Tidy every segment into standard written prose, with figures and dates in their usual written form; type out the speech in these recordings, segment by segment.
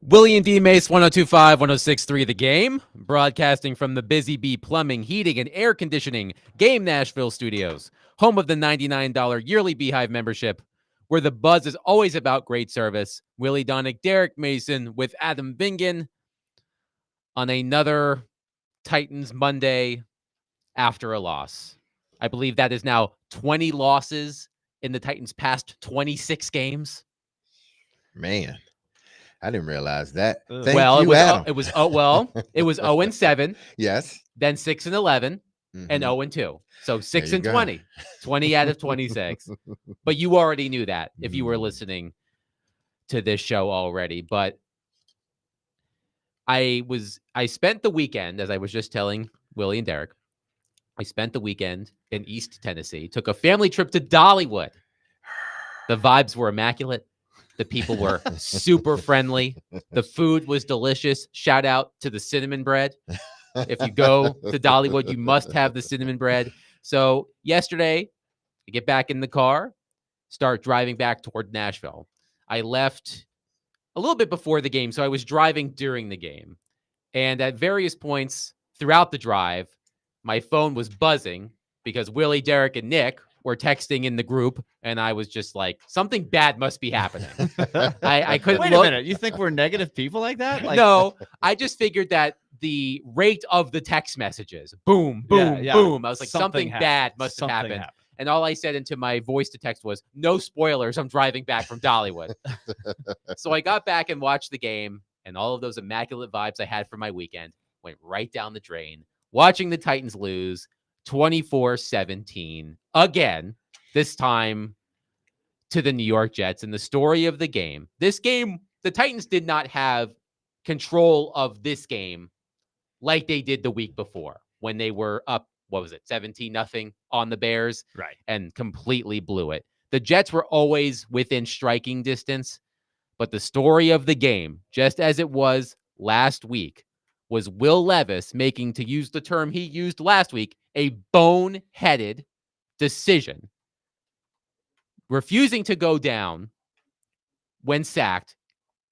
Willy and DMase 1025, 1063 The Game, broadcasting from the Busy Bee Plumbing, Heating, and Air Conditioning Game Nashville Studios, home of the $99 yearly Beehive membership, where the buzz is always about great service. Willy Donick, Derek Mason with Adam Bingen on another Titans Monday after a loss. I believe that is now 20 losses in the Titans' past 26 games. Man, I didn't realize that. It was 0-7. Yes. Then 6-11 and 0-2. So 6-20. 20 out of 26. But you already knew that if you were listening to this show already. But I spent the weekend, as I was just telling Willy and Derek, I spent the weekend in East Tennessee, took a family trip to Dollywood. The vibes were immaculate. The people were super friendly. The food was delicious. Shout out to the cinnamon bread. If you go to Dollywood, you must have the cinnamon bread. So yesterday, I get back in the car, start driving back toward Nashville. I left a little bit before the game, so I was driving during the game. And at various points throughout the drive, my phone was buzzing because Willy, Derek, and Nick were texting in the group, and I was just like, something bad must be happening. I couldn't Wait a minute. You think we're negative people like that? No, I just figured that the rate of the text messages, boom, boom, boom. I was like, something bad must have happened. And all I said into my voice to text was, no spoilers. I'm driving back from Dollywood. So I got back and watched the game, and all of those immaculate vibes I had for my weekend went right down the drain. Watching the Titans lose 24-17 again, this time to the New York Jets. And the story of the game, this game, the Titans did not have control of this game like they did the week before when they were up, 17-0 on the Bears, right, and completely blew it. The Jets were always within striking distance, but the story of the game, just as it was last week, was Will Levis making, to use the term he used last week, a boneheaded decision, refusing to go down when sacked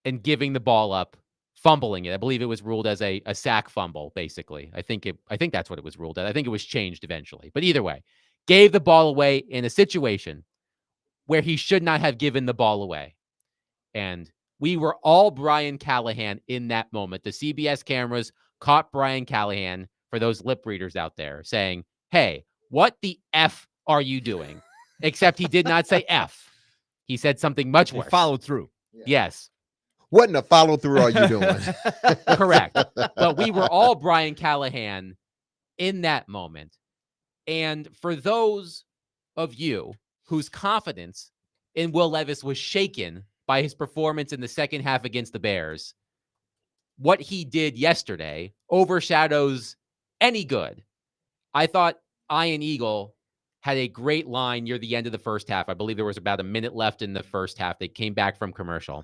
and giving the ball up, fumbling it. I believe it was ruled as a sack fumble, basically. I think that's what it was ruled as. I think it was changed eventually. But either way, gave the ball away in a situation where he should not have given the ball away. And we were all Brian Callahan in that moment. The CBS cameras caught Brian Callahan, for those lip readers out there, saying, hey, what the F are you doing? Except he did not say F. He said something much worse. He followed through. Yes. What in the follow through are you doing? Correct. But we were all Brian Callahan in that moment. And for those of you whose confidence in Will Levis was shaken by his performance in the second half against the Bears, what he did yesterday overshadows any good. I thought Ian Eagle had a great line near the end of the first half. I believe there was about a minute left in the first half. They came back from commercial.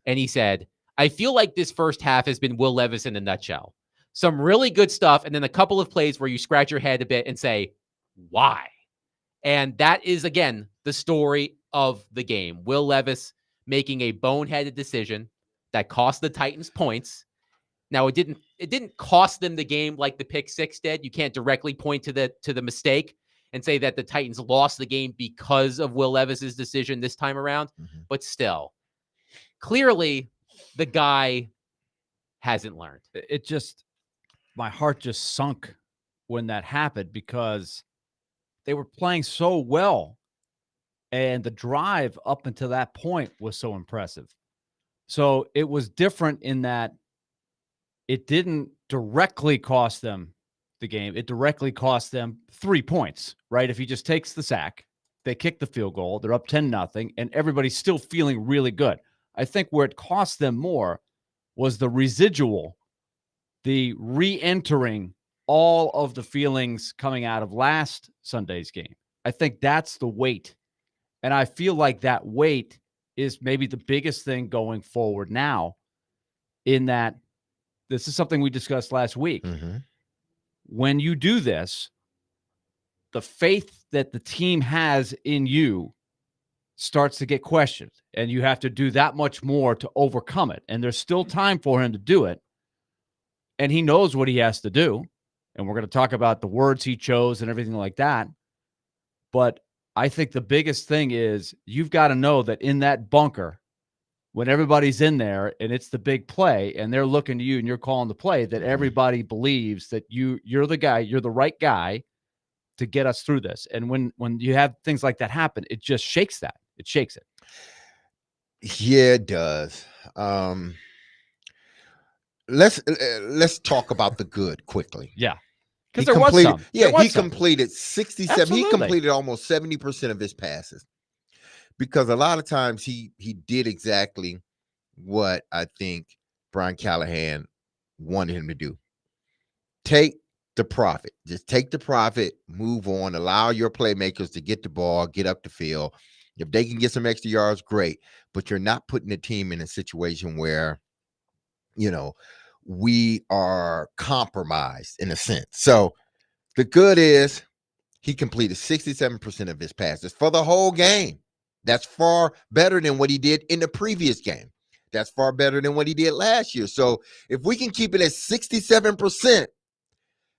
And he said, I feel like this first half has been Will Levis in a nutshell. Some really good stuff, and then a couple of plays where you scratch your head a bit and say, why? And that is, again, the story of the game. Will Levis making a boneheaded decision that cost the Titans points. Now, it didn't cost them the game like the pick six did. You can't directly point to the mistake and say that the Titans lost the game because of Will Levis's decision this time around. But still, clearly, the guy hasn't learned. My heart just sunk when that happened because they were playing so well. And the drive up until that point was so impressive. So it was different in that it didn't directly cost them the game. It directly cost them 3 points, right? If he just takes the sack, they kick the field goal, they're up 10-0, and everybody's still feeling really good. I think where it cost them more was the residual, the re-entering all of the feelings coming out of last Sunday's game. I think that's the weight. And I feel like that weight is maybe the biggest thing going forward now, in that this is something we discussed last week. When you do this, the faith that the team has in you starts to get questioned, and you have to do that much more to overcome it. And there's still time for him to do it. And he knows what he has to do. And we're going to talk about the words he chose and everything like that. But I think the biggest thing is you've got to know that in that bunker, when everybody's in there and it's the big play and they're looking to you and you're calling the play, that everybody believes that you're the guy, you're the right guy to get us through this. And when you have things like that happen, it just shakes that. It shakes it. Yeah, it does. Let's talk about the good quickly. Yeah. Because there was some. Yeah, he completed 67. Absolutely. He completed almost 70% of his passes. Because a lot of times he did exactly what I think Brian Callahan wanted him to do. Take the profit. Just take the profit, move on, allow your playmakers to get the ball, get up the field. If they can get some extra yards, great. But you're not putting the team in a situation where, we are compromised in a sense. So the good is he completed 67% of his passes for the whole game. That's far better than what he did in the previous game. That's far better than what he did last year. So if we can keep it at 67%,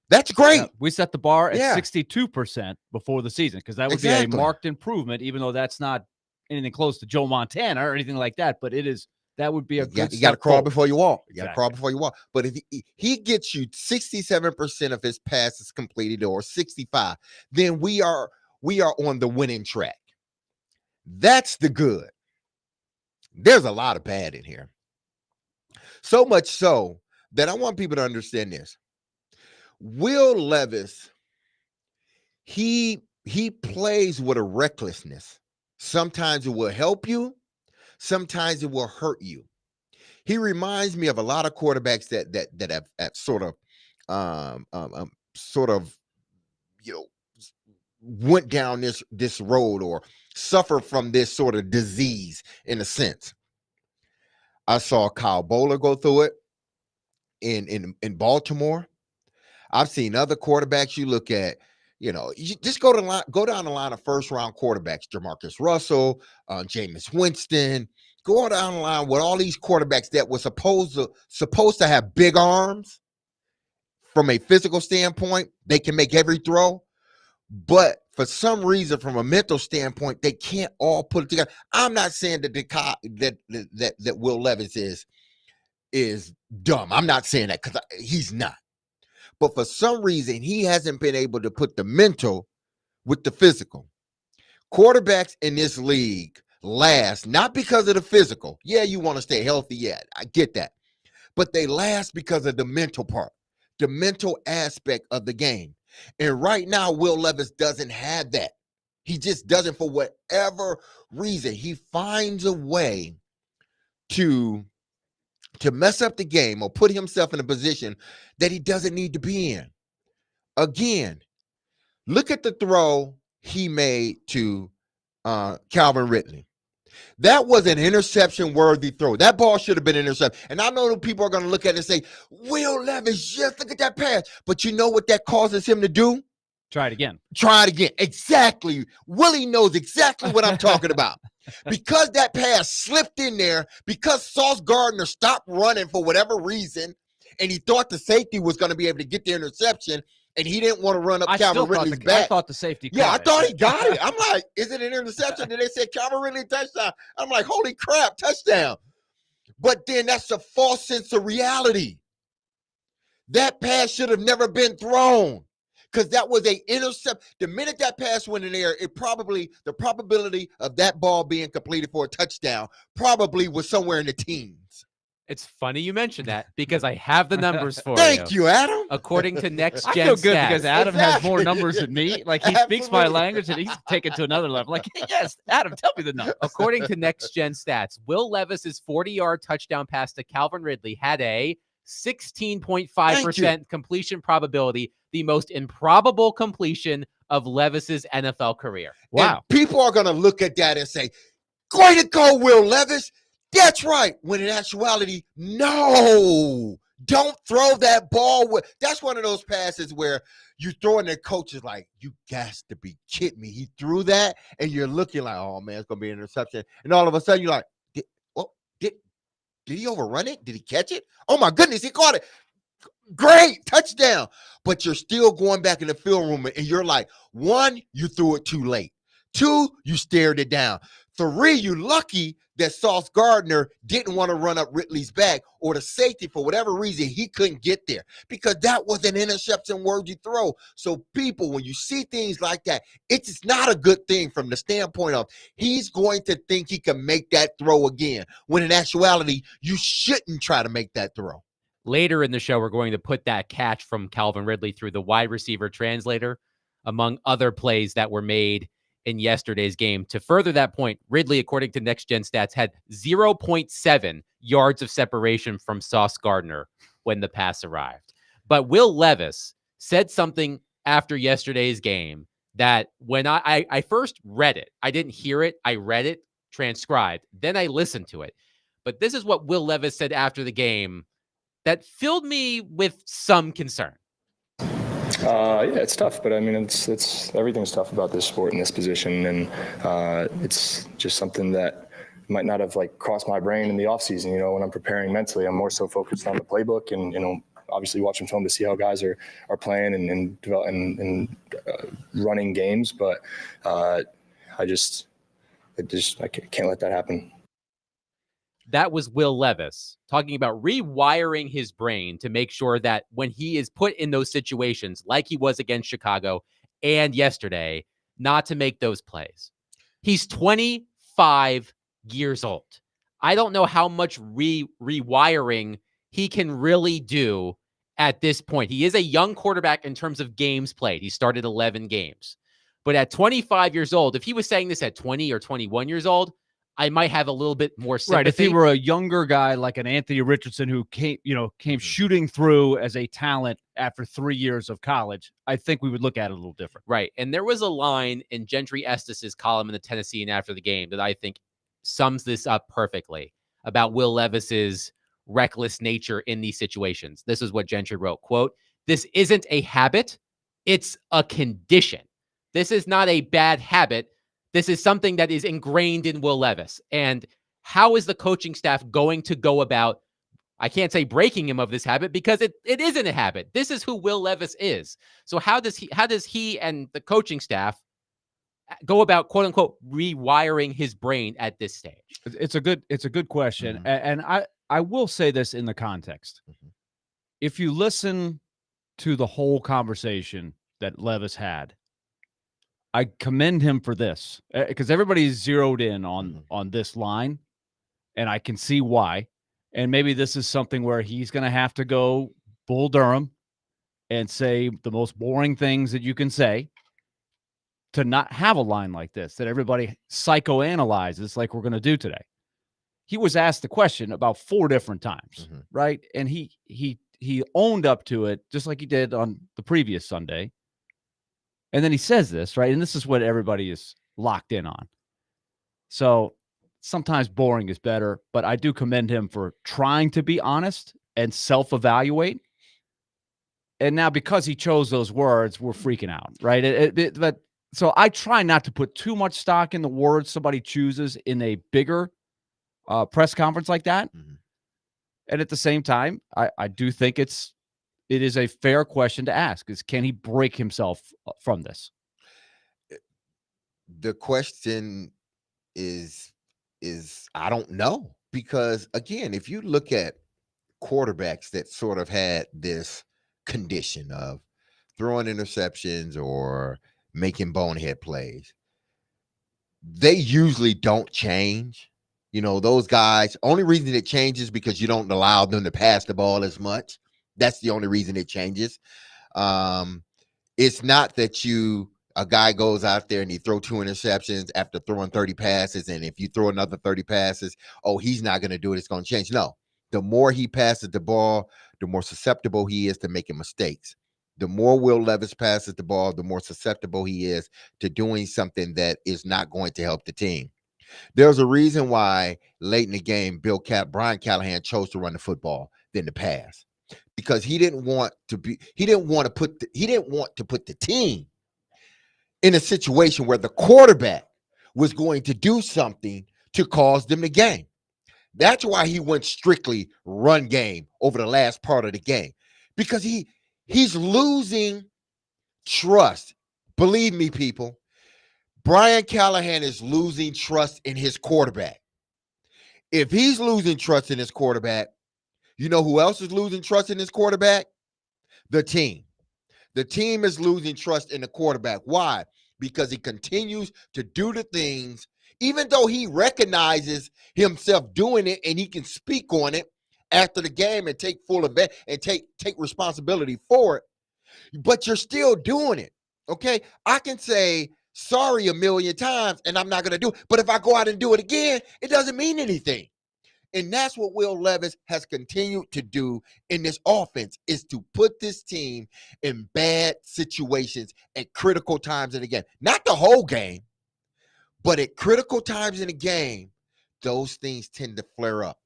that's great. Yeah, we set the bar at 62% before the season because that would be a marked improvement, even though that's not anything close to Joe Montana or anything like that. But that would be a good. You got to crawl before you walk. You got to Exactly. crawl before you walk. But if he gets you 67% of his passes completed or 65, then we are on the winning track. That's the good. There's a lot of bad in here. So much so that I want people to understand this. Will Levis, he plays with a recklessness. Sometimes it will help you. Sometimes it will hurt you. He reminds me of a lot of quarterbacks that have sort of went down this road or suffer from this sort of disease in a sense. I saw Kyle Bowler go through it in Baltimore. I've seen other quarterbacks. You look at, you just go down the line of first round quarterbacks, Jamarcus Russell, Jameis Winston. Go down the line with all these quarterbacks that were supposed to have big arms from a physical standpoint. They can make every throw, but for some reason, from a mental standpoint, they can't all put it together. I'm not saying that Will Levis is dumb. I'm not saying that because he's not. But for some reason, he hasn't been able to put the mental with the physical. Quarterbacks in this league last not because of the physical. Yeah, you want to stay healthy. Yeah, I get that. But they last because of the mental part, the mental aspect of the game. And right now, Will Levis doesn't have that. He just doesn't, for whatever reason. He finds a way to mess up the game or put himself in a position that he doesn't need to be in. Again, look at the throw he made to Calvin Ridley. That was an interception-worthy throw. That ball should have been intercepted. And I know people are going to look at it and say, Will Levis, just look at that pass. But you know what that causes him to do? Try it again. Try it again. Exactly. Willie knows exactly what I'm talking about. Because that pass slipped in there, because Sauce Gardner stopped running for whatever reason, and he thought the safety was going to be able to get the interception, and he didn't want to run up Calvin Ridley's back. I thought the safety I thought he got it. I'm like, is it an interception? Then they said Calvin Ridley touchdown. I'm like, holy crap, touchdown. But then that's a false sense of reality. That pass should have never been thrown because that was an intercept. The minute that pass went in there, the probability of that ball being completed for a touchdown probably was somewhere in the teens. It's funny you mentioned that because I have the numbers for you. Thank you, Adam. According to Next I Gen feel good Stats. because Adam has more numbers than me. Like he speaks my language and he's taken to another level. Like, yes, Adam, tell me the number. According to Next Gen Stats, Will Levis's 40-yard touchdown pass to Calvin Ridley had a 16.5% completion probability, the most improbable completion of Levis's NFL career. Wow. And people are going to look at that and say, way to go, Will Levis. That's right. When in actuality, no, Don't throw that ball. That's one of those passes where you throw in, the coach is like, you got to be kidding me. He threw that, and you're looking like, oh, man, it's going to be an interception. And all of a sudden, you're like, did he overrun it? Did he catch it? Oh, my goodness, he caught it. Great, touchdown. But you're still going back in the film room, and you're like, 1, you threw it too late. 2, you stared it down. 3, you lucky that Sauce Gardner didn't want to run up Ridley's back, or the safety, for whatever reason, he couldn't get there, because that was an interception-worthy throw. So people, when you see things like that, it's not a good thing from the standpoint of he's going to think he can make that throw again, when in actuality, you shouldn't try to make that throw. Later in the show, we're going to put that catch from Calvin Ridley through the wide receiver translator, among other plays that were made in yesterday's game. To further that point, Ridley, according to Next Gen Stats, had 0.7 yards of separation from Sauce Gardner when the pass arrived. But Will Levis said something after yesterday's game that when I first read it, I didn't hear it, I read it transcribed, then I listened to it. But this is what Will Levis said after the game that filled me with some concern. Yeah, it's tough, but I mean, it's everything's tough about this sport and this position, and it's just something that might not have crossed my brain in the off season. When I'm preparing mentally, I'm more so focused on the playbook and obviously watching film to see how guys are playing and running games. But I can't let that happen. That was Will Levis talking about rewiring his brain to make sure that when he is put in those situations, like he was against Chicago and yesterday, not to make those plays. He's 25 years old. I don't know how much rewiring he can really do at this point. He is a young quarterback in terms of games played. He started 11 games. But at 25 years old, if he was saying this at 20 or 21 years old, I might have a little bit more sympathy. Right. If he were a younger guy like an Anthony Richardson who came shooting through as a talent after 3 years of college, I think we would look at it a little different. Right. And there was a line in Gentry Estes' column in the Tennessean after the game that I think sums this up perfectly about Will Levis's reckless nature in these situations. This is what Gentry wrote, quote, "This isn't a habit. It's a condition. This is not a bad habit. This is something that is ingrained in Will Levis." And how is the coaching staff going to go about, I can't say breaking him of this habit, because it isn't a habit. This is who Will Levis is. So how does he and the coaching staff go about, quote unquote, rewiring his brain at this stage? It's a good question. Mm-hmm. And I will say this in the context. Mm-hmm. If you listen to the whole conversation that Levis had, I commend him for this, because everybody's zeroed in on this line, and I can see why. And maybe this is something where he's going to have to go Bull Durham and say the most boring things that you can say to not have a line like this that everybody psychoanalyzes like we're going to do today. He was asked the question about 4 different times, right? And he owned up to it just like he did on the previous Sunday. And then he says this, right? And this is what everybody is locked in on. So sometimes boring is better, but I do commend him for trying to be honest and self-evaluate. And now because he chose those words, we're freaking out, right? But so I try not to put too much stock in the words somebody chooses in a bigger press conference like that. And at the same time, I do think it is a fair question to ask, is can he break himself from this? The question is I don't know, because again, if you look at quarterbacks that sort of had this condition of throwing interceptions or making bonehead plays, they usually don't change. Those guys, only reason it changes because you don't allow them to pass the ball as much. That's the only reason it changes. It's not that a guy goes out there and he throw 2 interceptions after throwing 30 passes, and if you throw another 30 passes, he's not going to do it, it's going to change. No, the more he passes the ball, the more susceptible he is to making mistakes. The more Will Levis passes the ball, the more susceptible he is to doing something that is not going to help the team. There's a reason why late in the game, Brian Callahan chose to run the football than the pass. because he didn't want to put the team in a situation where the quarterback was going to do something to cause them the game. That's why he went strictly run game over the last part of the game, because he's losing trust. Believe me, people, Brian Callahan is losing trust in his quarterback. If he's losing trust in his quarterback, you know who else is losing trust in his quarterback? The team. The team is losing trust in the quarterback. Why? Because he continues to do the things, even though he recognizes himself doing it and he can speak on it after the game and take full event and take responsibility for it. But you're still doing it. Okay. I can say sorry a million times and I'm not going to do it. But if I go out and do it again, it doesn't mean anything. And that's what Will Levis has continued to do in this offense, is to put this team in bad situations at critical times in the game. Not the whole game, but at critical times in the game, those things tend to flare up.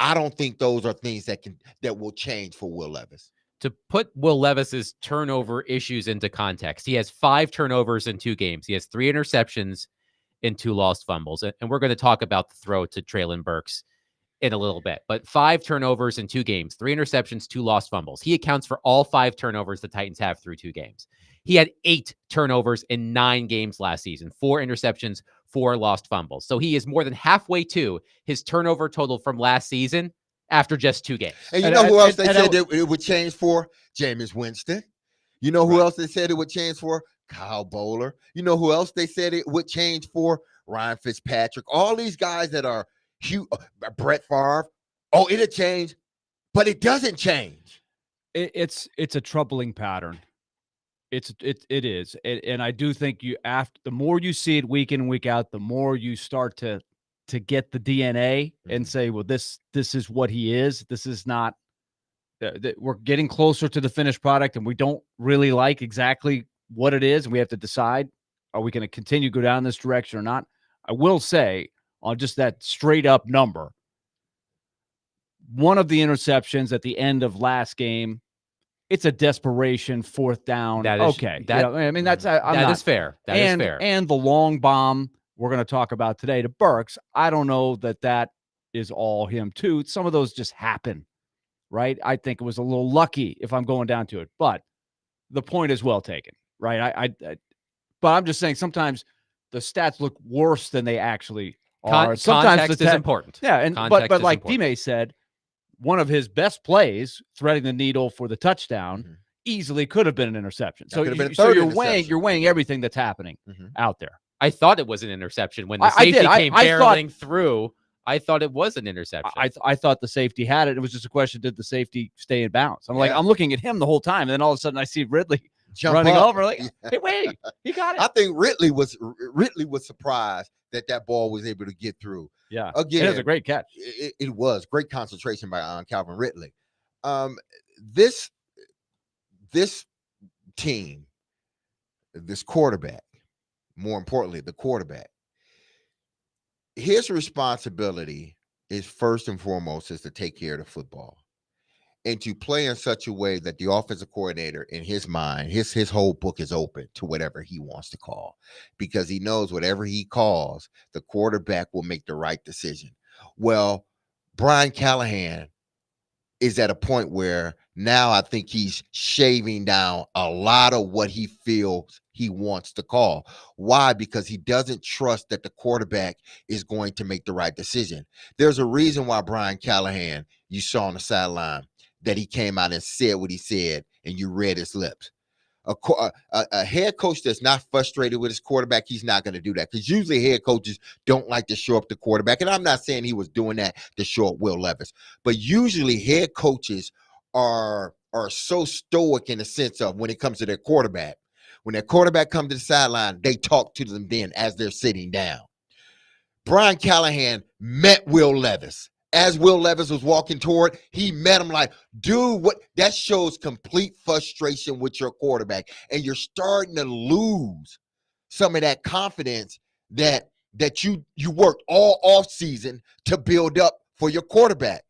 I don't think those are things that will change for Will Levis. To put Will Levis's turnover issues into context, he has 5 turnovers in 2 games. He has 3 interceptions and 2 lost fumbles. And we're going to talk about the throw to Treylon Burks in a little bit, but 5 turnovers in 2 games, 3 interceptions, 2 lost fumbles. He accounts for all 5 turnovers the Titans have through 2 games. He had 8 turnovers in 9 games last season, 4 interceptions, 4 lost fumbles. So he is more than halfway to his turnover total from last season after just 2 games. And you know who else they said that it would change for? Jameis Winston. You know who else they said it would change for? Kyle Bowler. You know who else they said it would change for? Ryan Fitzpatrick. All these guys that are huge. Brett Favre. Oh, it'll change, but it doesn't change. It's a troubling pattern. It is. And I do think the more you see it week in and week out, the more you start to get the DNA and say, well, this is what he is. This is not, we're getting closer to the finished product and we don't really like exactly what it is. And we have to decide, are we going to continue to go down this direction or not? I will say, on just that straight up number, one of the interceptions at the end of last game, it's a desperation 4th down. That is, okay. That, I mean, that's that is fair. That is fair. And the long bomb we're going to talk about today to Burks, I don't know that is all him too. Some of those just happen, right? I think it was a little lucky if I'm going down to it, but the point is well taken, right? But I'm just saying sometimes the stats look worse than they actually are. Sometimes context is important. Yeah, and context but like important. DMase said, one of his best plays, threading the needle for the touchdown, easily could have been an interception. So you're weighing everything that's happening out there. I thought it was an interception when the safety came barreling through. I thought it was an interception. I thought the safety had it. It was just a question: did the safety stay in bounds? I'm looking at him the whole time, and then all of a sudden I see Ridley running over. Like, hey, wait, he got it. I think Ridley was surprised that ball was able to get through. Yeah, again, it was a great catch. It was great concentration by Calvin Ridley. This team, this quarterback, more importantly, the quarterback, his responsibility is first and foremost is to take care of the football and to play in such a way that the offensive coordinator, in his mind, his whole book is open to whatever he wants to call, because he knows whatever he calls, the quarterback will make the right decision. Well, Brian Callahan is at a point where now I think he's shaving down a lot of what he feels he wants to call. Why? Because he doesn't trust that the quarterback is going to make the right decision. There's a reason why Brian Callahan, you saw on the sideline, that he came out and said what he said, and you read his lips. A head coach that's not frustrated with his quarterback, he's not going to do that, because usually head coaches don't like to show up the quarterback. And I'm not saying he was doing that to show up Will Levis, but usually head coaches are so stoic in the sense of when it comes to their quarterback. When their quarterback comes to the sideline, they talk to them then as they're sitting down. Brian Callahan met Will Levis. As Will Levis was walking toward, he met him like, dude, what? That shows complete frustration with your quarterback. And you're starting to lose some of that confidence that you worked all off season to build up for your quarterback.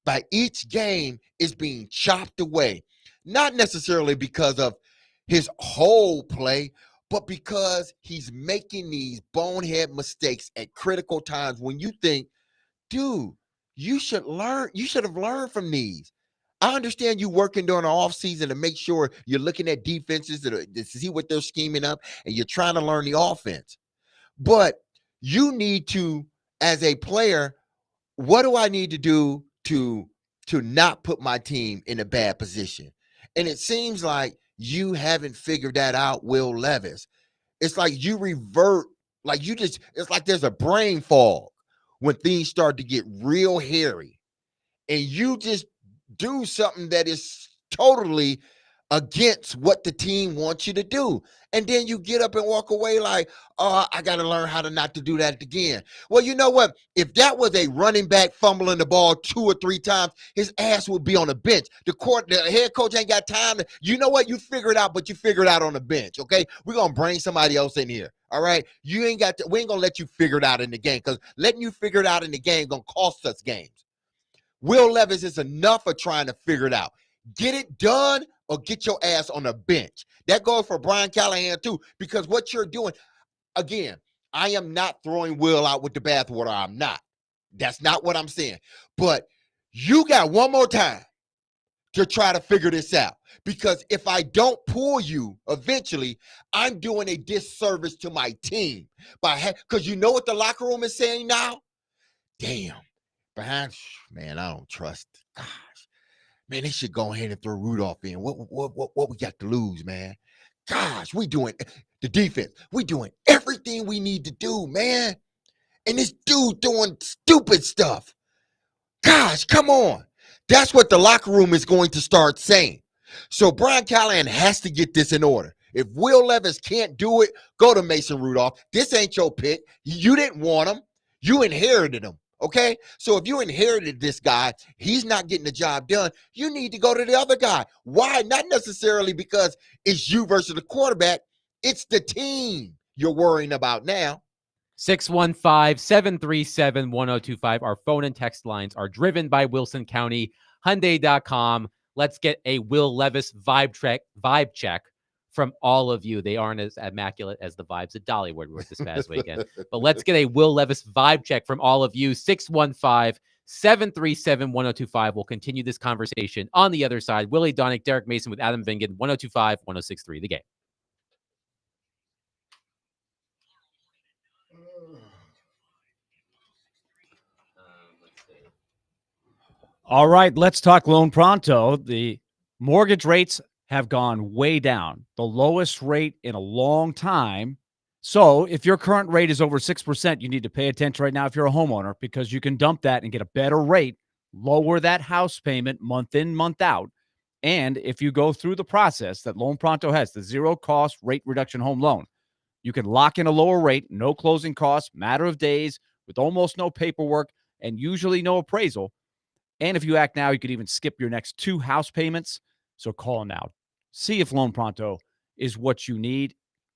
by each game is being chopped away, not necessarily because of his whole play, but because he's making these bonehead mistakes at critical times when you think, dude, you should have learned from these. I understand you working during the offseason to make sure you're looking at defenses to see what they're scheming up and you're trying to learn the offense. But you need to, as a player, what do I need to do to not put my team in a bad position? And it seems like you haven't figured that out, Will Levis. It's like you revert, like it's like there's a brain fog when things start to get real hairy. And you just do something that is totally against what the team wants you to do. And then you get up and walk away like, oh, I got to learn how to not to do that again. Well, you know what? If that was a running back fumbling the ball 2 or 3 times, his ass would be on the bench. The head coach ain't got time to, you know what? You figure it out, but you figure it out on the bench, okay? We're going to bring somebody else in here, all right? We ain't going to let you figure it out in the game, because letting you figure it out in the game going to cost us games. Will Levis is enough for trying to figure it out. Get it done or get your ass on the bench. That goes for Brian Callahan too, because what you're doing, again, I am not throwing Will out with the bathwater. I'm not. That's not what I'm saying. But you got one more time to try to figure this out. Because if I don't pull you eventually, I'm doing a disservice to my team. Because you know what the locker room is saying now? Damn. Man, I don't trust. Gosh, man, they should go ahead and throw Rudolph in. What we got to lose, man? Gosh, we doing the defense. We doing everything we need to do, man. And this dude doing stupid stuff. Gosh, come on. That's what the locker room is going to start saying. So Brian Callahan has to get this in order. If Will Levis can't do it, go to Mason Rudolph. This ain't your pick. You didn't want him. You inherited him. Okay, so if you inherited this guy, he's not getting the job done. You need to go to the other guy. Why? Not necessarily because it's you versus the quarterback. It's the team you're worrying about now. 615-737-1025. Our phone and text lines are driven by Wilson County Hyundai.com. Let's get a Will Levis vibe check from all of you. They aren't as immaculate as the vibes at Dollywood were this past weekend. But let's get a Will Levis vibe check from all of you. 615-737-1025. We'll continue this conversation on the other side. Willie Donick, Derek Mason with Adam Vingan, 1025-1063, The Game. All right, let's talk Loan Pronto. The mortgage rates have gone way down, the lowest rate in a long time. So if your current rate is over 6%, you need to pay attention right now if you're a homeowner, because you can dump that and get a better rate, lower that house payment month in, month out. And if you go through the process that Loan Pronto has, the zero-cost rate reduction home loan, you can lock in a lower rate, no closing costs, matter of days, with almost no paperwork and usually no appraisal. And if you act now, you could even skip your next 2 house payments. So call now. See if Loan Pronto is what you need.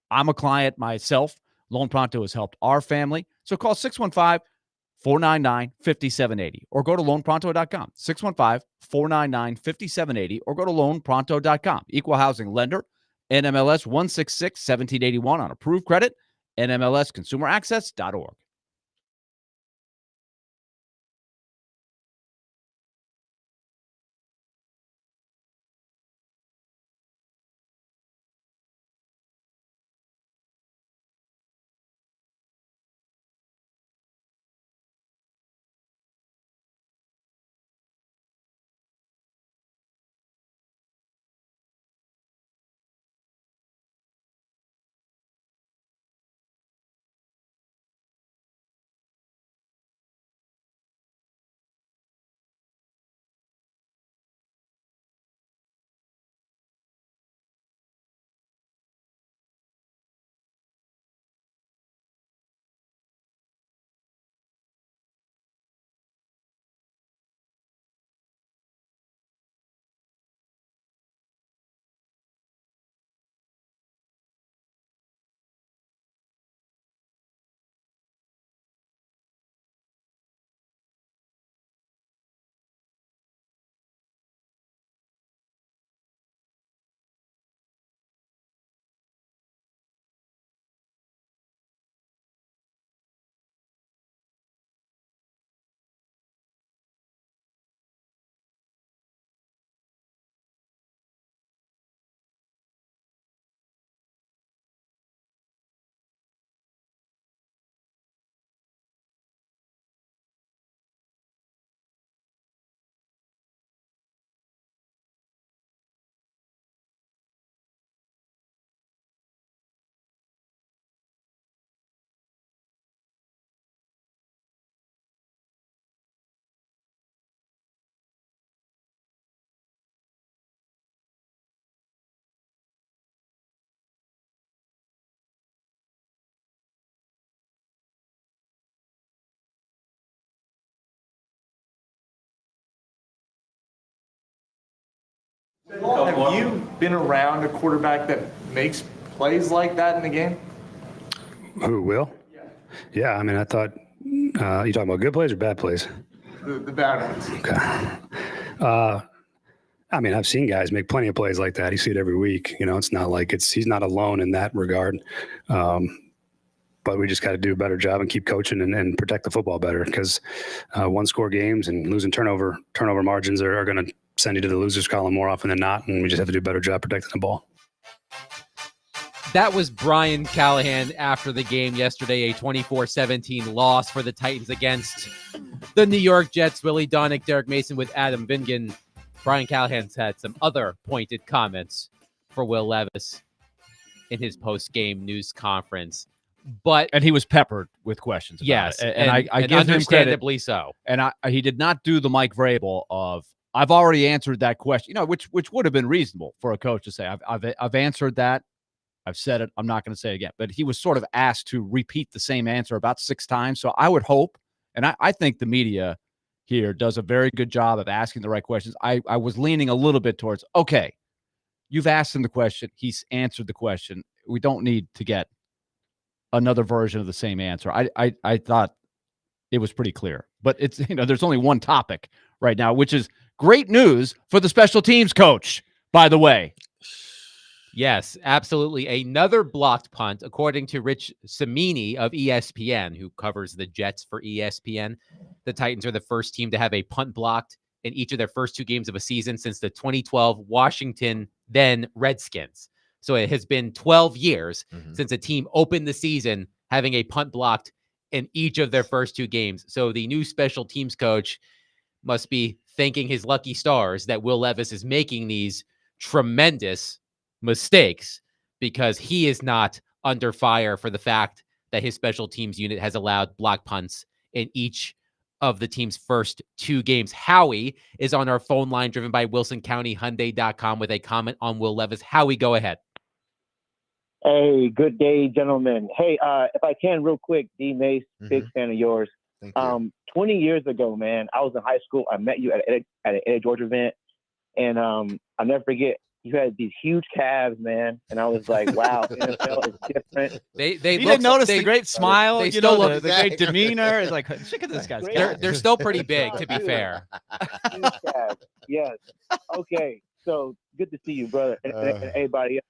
I'm a client myself. Loan Pronto has helped our family. So call 615-499-5780 or go to loanpronto.com. 615-499-5780 or go to loanpronto.com. Equal housing lender, NMLS 166-1781 on approved credit, NMLSconsumeraccess.org. Have you been around a quarterback that makes plays like that in the game? Who, Will? Yeah, I mean, I thought, you talking about good plays or bad plays? The bad ones. Okay. I mean, I've seen guys make plenty of plays like that. You see it every week. You know, it's not like he's not alone in that regard. But we just got to do a better job and keep coaching and protect the football better, because one-score games and losing turnover margins are going to send you to the losers column more often than not, and we just have to do a better job protecting the ball. That was Brian Callahan after the game yesterday, a 24-17 loss for the Titans against the New York Jets. Willy Donick, Derek Mason with Adam Vingan. Brian Callahan's had some other pointed comments for Will Levis in his post-game news conference. And he was peppered with questions about yes, it. And I give him credit. Understandably so. And he did not do the Mike Vrabel of, I've already answered that question, which would have been reasonable for a coach to say, I've answered that. I've said it. I'm not going to say it again. But he was sort of asked to repeat the same answer about 6 times. So I would hope, and I think the media here does a very good job of asking the right questions. I was leaning a little bit towards, okay, you've asked him the question. He's answered the question. We don't need to get another version of the same answer. I thought it was pretty clear. But it's, there's only one topic right now, which is great news for the special teams coach, by the way. Yes, absolutely. Another blocked punt, according to Rich Cimini of ESPN, who covers the Jets for ESPN. The Titans are the first team to have a punt blocked in each of their first 2 games of a season since the 2012 Washington, then Redskins. So it has been 12 years since a team opened the season having a punt blocked in each of their first 2 games. So the new special teams coach must be thanking his lucky stars that Will Levis is making these tremendous mistakes, because he is not under fire for the fact that his special teams unit has allowed block punts in each of the team's first 2 games. Howie is on our phone line, driven by WilsonCountyHyundai.com, with a comment on Will Levis. Howie, go ahead. Hey, good day, gentlemen. Hey, if I can, real quick, DMase, big fan of yours. Thank you. 20 years ago, man, I was in high school. I met you at an Ed George event, and I'll never forget. You had these huge calves, man, and I was like, "Wow, NFL is different." They You didn't notice they, the great smile, they still look the great demeanor. It's like, look at this guy's calves. They're still pretty big, to be fair. Huge calves. Yes. Okay. So good to see you, brother, and everybody else.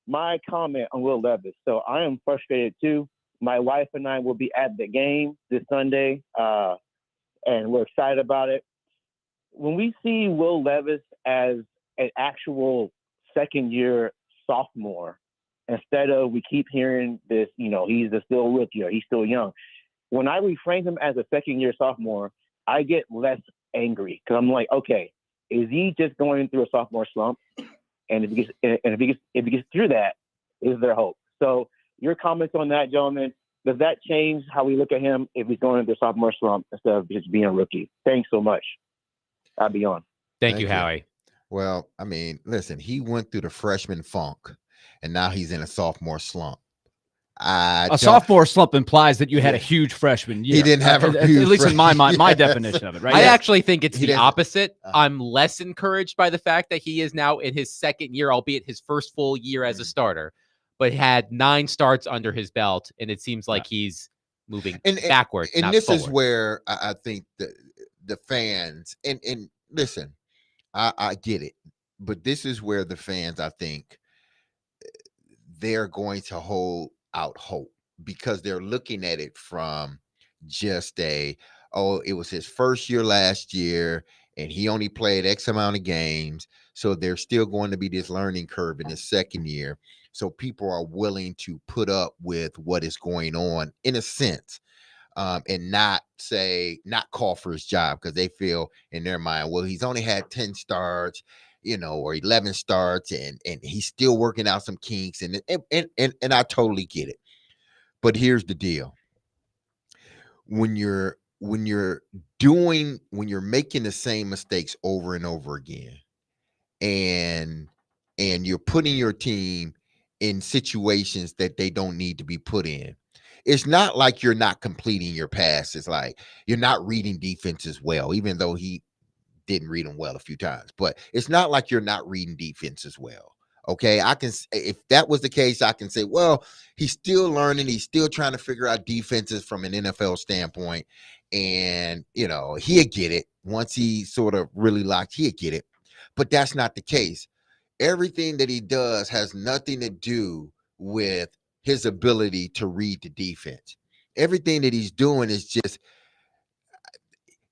My comment on Will Levis. So I am frustrated too. My wife and I will be at the game this Sunday, and we're excited about it. When we see Will Levis as an actual second-year sophomore, instead of we keep hearing this, he's still a rookie or he's still young. When I reframe him as a second-year sophomore, I get less angry, because I'm like, okay, is he just going through a sophomore slump? And if he gets through that, is there hope? So your comments on that, gentlemen, does that change how we look at him if he's going into a sophomore slump instead of just being a rookie? Thanks so much. I'll be on. Thank you, Howie. Well, I mean, listen, he went through the freshman funk, and now he's in a sophomore slump. A sophomore slump implies that you had a huge freshman year. He didn't have at least in my mind, my definition of it, right? I actually think it's the opposite. Uh-huh. I'm less encouraged by the fact that he is now in his second year, albeit his first full year as a starter, but had 9 starts under his belt, and it seems like he's moving backwards. And not this forward. is where I think the fans and listen, I get it, but this is where the fans, I think, they're going to hold out hope, because they're looking at it from just it was his first year last year and he only played X amount of games. So there's still going to be this learning curve in his second year. So people are willing to put up with what is going on in a sense, and not call for his job, because they feel in their mind, well, he's only had 10 starts, or 11 starts, and he's still working out some kinks, and I totally get it. But here's the deal. When you're making the same mistakes over and over again, and you're putting your team in situations that they don't need to be put in, it's not like you're not completing your passes, like you're not reading defenses well, even though he didn't read them well a few times, but it's not like you're not reading defense as well. Okay, if that was the case, I can say, well, he's still learning. He's still trying to figure out defenses from an NFL standpoint. And, he'll get it once he sort of really locked, he'll get it. But that's not the case. Everything that he does has nothing to do with his ability to read the defense. Everything that he's doing is just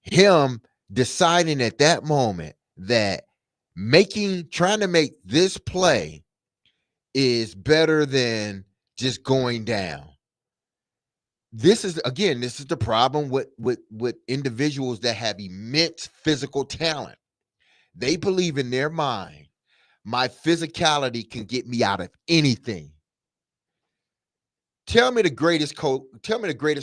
him deciding at that moment that trying to make this play is better than just going down. This is the problem with individuals that have immense physical talent. They believe in their mind, my physicality can get me out of anything. Tell me the greatest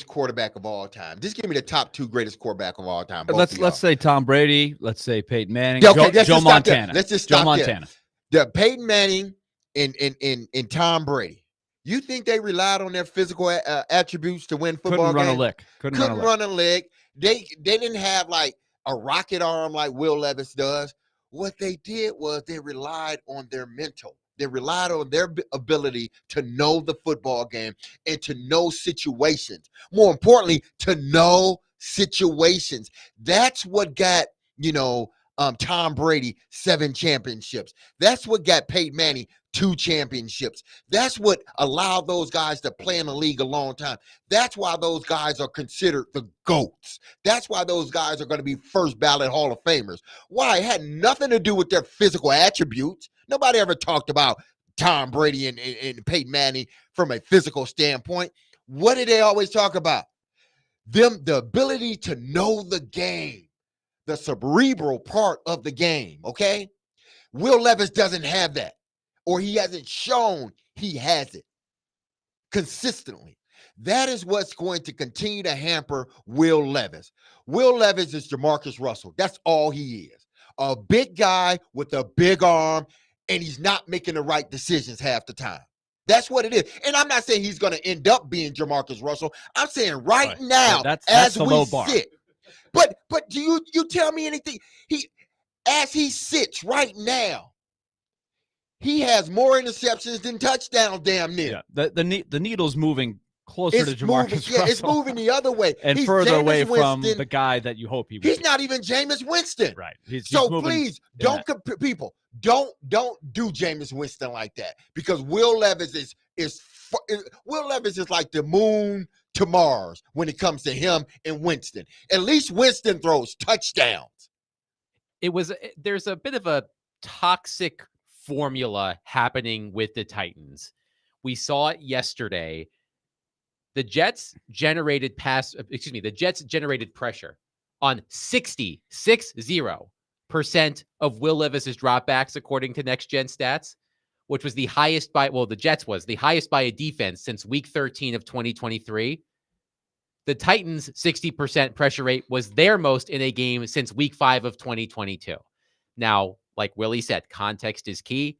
quarterback of all time. Just give me the top 2 greatest quarterback of all time. Let's say Tom Brady. Let's say Peyton Manning. Okay, Joe Montana. Let's just Joe stop Montana. there. The Peyton Manning and Tom Brady. You think they relied on their physical attributes to win football games? Couldn't run a lick. They didn't have like a rocket arm like Will Levis does. What they did was they relied on their mental. They relied on their ability to know the football game and to know situations. More importantly, to know situations. That's what got, Tom Brady 7 championships. That's what got Peyton Manning 2 championships. That's what allowed those guys to play in the league a long time. That's why those guys are considered the GOATs. That's why those guys are going to be first ballot Hall of Famers. Why? It had nothing to do with their physical attributes. Nobody ever talked about Tom Brady and Peyton Manning from a physical standpoint. What did they always talk about? The ability to know the game, the cerebral part of the game, okay? Will Levis doesn't have that, or he hasn't shown he has it consistently. That is what's going to continue to hamper Will Levis. Will Levis is Jamarcus Russell. That's all he is. A big guy with a big arm, and he's not making the right decisions half the time. That's what it is. And I'm not saying he's going to end up being Jamarcus Russell. I'm saying right now, that's as the we low bar. sit. But do you tell me anything? As he sits right now, he has more interceptions than touchdowns, damn near. Yeah, the needle's moving closer to Jamarcus Russell. Yeah, it's moving the other way. And he's further Jameis away from Winston. the guy that you hope he would He's be. not even Jameis Winston. Right. He's So moving please in don't that. people don't do Jameis Winston like that, because Will Levis is like the moon to Mars when it comes to him and Winston. At least Winston throws touchdowns. There's a bit of a toxic formula happening with the Titans. We saw it yesterday. The Jets generated pressure on 60% of Will Levis's dropbacks, according to Next Gen Stats, which was the highest the Jets was the highest by a defense since week 13 of 2023. The Titans' 60% pressure rate was their most in a game since week 5 of 2022. Now, like Willie said, context is key.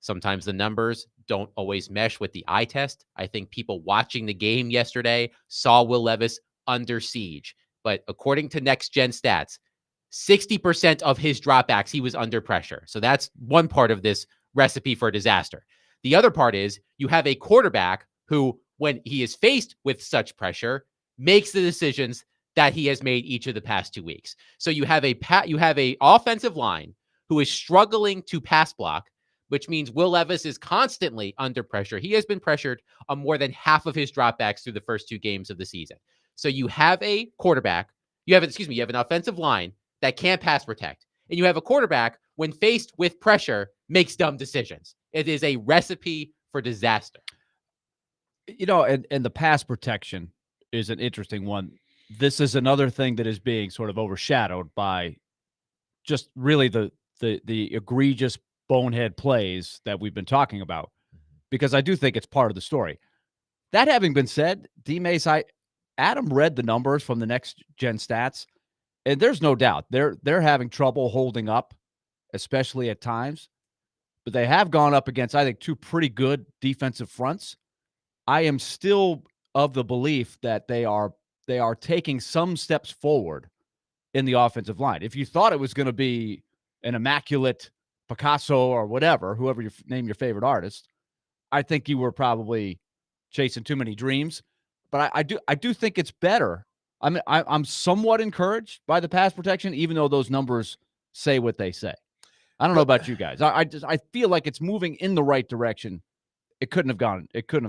Sometimes the numbers don't always mesh with the eye test. I think people watching the game yesterday saw Will Levis under siege. But according to Next Gen Stats, 60% of his dropbacks, he was under pressure. So that's one part of this recipe for disaster. The other part is you have a quarterback who, when he is faced with such pressure, makes the decisions that he has made each of the past 2 weeks. So you have a offensive line who is struggling to pass block, which means Will Levis is constantly under pressure. He has been pressured on more than half of his dropbacks through the first 2 games of the season. So you have a quarterback, you have an offensive line that can't pass protect. And you have a quarterback, when faced with pressure, makes dumb decisions. It is a recipe for disaster. And the pass protection is an interesting one. This is another thing that is being sort of overshadowed by just really the egregious bonehead plays that we've been talking about, because I do think it's part of the story. That having been said, DMase, Adam read the numbers from the Next Gen Stats, and there's no doubt they're having trouble holding up, especially at times. But they have gone up against, I think, 2 pretty good defensive fronts. I am still of the belief that they are taking some steps forward in the offensive line. If you thought it was going to be an immaculate Picasso or whatever, whoever you name your favorite artist, I think you were probably chasing too many dreams. But I do think it's better. I mean, I'm somewhat encouraged by the pass protection, even though those numbers say what they say. I don't know about you guys. I feel like it's moving in the right direction. It couldn't have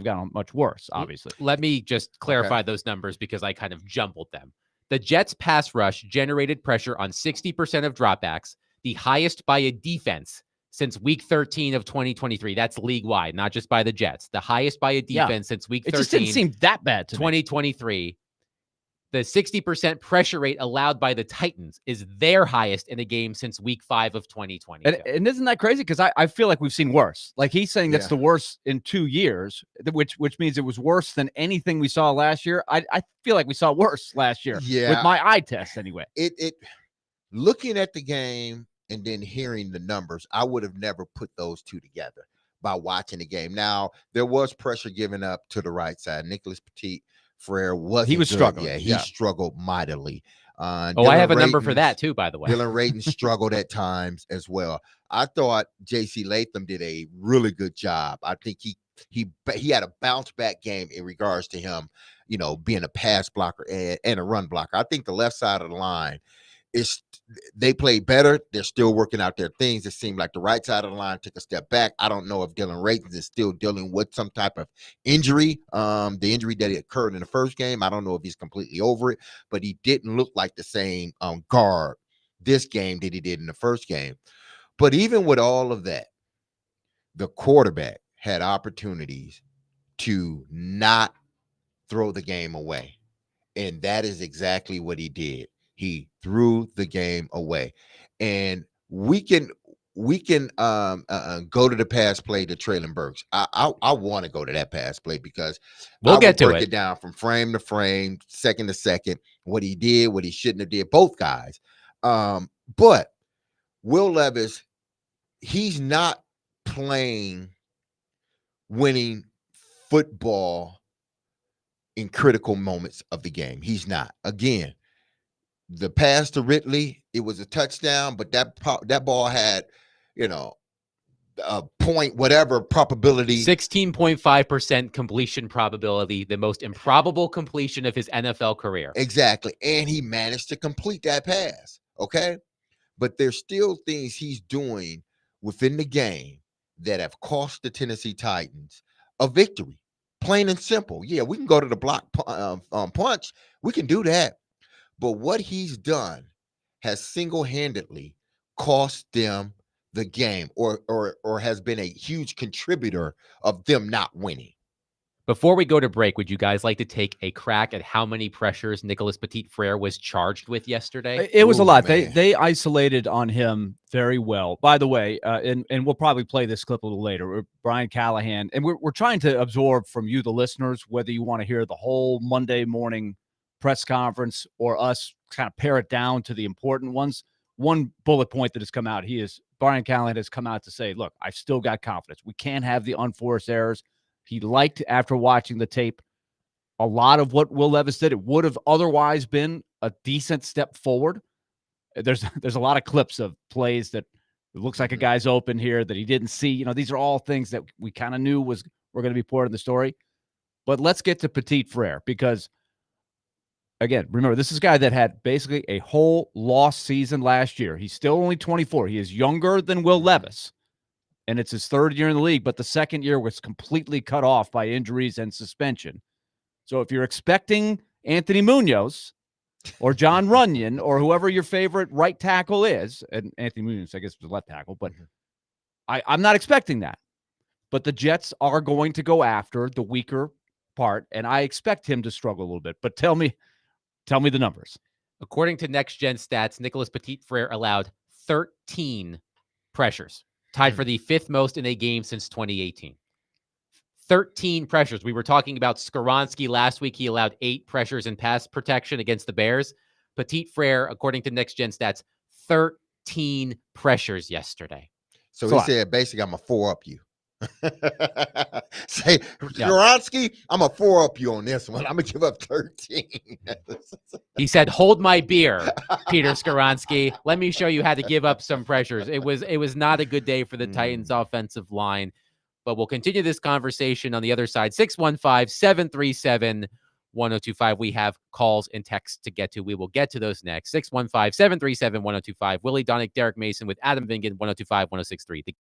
gone much worse, obviously. Let me just clarify those numbers because I kind of jumbled them. The Jets' pass rush generated pressure on 60% of dropbacks, the highest by a defense since week 13 of 2023. That's league-wide, not just by the Jets. The highest by a defense since week 13. It just didn't seem that bad to me. 2023. The 60% pressure rate allowed by the Titans is their highest in a game since week 5 of 2020. And isn't that crazy? Because I feel like we've seen worse. Like he's saying that's the worst in 2 years, which means it was worse than anything we saw last year. I feel like we saw worse last year. With my eye test anyway. It looking at the game and then hearing the numbers, I would have never put those two together by watching the game. Now, there was pressure given up to the right side. Nicholas Petit-Frere was struggling. Yeah, he struggled mightily. I have a number for that too, by the way. Dylan Rayton struggled at times as well. I thought J.C. Latham did a really good job. I think he had a bounce back game in regards to him, being a pass blocker and a run blocker. I think the left side of the line they played better. They're still working out their things. It seemed like the right side of the line took a step back. I don't know if Dylan Rayton is still dealing with some type of injury. The injury that occurred in the first game, I don't know if he's completely over it, but he didn't look like the same guard this game that he did in the first game. But even with all of that, the quarterback had opportunities to not throw the game away. And that is exactly what he did. He threw the game away, and we can go to the pass play to Traylon Burks. I want to go to that pass play because we'll get to break it down from frame to frame, second to second, what he did, what he shouldn't have did, both guys. But Will Levis, he's not playing winning football in critical moments of the game. He's not. Again, the pass to Ridley, it was a touchdown, but that ball had, a point whatever probability. 16.5% completion probability, the most improbable completion of his NFL career. Exactly. And he managed to complete that pass. Okay. But there's still things he's doing within the game that have cost the Tennessee Titans a victory. Plain and simple. Yeah, we can go to the block punch. We can do that. But what he's done has single-handedly cost them the game or has been a huge contributor of them not winning. Before we go to break, would you guys like to take a crack at how many pressures Nicholas Petit-Frere was charged with yesterday? It was a lot. Man. They isolated on him very well. By the way, and we'll probably play this clip a little later. Brian Callahan, and we're trying to absorb from you, the listeners, whether you want to hear the whole Monday morning press conference or us kind of pare it down to the important ones. One bullet point that has come out, Brian Callahan has come out to say, look, I've still got confidence. We can't have the unforced errors. He liked, after watching the tape, a lot of what Will Levis did. It would have otherwise been a decent step forward. There's a lot of clips of plays that it looks like a guy's open here that he didn't see. These are all things that we kind of knew were going to be part of the story. But let's get to Petit-Frere because, again, remember, this is a guy that had basically a whole lost season last year. He's still only 24. He is younger than Will Levis, and it's his third year in the league, but the second year was completely cut off by injuries and suspension. So if you're expecting Anthony Munoz or John Runyon or whoever your favorite right tackle is, and Anthony Munoz, I guess, was left tackle, but I'm not expecting that. But the Jets are going to go after the weaker part, and I expect him to struggle a little bit. But tell me the numbers. According to Next Gen Stats, Nicholas Petit-Frere allowed 13 pressures, tied for the fifth most in a game since 2018. 13 pressures. We were talking about Skoronski last week. He allowed 8 pressures in pass protection against the Bears. Petit-Frere, according to Next Gen Stats, 13 pressures yesterday. So he said, basically, I'm a 4 up you. Say, Skoronsky, I'm going to 4-up you on this one. I'm going to give up 13. He said, "Hold my beer, Peter Skoronsky. Let me show you how to give up some pressures." It was not a good day for the Titans offensive line, but we'll continue this conversation on the other side. 615-737-1025. We have calls and texts to get to. We will get to those next. 615-737-1025. Willie Donick, Derek Mason with Adam Vingan, 1025-1063.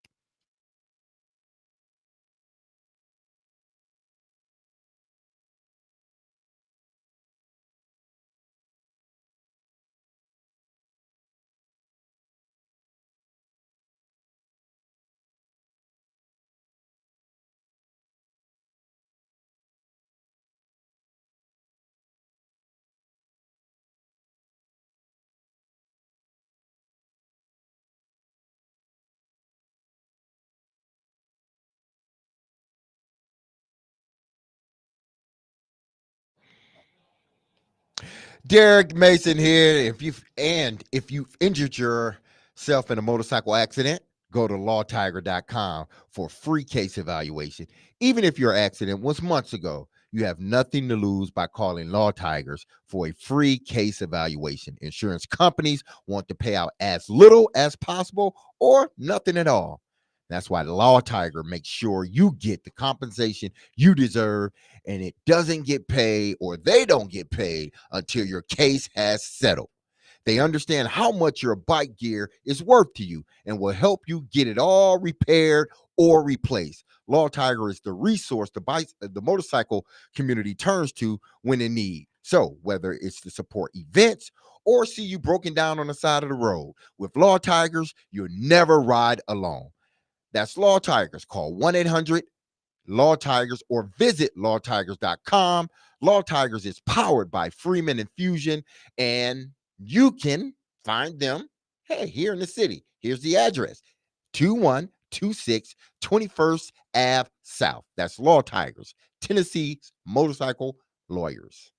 Derek Mason here. If you've injured yourself in a motorcycle accident, go to lawtiger.com for a free case evaluation. Even if your accident was months ago, you have nothing to lose by calling Law Tigers for a free case evaluation. Insurance companies want to pay out as little as possible or nothing at all. That's why Law Tiger makes sure you get the compensation you deserve, and it doesn't get paid, or they don't get paid, until your case has settled. They understand how much your bike gear is worth to you and will help you get it all repaired or replaced. Law Tiger is the resource the motorcycle community turns to when in need. So whether it's to support events or see you broken down on the side of the road, with Law Tigers, you'll never ride alone. That's Law Tigers. Call 1-800-LAW TIGERS or visit lawtigers.com. Law Tigers is powered by Freeman Infusion, and you can find them, here in the city. Here's the address: 2126 21st Ave South. That's Law Tigers, Tennessee's motorcycle lawyers.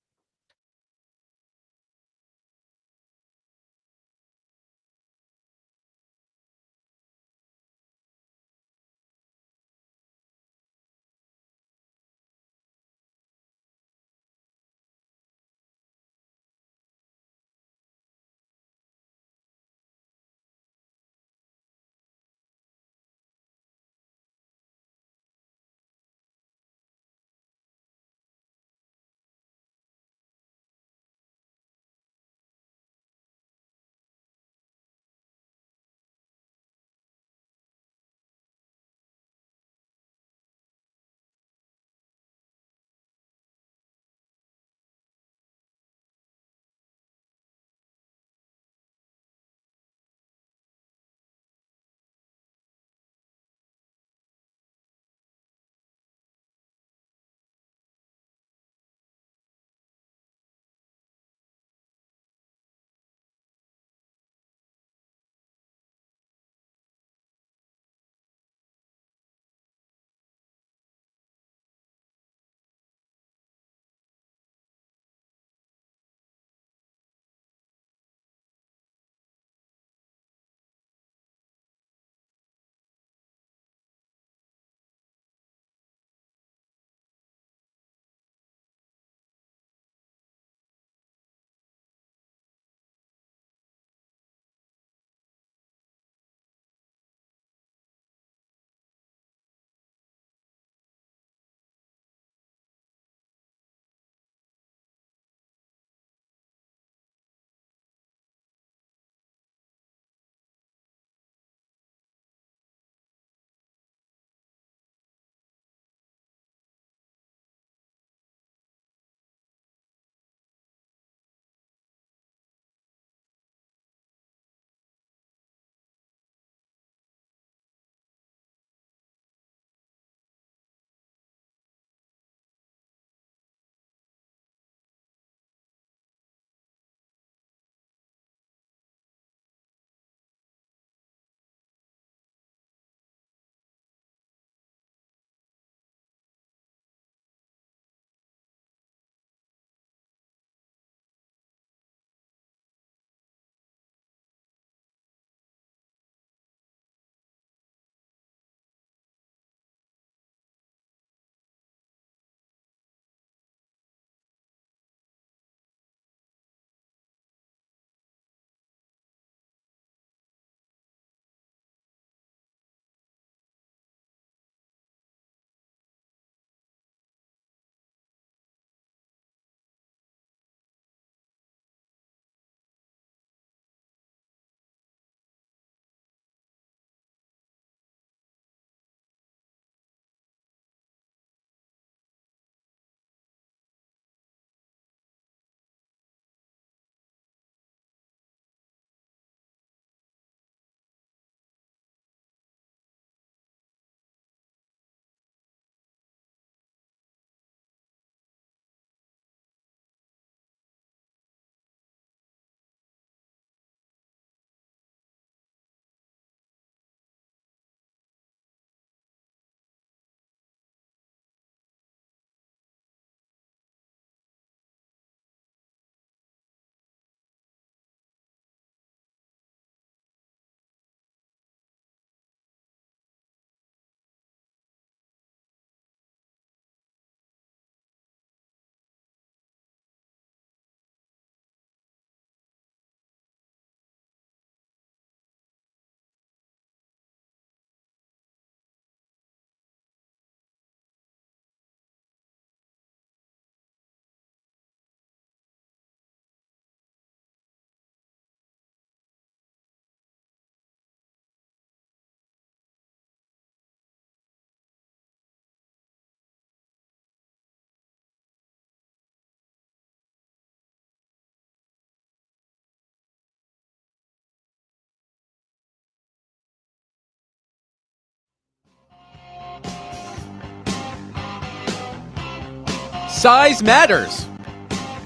Size matters.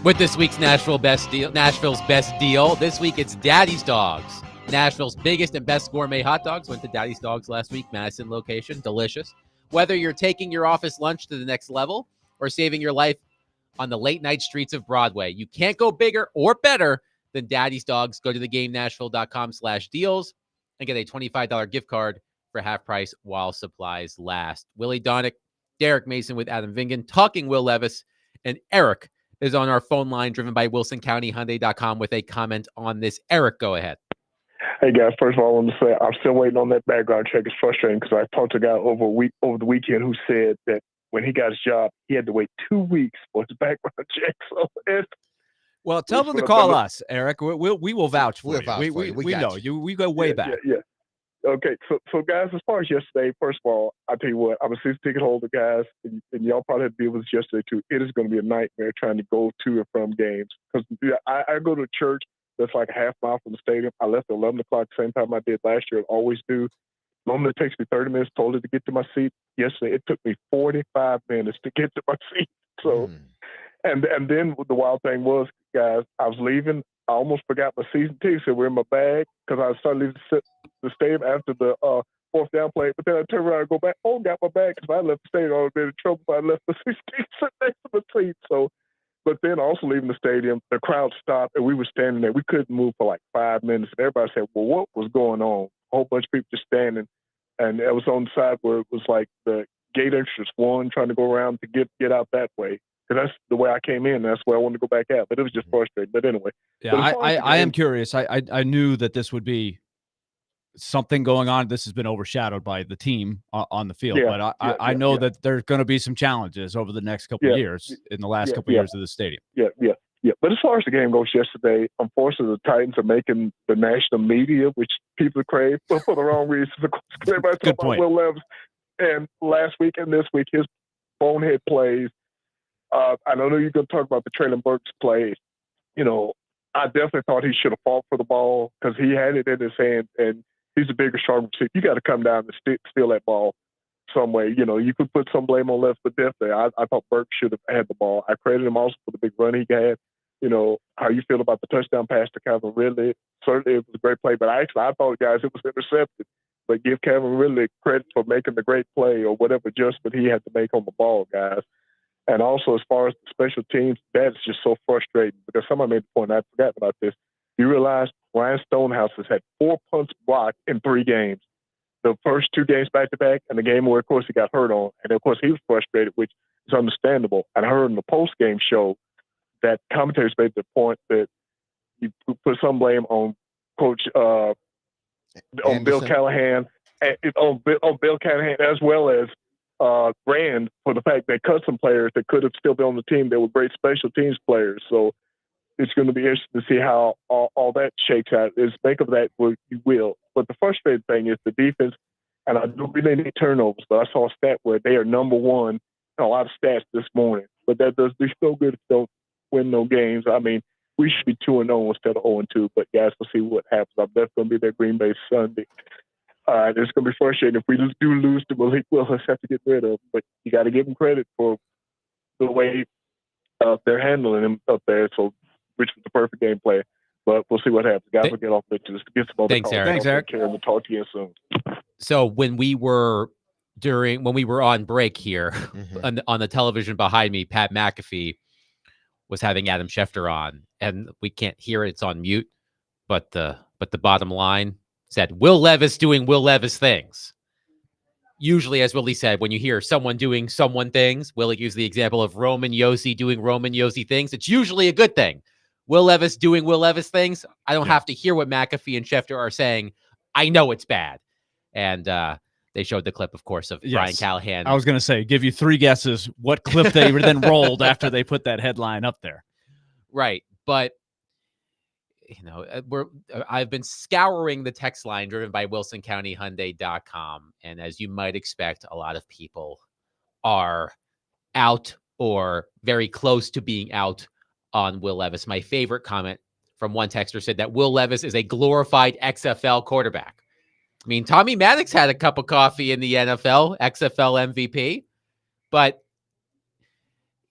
With this week's Nashville's best deal. This week it's Daddy's Dogs. Nashville's biggest and best gourmet hot dogs went to Daddy's Dogs last week, Madison location. Delicious. Whether you're taking your office lunch to the next level or saving your life on the late night streets of Broadway, you can't go bigger or better than Daddy's Dogs. Go to thegamenashville.com/deals and get a $25 gift card for half price while supplies last. Willy Donick, Derek Mason with Adam Vingan, talking Will Levis, and Eric is on our phone line, driven by WilsonCountyHyundai.com, with a comment on this. Eric, go ahead. Hey guys, first of all, I want to say I'm still waiting on that background check. It's frustrating because I talked to a guy over the weekend who said that when he got his job, he had to wait 2 weeks for his background check. So well, tell them to call us, Eric. We will vouch for you. We got know you. We go way back. Yeah. Okay, so guys, as far as yesterday, first of all, I'll tell you what, I'm a season ticket holder, guys, and y'all probably had to deal with this yesterday too. It is going to be a nightmare trying to go to and from games because I go to a church that's like a half mile from the stadium. I left at 11 o'clock, the same time I did last year. I always do. Normally it takes me 30 minutes totally to get to my seat. Yesterday it took me 45 minutes to get to my seat. So, and then the wild thing was, guys, I was leaving. I almost forgot my season tickets that were in my bag because I started leaving the stadium after the fourth down play. But then I turned around and go back. Oh, got my bag because I left the stadium. I would have been in trouble if I left the season tickets next to my seat. So, but then also leaving the stadium, the crowd stopped and we were standing there. We couldn't move for like 5 minutes. And everybody said, well, what was going on? A whole bunch of people just standing. And it was on the side where it was like the gate entrance one trying to go around to get out that way. Because that's the way I came in. That's where I wanted to go back out. But it was just frustrating. But anyway. Yeah, I am curious. I knew that this would be something going on. This has been overshadowed by the team on the field. But I know that there's going to be some challenges over the next couple of years in the last couple of years of the stadium. Yeah. But as far as the game goes yesterday, unfortunately, the Titans are making the national media, which people crave for the wrong reasons. Of course, everybody talking about Will Levis. And last week and this week, his bonehead plays. I know you're going to talk about the Traylon Burks plays. You know, I definitely thought he should have fought for the ball because he had it in his hand, and he's a bigger, sharper receiver. You got to come down and steal that ball some way. You know, you could put some blame on Levis, but definitely I thought Burks should have had the ball. I credited him also for the big run he had. You know, how you feel about the touchdown pass to Calvin Ridley. Certainly it was a great play, but I thought, guys, it was intercepted. But give Calvin Ridley credit for making the great play or whatever adjustment he had to make on the ball, guys. And also, as far as the special teams, that's just so frustrating because somebody made the point, I forgot about this. You realize Ryan Stonehouse has had 4 punts blocked in 3 games. The first 2 games back-to-back and the game where, of course, he got hurt on. And, of course, he was frustrated, which is understandable. And I heard in the post-game show that commentators made the point that you put some blame on Coach on Bill Callahan, on Bill Callahan as well as Rand for the fact they cut some players that could have still been on the team that were great special teams players. So it's going to be interesting to see how all that shakes out. Make of that what you will. But the frustrating thing is the defense, and I do really need turnovers, but I saw a stat where they are number 1 in a lot of stats this morning. But that does be so good if they don't win no games. I mean, we should be 2-0 instead of 0-2. But guys, we'll see what happens. I'm definitely going to be there Green Bay Sunday. It's going to be frustrating if we do lose to Malik Willis. Have to get rid of him, but you got to give him credit for the way they're handling him up there. So, which was the perfect game play. But we'll see what happens. Guys, we'll get off the just get some other Thanks, calls. Eric. Thanks, Eric. And we'll talk to you soon. So when we were on break here on the television behind me, Pat McAfee was having Adam Schefter on, and we can't hear it; it's on mute. But the bottom line said Will Levis doing Will Levis things. Usually, as Willie said, when you hear someone doing someone things, Willie used the example of Roman Yossi doing Roman Yossi things. It's usually a good thing. Will Levis doing Will Levis things. I don't have to hear what McAfee and Schefter are saying. I know it's bad. And they showed the clip, of course, of Brian Callahan. I was going to say, give you 3 guesses what clip they then rolled after they put that headline up there. Right. But, you know, I've been scouring the text line driven by WilsonCountyHyundai.com. And as you might expect, a lot of people are out or very close to being out on Will Levis. My favorite comment from one texter said that Will Levis is a glorified XFL quarterback. I mean, Tommy Maddox had a cup of coffee in the NFL, XFL MVP, but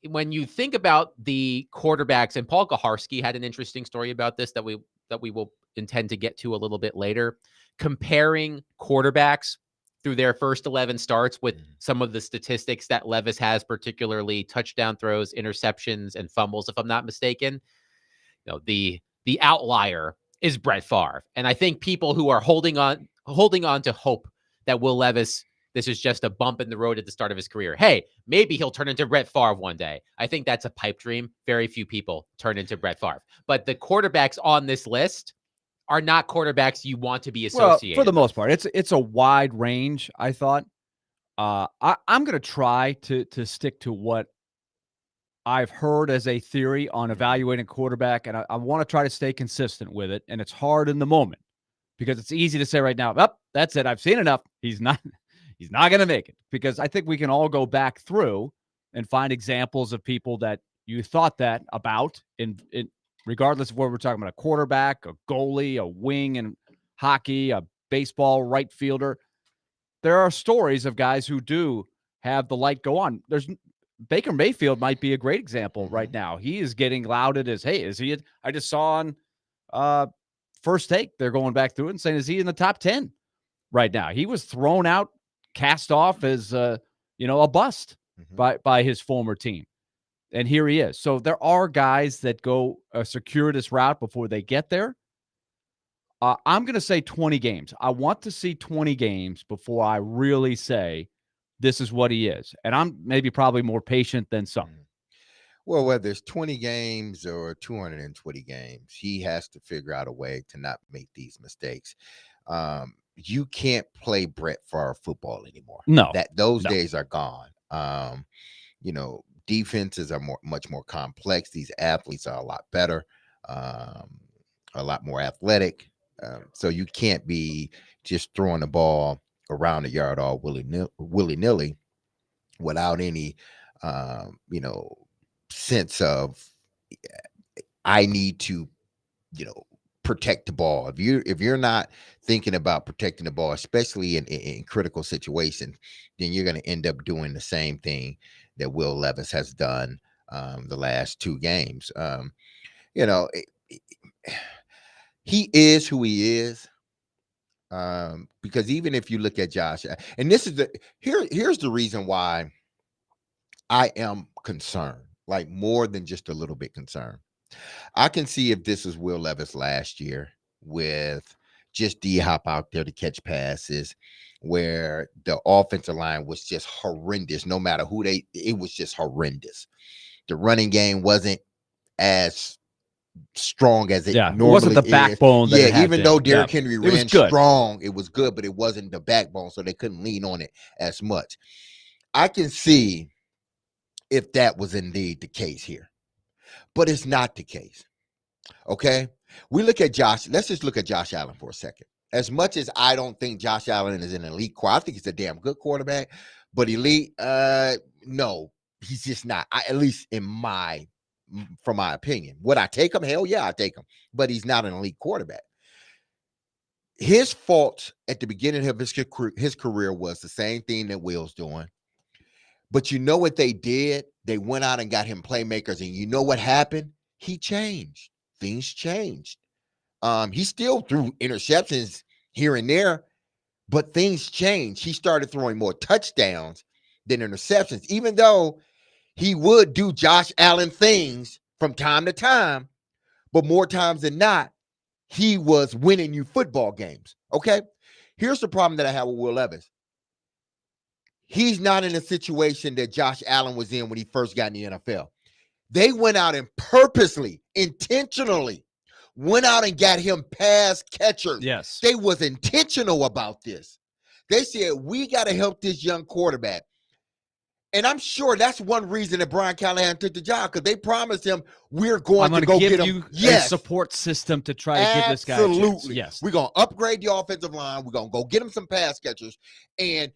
when you think about the quarterbacks, and Paul Gaharski had an interesting story about this that we will intend to get to a little bit later, comparing quarterbacks through their first 11 starts with some of the statistics that Levis has, particularly touchdown throws, interceptions, and fumbles, if I'm not mistaken. The outlier is Brett Favre. And I think people who are holding on to hope that Will Levis, this is just a bump in the road at the start of his career. Hey, maybe he'll turn into Brett Favre one day. I think that's a pipe dream. Very few people turn into Brett Favre. But the quarterbacks on this list are not quarterbacks you want to be associated for the with. most part. It's a wide range, I thought. I'm going to try to stick to what I've heard as a theory on evaluating quarterback, and I want to try to stay consistent with it. And it's hard in the moment because it's easy to say right now, that's it. I've seen enough. He's not going to make it, because I think we can all go back through and find examples of people that you thought that about in regardless of whether we're talking about a quarterback, a goalie, a wing in hockey, a baseball right fielder. There are stories of guys who do have the light go on. Baker Mayfield might be a great example right now. He is getting lauded as, hey, is he? I just saw on First Take, they're going back through it and saying, is he in the top 10 right now? He was thrown out, cast off as a bust by his former team. And here he is. So there are guys that go a circuitous route before they get there. I'm going to say 20 games. I want to see 20 games before I really say this is what he is. And I'm probably more patient than some. Well, whether it's 20 games or 220 games, he has to figure out a way to not make these mistakes. You can't play Brett Favre football anymore. No. Those days are gone. Defenses are much more complex. These athletes are a lot better, a lot more athletic. So you can't be just throwing the ball around the yard all willy-nilly without any, sense of I need to, protect the ball. If you're not thinking about protecting the ball, especially in critical situations, then you're going to end up doing the same thing that Will Levis has done the last two games. He is who he is. Because even if you look at Josh, and this is here's the reason why I am concerned, like more than just a little bit concerned. I can see if this is Will Levis last year with just D-Hop out there to catch passes, where the offensive line was just horrendous. No matter who it was just horrendous. The running game wasn't as strong as it normally wasn't the backbone. Even though Derrick Henry ran strong, it was good, but it wasn't the backbone, so they couldn't lean on it as much. I can see if that was indeed the case here, but it's not the case. Okay, let's just look at Josh Allen for a second. As much as I don't think Josh Allen is an elite quarterback, I think he's a damn good quarterback, but elite, no, he's just not. At least from my opinion. Would I take him? Hell yeah, I take him. But he's not an elite quarterback. His fault at the beginning of his career was the same thing that Will's doing. But you know what they did? They went out and got him playmakers, and you know what happened? He changed. Things changed. He still threw interceptions here and there, but things changed. He started throwing more touchdowns than interceptions, even though he would do Josh Allen things from time to time, but more times than not, he was winning you football games. Okay? Here's the problem that I have with Will Levis. He's not in a situation that Josh Allen was in when he first got in the NFL. They went out and purposely, intentionally went out and got him pass catchers. Yes. They was intentional about this. They said, we got to help this young quarterback. And I'm sure that's one reason that Brian Callahan took the job, because they promised him, we're going to go get him. A support system to try to give this guy a chance. Absolutely. Yes. We're going to upgrade the offensive line. We're going to go get him some pass catchers. And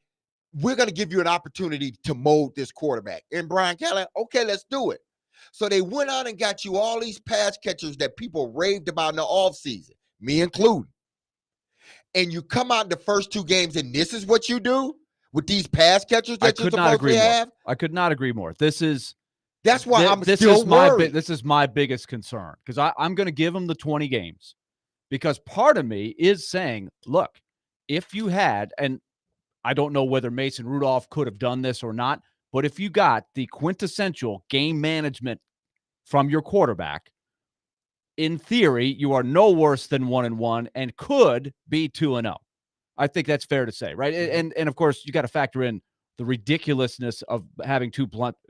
we're going to give you an opportunity to mold this quarterback. And Brian Callahan, okay, let's do it. So they went out and got you all these pass catchers that people raved about in the offseason, me including. And you come out in the first two games, and this is what you do with these pass catchers that you're supposed to have? I could not agree more. This is That's why I'm this still is my worried. this is my biggest concern, because I'm going to give him the 20 games, because part of me is saying, look, if you had, and I don't know whether Mason Rudolph could have done this or not, but if you got the quintessential game management from your quarterback, in theory, you are no worse than 1-1 and could be 2-0. I think that's fair to say, right? And of course, you got to factor in the ridiculousness of having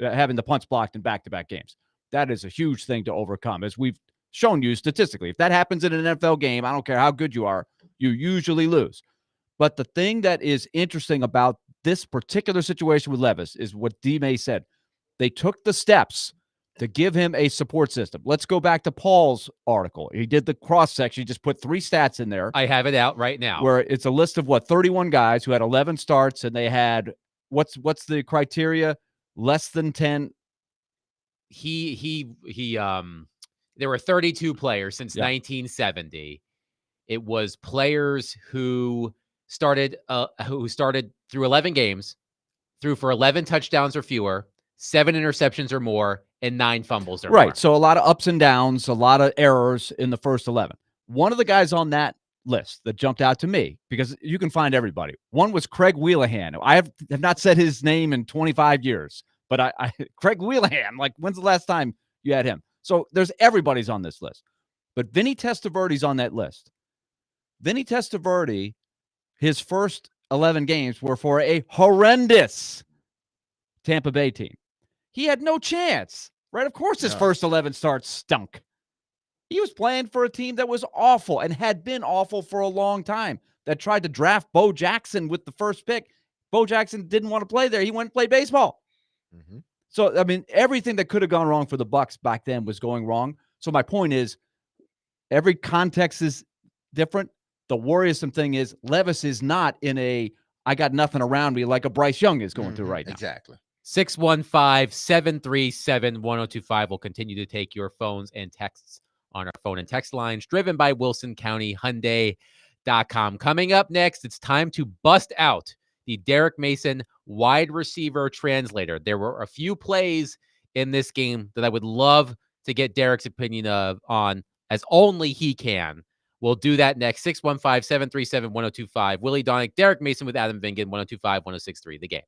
having the punts blocked in back-to-back games. That is a huge thing to overcome, as we've shown you statistically. If that happens in an NFL game, I don't care how good you are, you usually lose. But the thing that is interesting about this particular situation with Levis is what DMase said. They took the steps to give him a support system. Let's go back to Paul's article. He did the cross-section. He just put 3 stats in there. I have it out right now. Where it's a list of 31 guys who had 11 starts, and they had what's the criteria? Less than 10. There were 32 players since 1970. It was players who started through 11 games, threw for 11 touchdowns or fewer, 7 interceptions or more, and 9 fumbles or more. Right. So a lot of ups and downs, a lot of errors in the first 11. One of the guys on that list that jumped out to me, because you can find everybody. One was Craig Wheelahan. I have not said his name in 25 years, but I Craig Wheelahan, like, when's the last time you had him? So everybody's on this list. But Vinny Testaverde's on that list. Vinny Testaverde, his first 11 games were for a horrendous Tampa Bay team. He had no chance, right? Of course, his first 11 starts stunk. He was playing for a team that was awful and had been awful for a long time, that tried to draft Bo Jackson with the first pick. Bo Jackson didn't want to play there. He went and played baseball. Mm-hmm. So, I mean, everything that could have gone wrong for the Bucs back then was going wrong. So my point is, every context is different. The worrisome thing is Levis is not in a I got nothing around me like a Bryce Young is going through right now. Exactly. 615-737-1025 will continue to take your phones and texts on our phone and text lines, driven by Wilson County Hyundai.com. Coming up next, it's time to bust out the Derek Mason wide receiver translator. There were a few plays in this game that I would love to get Derek's opinion on, as only he can. We'll do that next. 615-737-1025. Willy Donick, Derek Mason with Adam Vingan, 1025-1063, The Game.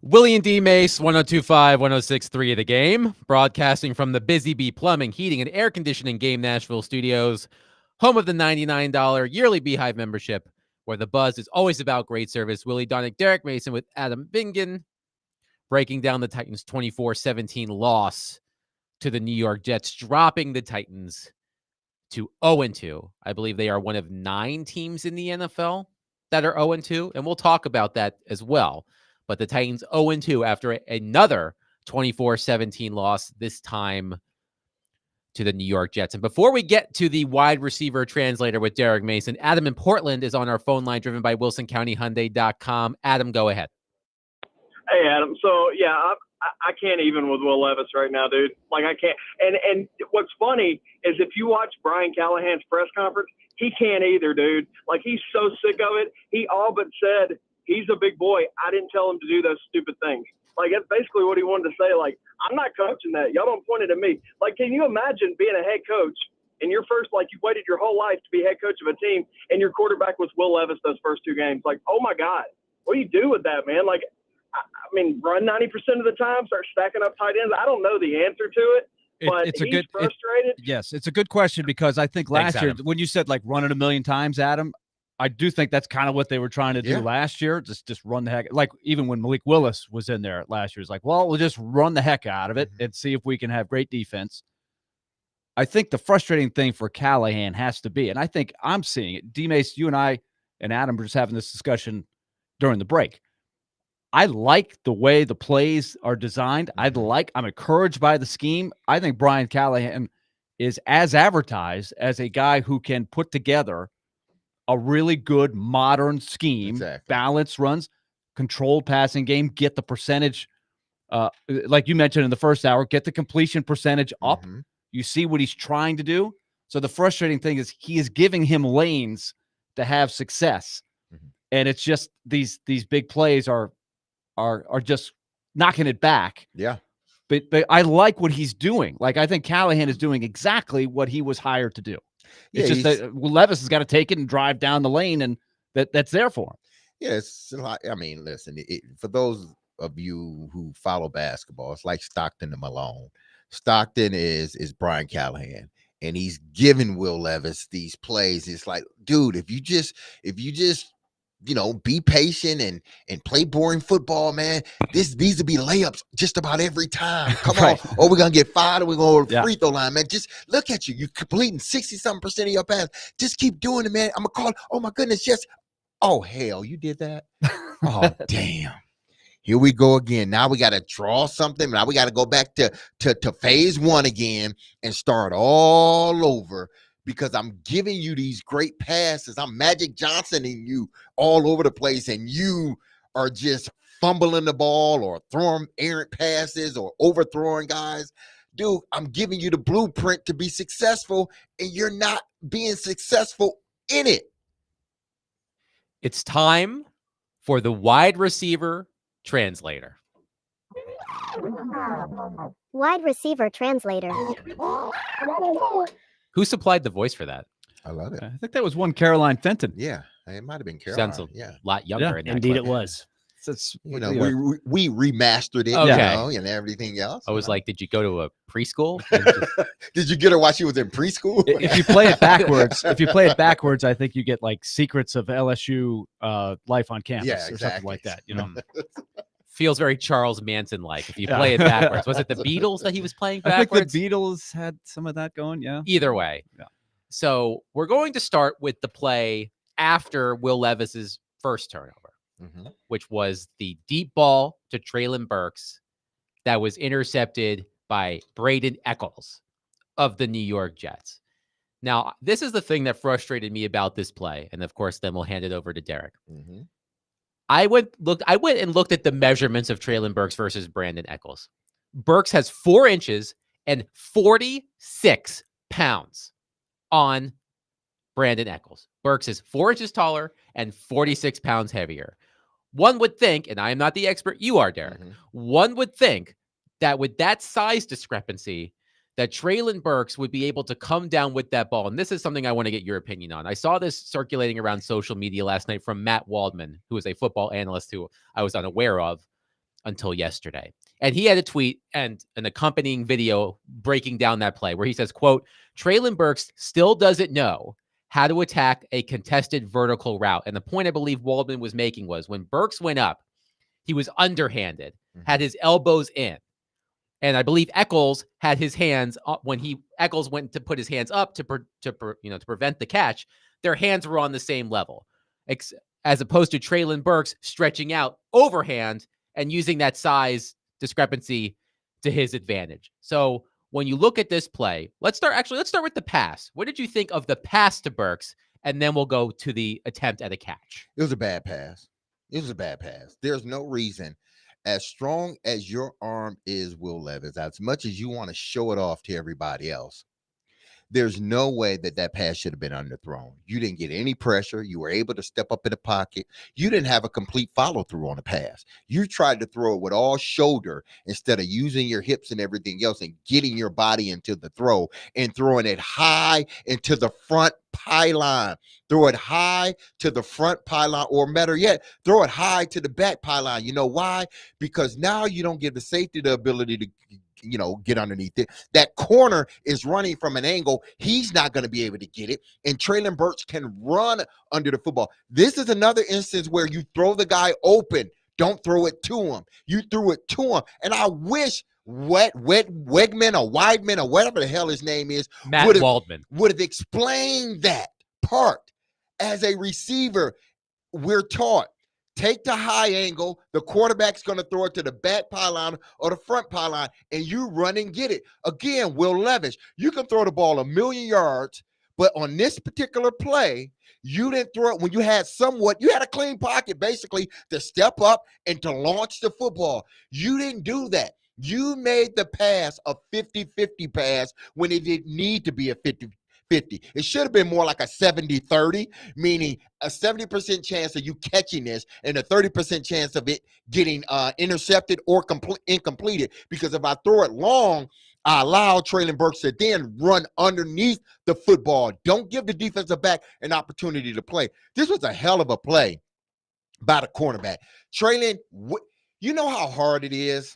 Willy and DMase, 102.5, 106.3 of the game, broadcasting from the Busy Bee Plumbing, Heating, and Air Conditioning Game Nashville Studios, home of the $99 yearly Beehive membership, where the buzz is always about great service. Willy Donick, Derek Mason with Adam Bingen, breaking down the Titans' 24-17 loss to the New York Jets, dropping the Titans to 0-2. I believe they are one of 9 teams in the NFL that are 0-2, and we'll talk about that as well. But the Titans 0-2 after another 24-17 loss, this time to the New York Jets. And before we get to the wide receiver translator with Derek Mason, Adam in Portland is on our phone line, driven by WilsonCountyHyundai.com. Adam, go ahead. Hey, Adam. So, yeah, I can't even with Will Levis right now, dude. Like, I can't. And what's funny is if you watch Brian Callahan's press conference, he can't either, dude. Like, he's so sick of it. He all but said, he's a big boy. I didn't tell him to do those stupid things. Like, that's basically what he wanted to say. Like, I'm not coaching that. Y'all don't point it at me. Like, can you imagine being a head coach and your first, like, you waited your whole life to be head coach of a team and your quarterback was Will Levis those first 2 games? Like, oh, my God. What do you do with that, man? Like, I mean, run 90% of the time, start stacking up tight ends. I don't know the answer to it, but it's he's frustrated. Yes, it's a good question because I think last year, when you said, like, run it 1,000,000 times, Adam, I do think that's kind of what they were trying to do last year. Just run the heck. Like, even when Malik Willis was in there last year, it's like, well, we'll just run the heck out of it and see if we can have great defense. I think the frustrating thing for Callahan has to be, and I think I'm seeing it. DMase, you and I and Adam were just having this discussion during the break. I like the way the plays are designed. I'm encouraged by the scheme. I think Brian Callahan is as advertised as a guy who can put together a really good modern scheme, balanced runs, controlled passing game, get the percentage, like you mentioned in the first hour, get the completion percentage up. You see what he's trying to do. So the frustrating thing is he is giving him lanes to have success. And it's just these big plays are just knocking it back. Yeah. But I like what he's doing. Like, I think Callahan is doing exactly what he was hired to do. It's just that Levis has got to take it and drive down the lane, and that's there for him. Yeah, it's like, I mean, listen, for those of you who follow basketball, it's like Stockton to Malone. Stockton is Brian Callahan, and he's giving Will Levis these plays. It's like, dude, if you just be patient and play boring football, man. These will be layups just about every time. Come on. Or we're going to get fired, or we're going to free throw line, man. Just look at you. You're completing 60-something% of your pass. Just keep doing it, man. I'm going to call. Oh, my goodness. Yes. Oh, hell, you did that? Oh, damn. Here we go again. Now we got to draw something. Now we got to go back to phase 1 again and start all over. Because I'm giving you these great passes. I'm Magic Johnsoning you all over the place, and you are just fumbling the ball or throwing errant passes or overthrowing guys. Dude, I'm giving you the blueprint to be successful, and you're not being successful in it. It's time for the wide receiver translator. Wide receiver translator. Who supplied the voice for that? I love it. I think that was one Caroline Fenton. Yeah, it might have been Caroline. Sounds a lot younger. In that Indeed, clip. it was. We remastered it, and everything else. I was like, did you go to a preschool? Did you get her while she was in preschool? If you play it backwards, I think you get like Secrets of LSU Life on Campus or something like that. Feels very Charles Manson-like if you play it backwards. Was it the Beatles that he was playing backwards? I think the Beatles had some of that going, yeah. Either way. Yeah. So we're going to start with the play after Will Levis's first turnover, which was the deep ball to Treylon Burks that was intercepted by Braden Eccles of the New York Jets. Now, this is the thing that frustrated me about this play. And of course, then we'll hand it over to Derek. I went and looked at the measurements of Treylon Burks versus Brandon Eccles. Burks has 4 inches and 46 pounds on Brandon Eccles. Burks is 4 inches taller and 46 pounds heavier. One would think, and I am not the expert, you are, Derek. One would think that with that size discrepancy, that Treylon Burks would be able to come down with that ball. And this is something I want to get your opinion on. I saw this circulating around social media last night from Matt Waldman, who is a football analyst who I was unaware of. until yesterday. And he had a tweet and an accompanying video breaking down that play where he says, quote, Treylon Burks still doesn't know how to attack a contested vertical route. And the point I believe Waldman was making was when Burks went up, he was underhanded, had his elbows in. And I believe Eccles had his hands when Eccles went to put his hands up to prevent the catch. Their hands were on the same level, as opposed to Treylon Burks stretching out overhand and using that size discrepancy to his advantage. So when you look at this play, let's start with the pass. What did you think of the pass to Burks? And then we'll go to the attempt at a catch. It was a bad pass. There's no reason. As strong as your arm is, Will Levis, as much as you want to show it off to everybody else, there's no way that pass should have been underthrown. You didn't get any pressure. You were able to step up in the pocket. You didn't have a complete follow-through on the pass. You tried to throw it with all shoulder instead of using your hips and everything else and getting your body into the throw and throwing it high into the front pylon. Throw it high to the front pylon, or better yet, throw it high to the back pylon. You know why? Because now you don't give the safety the ability to get underneath it. That corner is running from an angle. He's not going to be able to get it. And Treylon Burks can run under the football. This is another instance where you throw the guy open. Don't throw it to him. You threw it to him. And I wish Wegman or Weidman or whatever the hell his name is, Matt Waldman, would have explained that part. As a receiver, we're taught, take the high angle, the quarterback's going to throw it to the back pylon or the front pylon, and you run and get it. Again, Will Levis, you can throw the ball 1,000,000 yards, but on this particular play, you didn't throw it when you had a clean pocket, basically, to step up and to launch the football. You didn't do that. You made the pass a 50-50 pass when it didn't need to be a 50-50. It should have been more like a 70-30, meaning a 70% chance of you catching this and a 30% chance of it getting intercepted or incompleted. Because if I throw it long, I allow Treylon Burks to then run underneath the football. Don't give the defensive back an opportunity to play. This was a hell of a play by the cornerback. Treylon, you know how hard it is?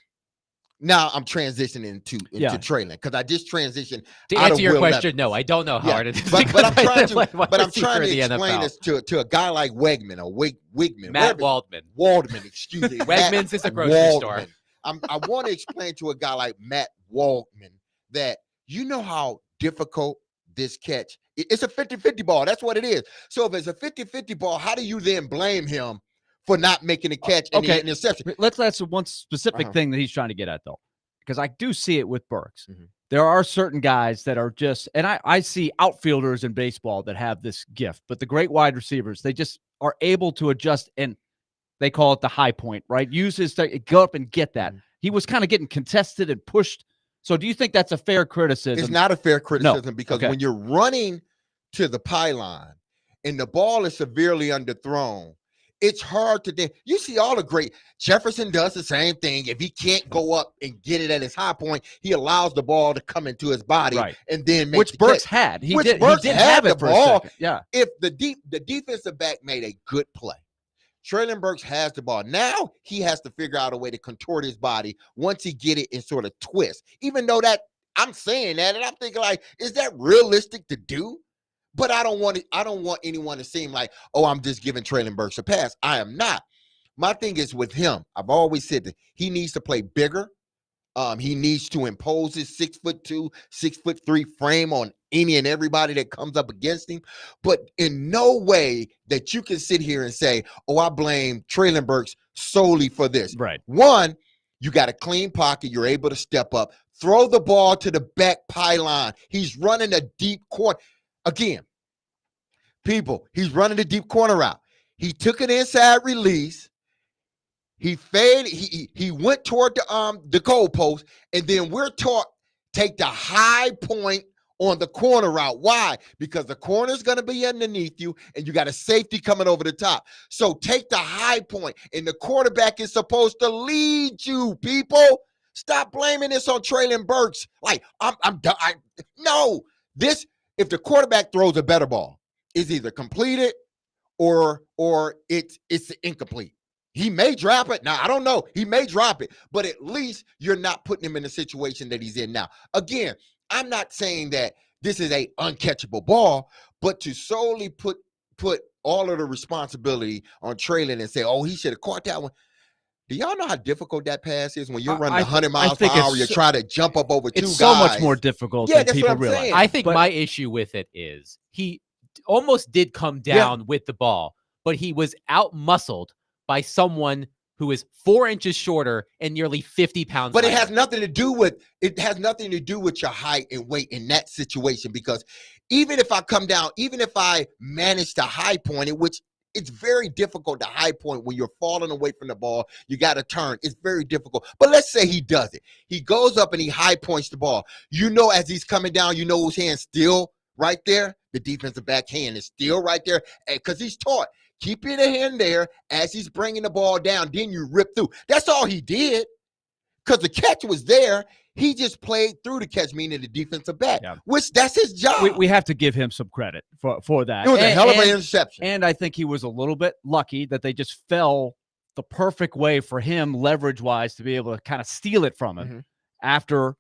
Now I'm transitioning into Treylon because I just transitioned. To answer your question, no, I don't know how hard it is. But I'm trying to explain this to a guy like Wegman or Wigman. Matt Waldman. Waldman, excuse me. Wegmans is a grocery store. I want to explain to a guy like Matt Waldman that you know how difficult this catch. It's a 50-50 ball. That's what it is. So if it's a 50-50 ball, how do you then blame him for not making a catch and the interception? That's one specific thing that he's trying to get at, though, because I do see it with Burks. There are certain guys that are just, and I see outfielders in baseball that have this gift, but the great wide receivers, they just are able to adjust, and they call it the high point, right? Use his, go up and get that. He was kind of getting contested and pushed. So do you think that's a fair criticism? It's not a fair criticism because when you're running to the pylon and the ball is severely underthrown, it's hard to you see all the great Jefferson does the same thing. If he can't go up and get it at his high point, he allows the ball to come into his body and then make which Burks had. He did have it for a second. Yeah. If the defensive back made a good play, Treylon Burks has the ball. Now he has to figure out a way to contort his body once he get it and sort of twist. Even though that I'm saying that and I'm thinking like, is that realistic to do? But I don't want anyone to seem like, oh, I'm just giving Treylon Burks a pass. I am not. My thing is with him. I've always said that he needs to play bigger. He needs to impose his 6'2", 6'3" frame on any and everybody that comes up against him. But in no way that you can sit here and say, oh, I blame Treylon Burks solely for this. Right. One, you got a clean pocket. You're able to step up. Throw the ball to the back pylon. He's running a deep corner. Again, people, he's running the deep corner route. He took an inside release. He faded. He went toward the goalpost, and then we're taught take the high point on the corner route. Why? Because the corner is going to be underneath you, and you got a safety coming over the top. So take the high point, and the quarterback is supposed to lead you. People, stop blaming this on Treylon Burks. Like I'm done. No, this. If the quarterback throws a better ball, it's either completed or it's incomplete. He may drop it. Now, I don't know. He may drop it, but at least you're not putting him in the situation that he's in now. Again, I'm not saying that this is a uncatchable ball, but to solely put all of the responsibility on Traylon and say, oh, he should have caught that one. Do y'all know how difficult that pass is when you're running 100 miles per hour? You try to jump up over two guys. It's so much more difficult than people realize. I think my issue with it is he almost did come down with the ball, but he was out-muscled by someone who is 4 inches shorter and nearly 50 pounds But lighter. it has nothing to do with your height and weight in that situation, because even if I come down, even if I manage to high point it, which it's very difficult to high point when you're falling away from the ball, you got to turn. It's very difficult. But let's say he does it. He goes up and he high points the ball. You know, as he's coming down, you know his hand's still right there. The defensive back hand is still right there because he's taught. Keep your hand there as he's bringing the ball down. Then you rip through. That's all he did, because the catch was there. He just played through the catch, meaning the defensive back, which that's his job. We have to give him some credit for that. It was a hell of an interception. And I think he was a little bit lucky that they just fell the perfect way for him, leverage-wise, to be able to kind of steal it from him after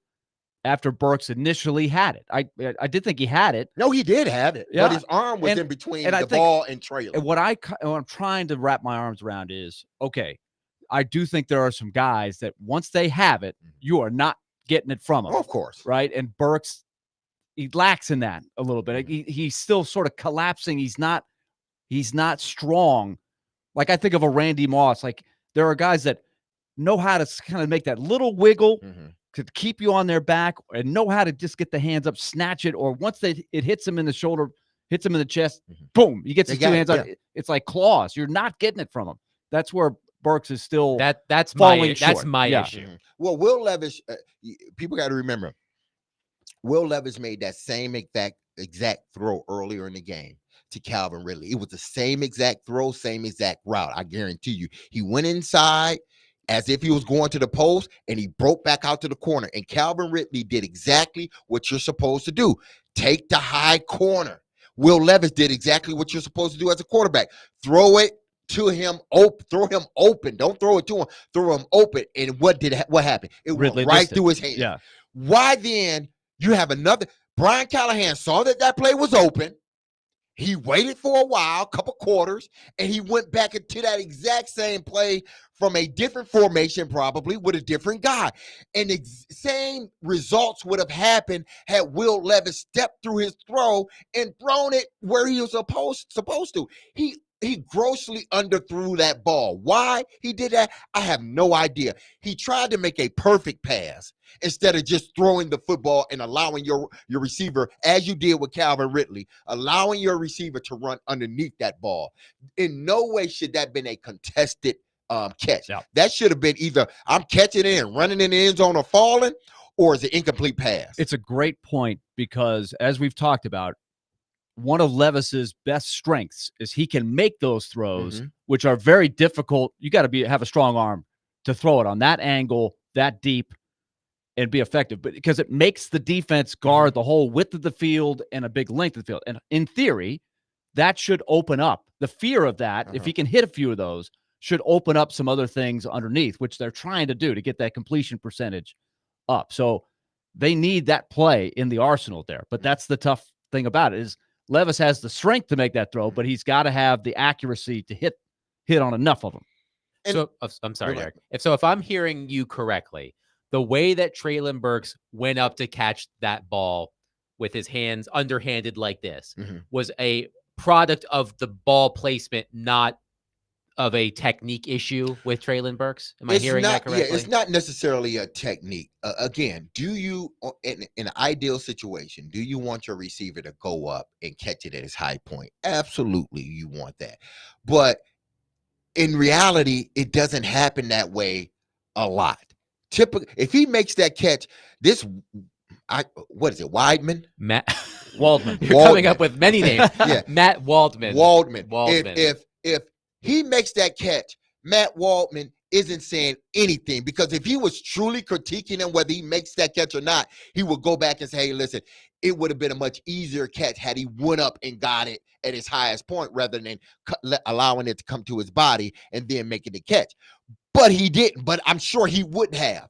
Burks initially had it. I did think he had it. No, he did have it. But his arm was in between the ball and Traylon. And what I'm trying to wrap my arms around is, okay, I do think there are some guys that once they have it, you are not getting it from them. Oh, of course. Right? And Burks, he lacks in that a little bit. He's still sort of collapsing. He's not strong. Like I think of a Randy Moss. Like there are guys that know how to kind of make that little wiggle to keep you on their back and know how to just get the hands up, snatch it, or once it hits him in the shoulder, hits him in the chest, boom, he gets his two hands up. It's like claws. You're not getting it from him. That's where Burks is still that's falling my short. issue. Well, Will Levis, people got to remember, Will Levis made that same exact throw earlier in the game to Calvin Ridley. It was the same exact throw, same exact route. I guarantee you. He went inside as if he was going to the post, and he broke back out to the corner. And Calvin Ridley did exactly what you're supposed to do. Take the high corner. Will Levis did exactly what you're supposed to do as a quarterback. Throw it to him, throw him open. Don't throw it to him. Throw him open. And what happened? It Ridley went right through his hand. Yeah. Why then you have another? Brian Callahan saw that play was open. He waited for a while, couple quarters, and he went back into that exact same play from a different formation, probably with a different guy. And the same results would have happened had Will Levis stepped through his throw and thrown it where he was supposed to. He grossly underthrew that ball. Why he did that, I have no idea. He tried to make a perfect pass instead of just throwing the football and allowing your receiver, as you did with Calvin Ridley, allowing your receiver to run underneath that ball. In no way should that have been a contested catch. Yeah. That should have been either I'm catching it and running in the end zone or falling, or is it incomplete pass? It's a great point because, as we've talked about, one of Levis's best strengths is he can make those throws, which are very difficult. You got to have a strong arm to throw it on that angle, that deep, and be effective. But because it makes the defense guard the whole width of the field and a big length of the field. And in theory, that should open up. The fear of that, if he can hit a few of those, should open up some other things underneath, which they're trying to do to get that completion percentage up. So they need that play in the arsenal there. But that's the tough thing about it is Levis has the strength to make that throw, but he's got to have the accuracy to hit on enough of them. So I'm sorry, Eric. If I'm hearing you correctly, the way that Traylon Burks went up to catch that ball with his hands underhanded like this was a product of the ball placement, not of a technique issue with Traylon Burks. Am I hearing that correctly? Yeah, it's not necessarily a technique. Again, do you, in an ideal situation, do you want your receiver to go up and catch it at his high point? Absolutely, you want that. But in reality, it doesn't happen that way a lot. Typically, if he makes that catch, what is it, Weidman? Matt Waldman. You're coming up with many names. Yeah. Matt Waldman. Waldman. If he makes that catch, Matt Waldman isn't saying anything, because if he was truly critiquing him, whether he makes that catch or not, he would go back and say, hey, listen, it would have been a much easier catch had he went up and got it at his highest point rather than allowing it to come to his body and then making the catch. But he didn't, but I'm sure he would have.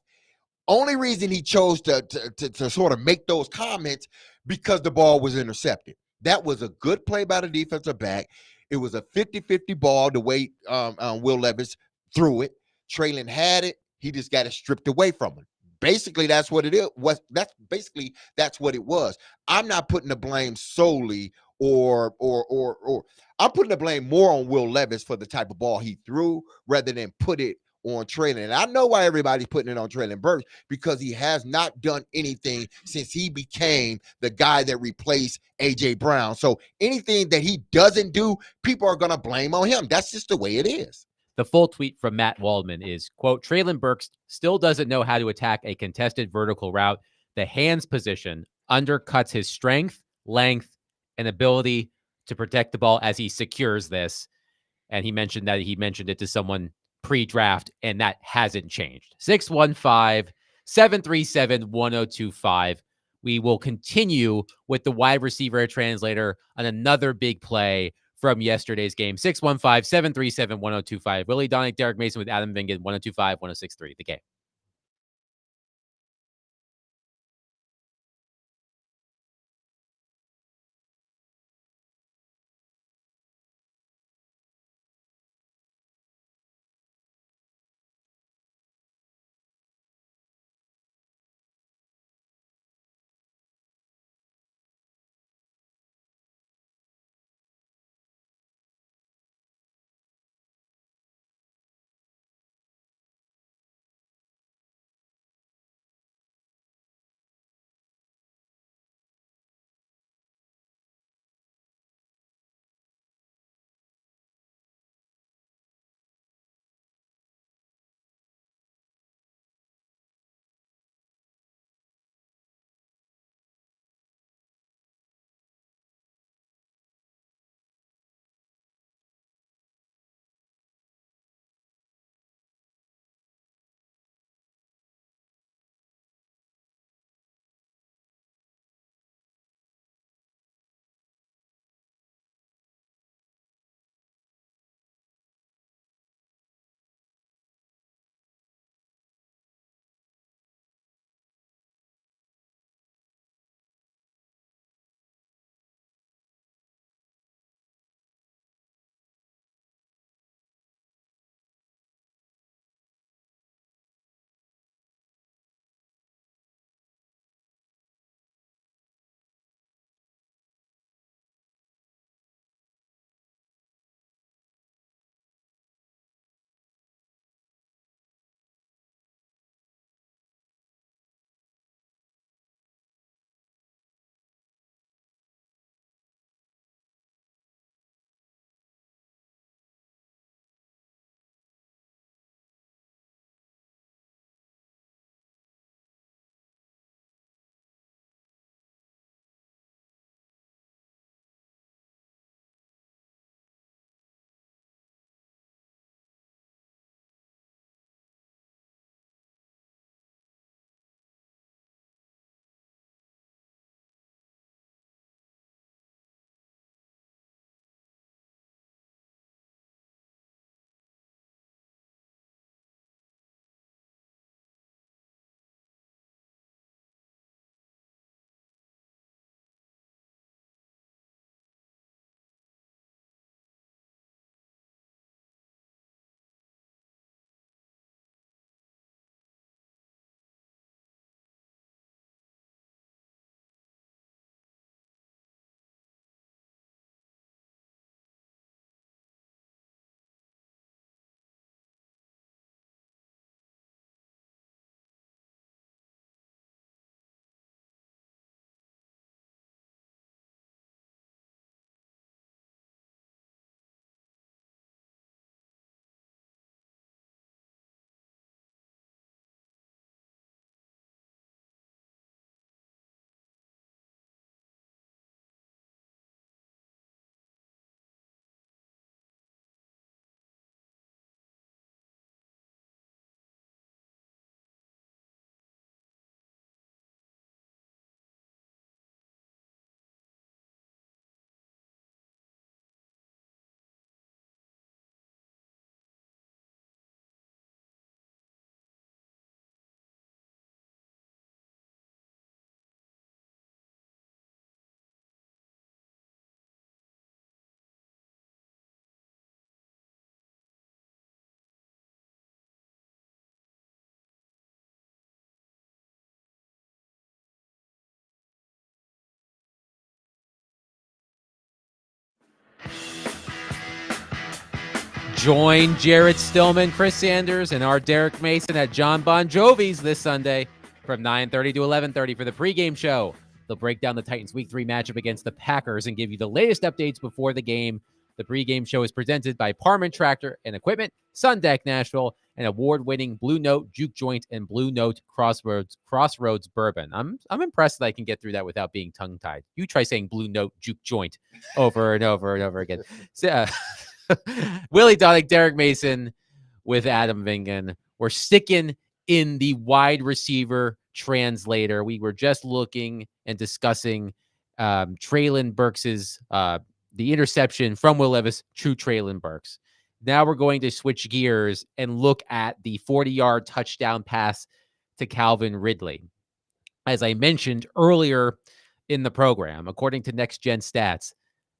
Only reason he chose to sort of make those comments because the ball was intercepted. That was a good play by the defensive back. It was a 50-50 ball the way Will Levis threw it. Traylon had it. He just got it stripped away from him. Basically, that's what it is. That's what it was. I'm not putting the blame solely or I'm putting the blame more on Will Levis for the type of ball he threw rather than put it on Traylon. And I know why everybody's putting it on Traylon Burks, because he has not done anything since he became the guy that replaced A.J. Brown. So anything that he doesn't do, people are going to blame on him. That's just the way it is. The full tweet from Matt Waldman is, quote, Traylon Burks still doesn't know how to attack a contested vertical route. The hands position undercuts his strength, length, and ability to protect the ball as he secures this. And he mentioned it to someone pre-draft, and that hasn't changed. 615-737-1025. We will continue with the wide receiver translator on another big play from yesterday's game. 615-737-1025. Willy Donick, Derek Mason with Adam Vingan, 1025-1063. The Game. Join Jarrett Stillman, Chris Sanders, and our Derek Mason at John Bon Jovi's this Sunday from 9:30 to 11:30 for the pregame show. They'll break down the Titans' Week 3 matchup against the Packers and give you the latest updates before the game. The pregame show is presented by Parman Tractor and Equipment, Sundeck Nashville, and award-winning Blue Note Juke Joint and Blue Note Crossroads Bourbon. I'm impressed that I can get through that without being tongue-tied. You try saying Blue Note Juke Joint over and over and over again. So, Willie Donick, Derek Mason with Adam Vingan. We're sticking in the wide receiver translator. We were just looking and discussing Treylon Burks's the interception from Will Levis to Treylon Burks. Now we're going to switch gears and look at the 40-yard touchdown pass to Calvin Ridley. As I mentioned earlier in the program, according to Next Gen Stats,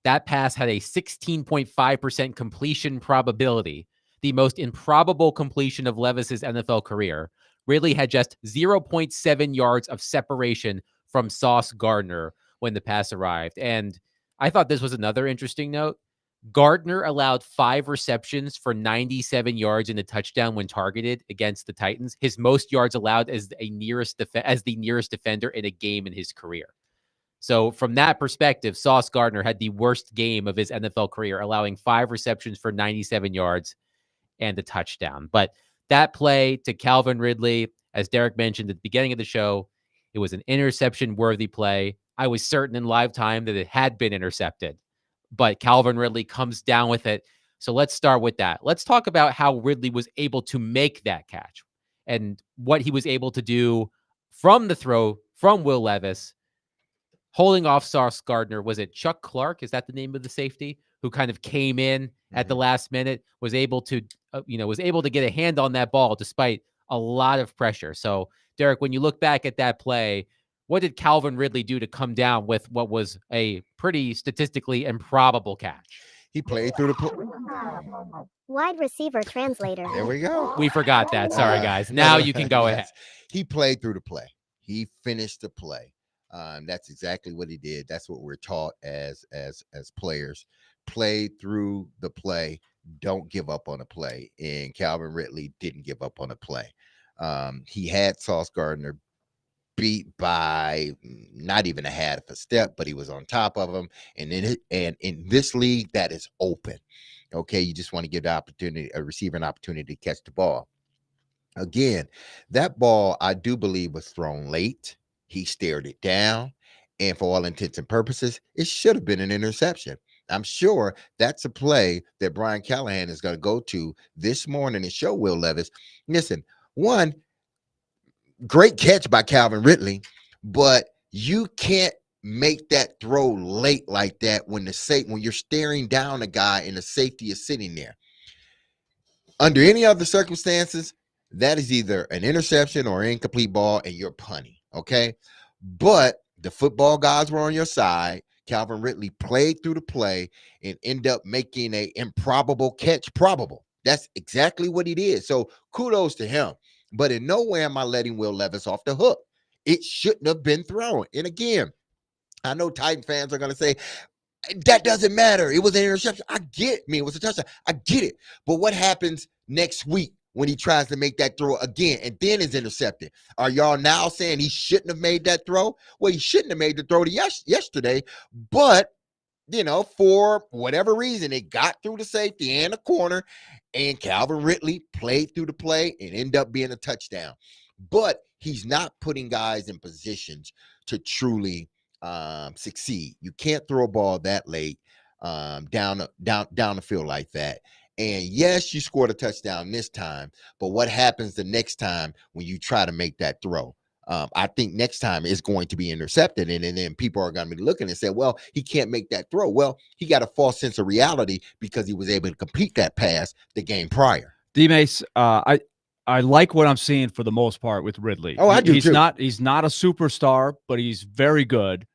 that pass had a 16.5% completion probability, the most improbable completion of Levis's NFL career. Ridley had just 0.7 yards of separation from Sauce Gardner when the pass arrived. And I thought this was another interesting note. Gardner allowed 5 receptions for 97 yards in a touchdown when targeted against the Titans. His most yards allowed as the nearest defender in a game in his career. So from that perspective, Sauce Gardner had the worst game of his NFL career, allowing 5 receptions for 97 yards and a touchdown. But that play to Calvin Ridley, as Derek mentioned at the beginning of the show, it was an interception-worthy play. I was certain in live time that it had been intercepted, but Calvin Ridley comes down with it. So let's start with that. Let's talk about how Ridley was able to make that catch and what he was able to do from the throw from Will Levis. Holding off Sauce Gardner, was it Chuck Clark? Is that the name of the safety who kind of came in at the last minute, was able to get a hand on that ball despite a lot of pressure. So Derek, when you look back at that play, what did Calvin Ridley do to come down with what was a pretty statistically improbable catch? He played through the Wide receiver translator. There we go. We forgot that. Sorry, guys. Now you can go ahead. He played through the play. He finished the play. That's exactly what he did. That's what we're taught as players. Play through the play. Don't give up on a play. And Calvin Ridley didn't give up on a play. He had Sauce Gardner beat by not even a half a step, but he was on top of him. And in this league, that is open. Okay, you just want to give a receiver an opportunity to catch the ball. Again, that ball, I do believe, was thrown late. He stared it down, and for all intents and purposes, it should have been an interception. I'm sure that's a play that Brian Callahan is going to go to this morning and show Will Levis. Listen, one, great catch by Calvin Ridley, but you can't make that throw late like that when you're staring down a guy and the safety is sitting there. Under any other circumstances, that is either an interception or an incomplete ball, and you're punting, okay? But the football gods were on your side. Calvin Ridley played through the play and ended up making an improbable catch probable. That's exactly what he did. So kudos to him. But in no way am I letting Will Levis off the hook. It shouldn't have been thrown. And again, I know Titan fans are going to say, that doesn't matter. It was an interception. It was a touchdown. I get it. But what happens next week when he tries to make that throw again and then is intercepted? Are y'all now saying he shouldn't have made that throw? Well, he shouldn't have made the throw yesterday, but, for whatever reason, it got through the safety and the corner, and Calvin Ridley played through the play and ended up being a touchdown. But he's not putting guys in positions to truly succeed. You can't throw a ball that late down the field like that. And yes, you scored a touchdown this time, but what happens the next time when you try to make that throw? I think next time it's going to be intercepted, and then people are going to be looking and say, well, he can't make that throw. Well, he got a false sense of reality because he was able to complete that pass the game prior. DMase, I like what I'm seeing for the most part with Ridley. Oh, I do he's too. He's not a superstar, but he's very good.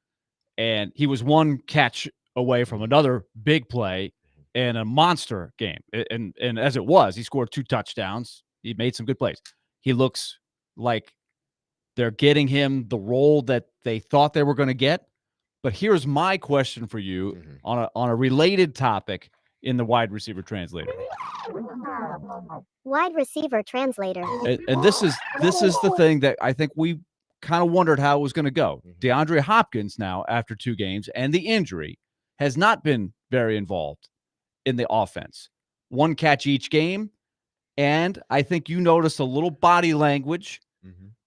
And he was one catch away from another big play and a monster game. And as it was, he scored 2 touchdowns. He made some good plays. He looks like they're getting him the role that they thought they were going to get. But here's my question for you on a related topic. in the wide receiver translator. Wide receiver translator. And this is the thing that I think we kind of wondered how it was going to go. DeAndre Hopkins now, after 2 games and the injury, has not been very involved in the offense. 1 catch each game. And I think you noticed a little body language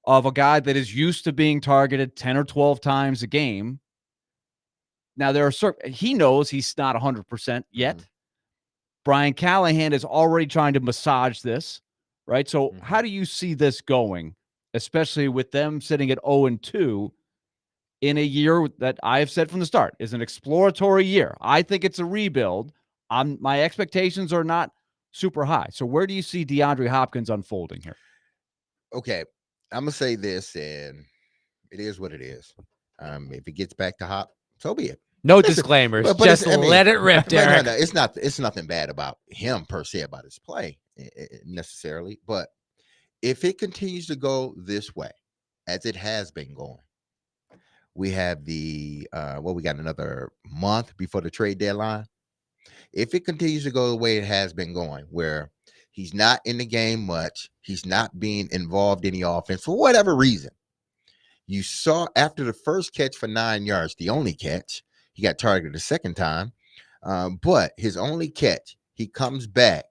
of a guy that is used to being targeted 10 or 12 times a game. Now, there are he knows he's not 100% yet. Brian Callahan is already trying to massage this, right? So how do you see this going, especially with them sitting at 0-2 in a year that I've said from the start is an exploratory year? I think it's a rebuild. My expectations are not super high. So where do you see DeAndre Hopkins unfolding here? Okay, I'm going to say this, and it is what it is. If it gets back to Hop, so be it. No disclaimers. But just let it rip, Derek. No, it's nothing bad about him per se, about his play necessarily. But if it continues to go this way, as it has been going, we have we got another month before the trade deadline. If it continues to go the way it has been going, where he's not in the game much, he's not being involved in the offense for whatever reason. You saw after the first catch for 9 yards, the only catch, he got targeted the second time, but his only catch, he comes back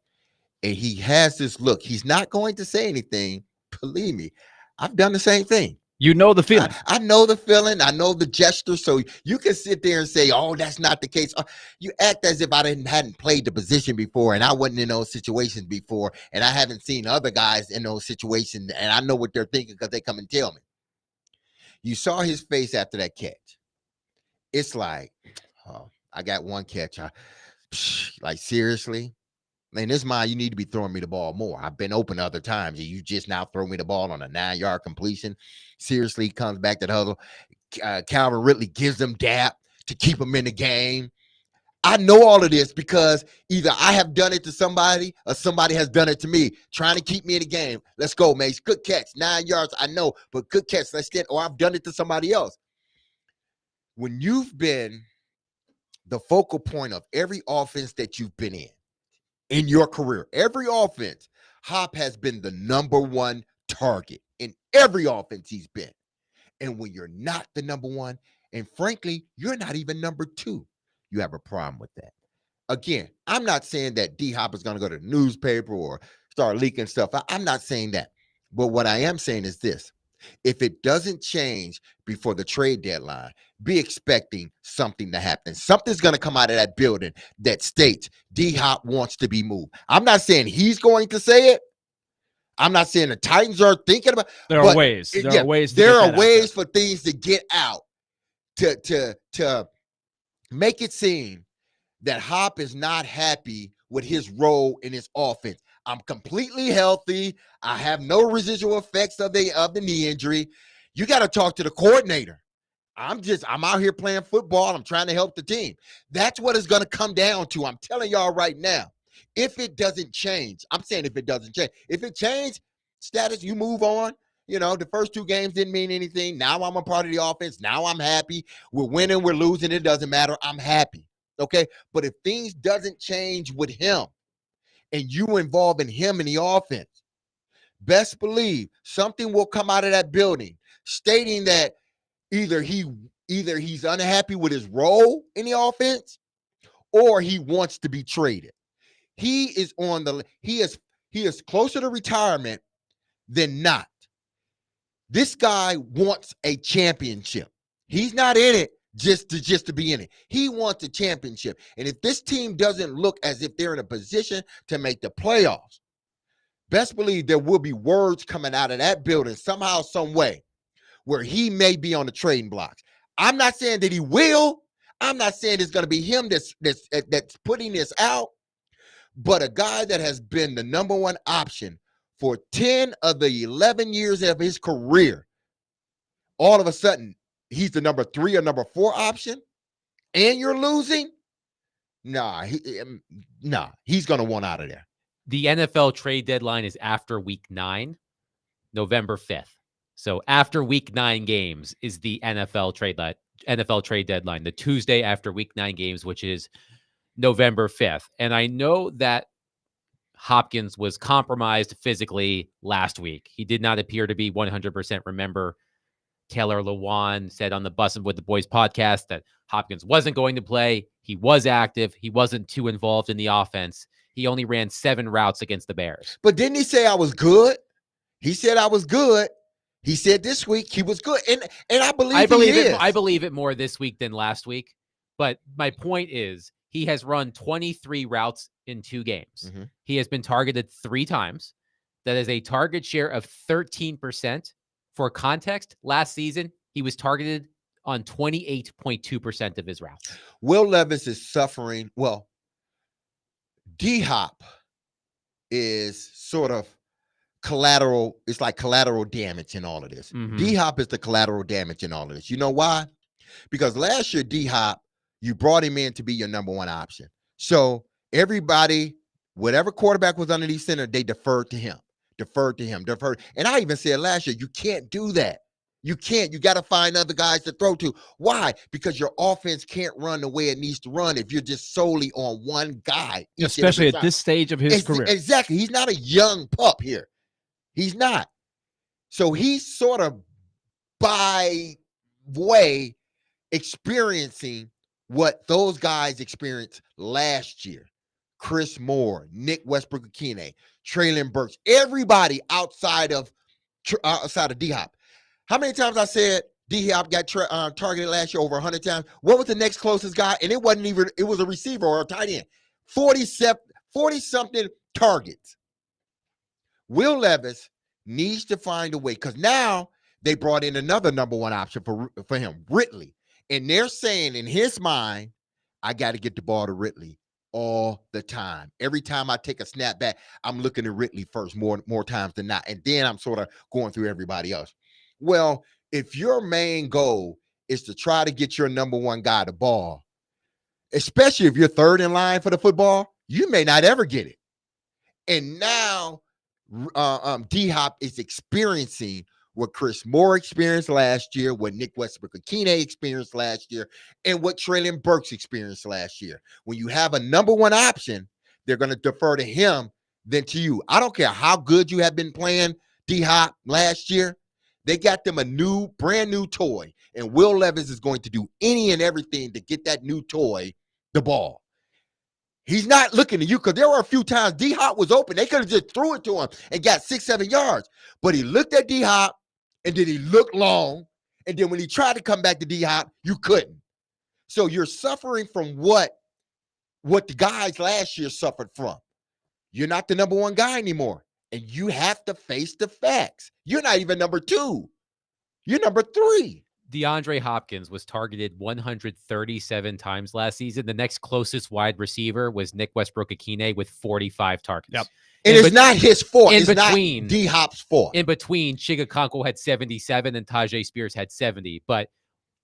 and he has this look. He's not going to say anything. Believe me, I've done the same thing. You know the feeling. I know the feeling. I know the gesture. So you can sit there and say, oh, that's not the case. You act as if I hadn't played the position before and I wasn't in those situations before and I haven't seen other guys in those situations and I know what they're thinking because they come and tell me. You saw his face after that catch. It's like, oh, I got 1 catch. Like, seriously? Man, this mind, you need to be throwing me the ball more. I've been open other times, and you just now throw me the ball on a 9-yard completion. Seriously, he comes back to the huddle. Calvin Ridley gives them dap to keep him in the game. I know all of this because either I have done it to somebody or somebody has done it to me, trying to keep me in the game. Let's go, Mace. Good catch. 9 yards, I know, but good catch. Let's get, or I've done it to somebody else. When you've been the focal point of every offense that you've been in your career, every offense, Hop has been the number 1 target in every offense he's been. And when you're not the number 1, and frankly, you're not even number 2, you have a problem with that. Again, I'm not saying that D-Hop is going to go to the newspaper or start leaking stuff. I'm not saying that. But what I am saying is this. If it doesn't change before the trade deadline, be expecting something to happen. Something's going to come out of that building that states D-Hop wants to be moved. I'm not saying he's going to say it. I'm not saying the Titans are thinking about it. There are ways. There are ways. There are ways for things to get out to make it seem that Hop is not happy with his role in his offense. I'm completely healthy. I have no residual effects of the knee injury. You got to talk to the coordinator. I'm out here playing football. I'm trying to help the team. That's what it's going to come down to. I'm telling y'all right now. If it doesn't change, I'm saying if it doesn't change. If it changes, status, you move on. You know, the first 2 games didn't mean anything. Now I'm a part of the offense. Now I'm happy. We're winning, we're losing. It doesn't matter. I'm happy. Okay? But if things doesn't change with him, and you involving him in the offense, best believe something will come out of that building stating that either he's unhappy with his role in the offense or he wants to be traded. He is closer to retirement than not. This guy wants a championship. He's not in it just to be in it. He wants a championship. And if this team doesn't look as if they're in a position to make the playoffs, best believe there will be words coming out of that building somehow, some way, where he may be on the trading blocks. I'm not saying that he will. I'm not saying it's going to be him that's putting this out, but a guy that has been the number 1 option for 10 of the 11 years of his career, all of a sudden, he's the number 3 or number 4 option, and you're losing? Nah, he's going to want out of there. The NFL trade deadline is after week 9, November 5th. So after week 9 games is the NFL trade deadline, the Tuesday after week 9 games, which is November 5th. And I know that Hopkins was compromised physically last week. He did not appear to be 100%. Remember, Taylor Lewan said on the Bussin' with the Boys podcast that Hopkins wasn't going to play. He was active. He wasn't too involved in the offense. He only ran 7 routes against the Bears. But didn't he say I was good? He said I was good. He said this week he was good. And I believe he is. I believe it more this week than last week. But my point is he has run 23 routes in 2 games. Mm-hmm. He has been targeted 3 times. That is a target share of 13%. For context, last season, he was targeted on 28.2% of his routes. Will Levis is suffering. Well, D-Hop is sort of collateral. It's like collateral damage in all of this. Mm-hmm. D-Hop is the collateral damage in all of this. You know why? Because last year, D-Hop, you brought him in to be your number 1 option. So everybody, whatever quarterback was underneath center, they deferred to him. And I even said last year, you can't do that. You can't. You got to find other guys to throw to. Why? Because your offense can't run the way it needs to run if you're just solely on one guy. Especially at this stage of his career. Exactly. He's not a young pup here. He's not. So he's sort of by way experiencing what those guys experienced last year. Chris Moore, Nick Westbrook-Akine, Traylon Burks, everybody outside of D-Hop. How many times I said D-Hop got targeted last year over 100 times? What was the next closest guy? And it wasn't even, it was a receiver or a tight end. 40-something targets. Will Levis needs to find a way, because now they brought in another number 1 option for him, Ridley. And they're saying in his mind, I got to get the ball to Ridley all the time. Every time I take a snap back, I'm looking at Ridley first more times than not. And then I'm sort of going through everybody else. Well, if your main goal is to try to get your number 1 guy the ball, especially if you're third in line for the football, you may not ever get it. And now D-Hop is experiencing what Chris Moore experienced last year, what Nick Westbrook-Akine experienced last year, and what Traylon Burks experienced last year. When you have a number 1 option, they're going to defer to him than to you. I don't care how good you have been playing D-Hop last year. They got them a brand new toy, and Will Levis is going to do any and everything to get that new toy the ball. He's not looking at you, because there were a few times D-Hop was open. They could have just threw it to him and got 6-7 yards. But he looked at D-Hop, and then he looked long. And then when he tried to come back to D-Hop, you couldn't. So you're suffering from what the guys last year suffered from. You're not the number 1 guy anymore. And you have to face the facts. You're not even number 2. You're number 3. DeAndre Hopkins was targeted 137 times last season. The next closest wide receiver was Nick Westbrook-Akine with 45 targets. Yep. And it's not his fault. It's not D-Hop's fault. In between, Chigakonko had 77 and Tajay Spears had 70. But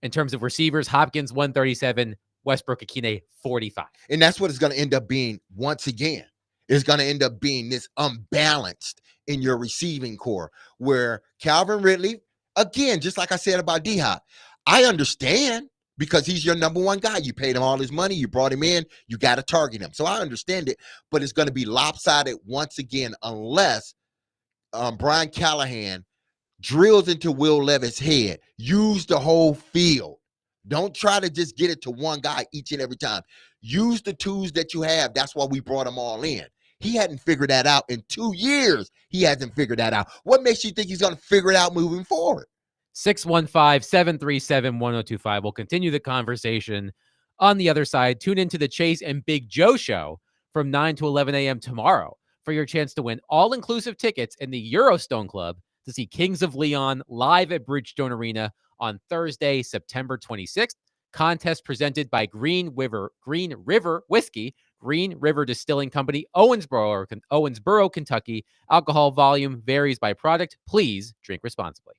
in terms of receivers, Hopkins 137, Westbrook-Akine 45. And that's what it's going to end up being once again. It's going to end up being this unbalanced in your receiving core, where Calvin Ridley, again, just like I said about D-Hop, I understand, because he's your number 1 guy. You paid him all his money. You brought him in. You got to target him. So I understand it, but it's going to be lopsided once again unless Brian Callahan drills into Will Levis' head. Use the whole field. Don't try to just get it to one guy each and every time. Use the tools that you have. That's why we brought him all in. He hadn't figured that out in 2 years. He hasn't figured that out. What makes you think he's going to figure it out moving forward? 615-737-1025. We'll continue the conversation on the other side. Tune into the Chase and Big Joe show from 9 to 11 a.m. tomorrow for your chance to win all-inclusive tickets in the Eurostone Club to see Kings of Leon live at Bridgestone Arena on Thursday, September 26th. Contest presented by Green River Whiskey, Green River Distilling Company, Owensboro, Kentucky. Alcohol volume varies by product. Please drink responsibly.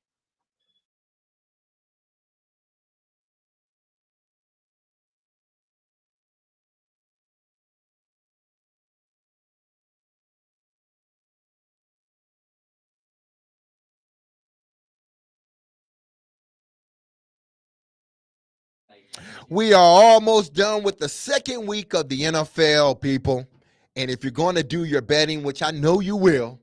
We are almost done with the second week of the NFL, people. And if you're going to do your betting, which I know you will,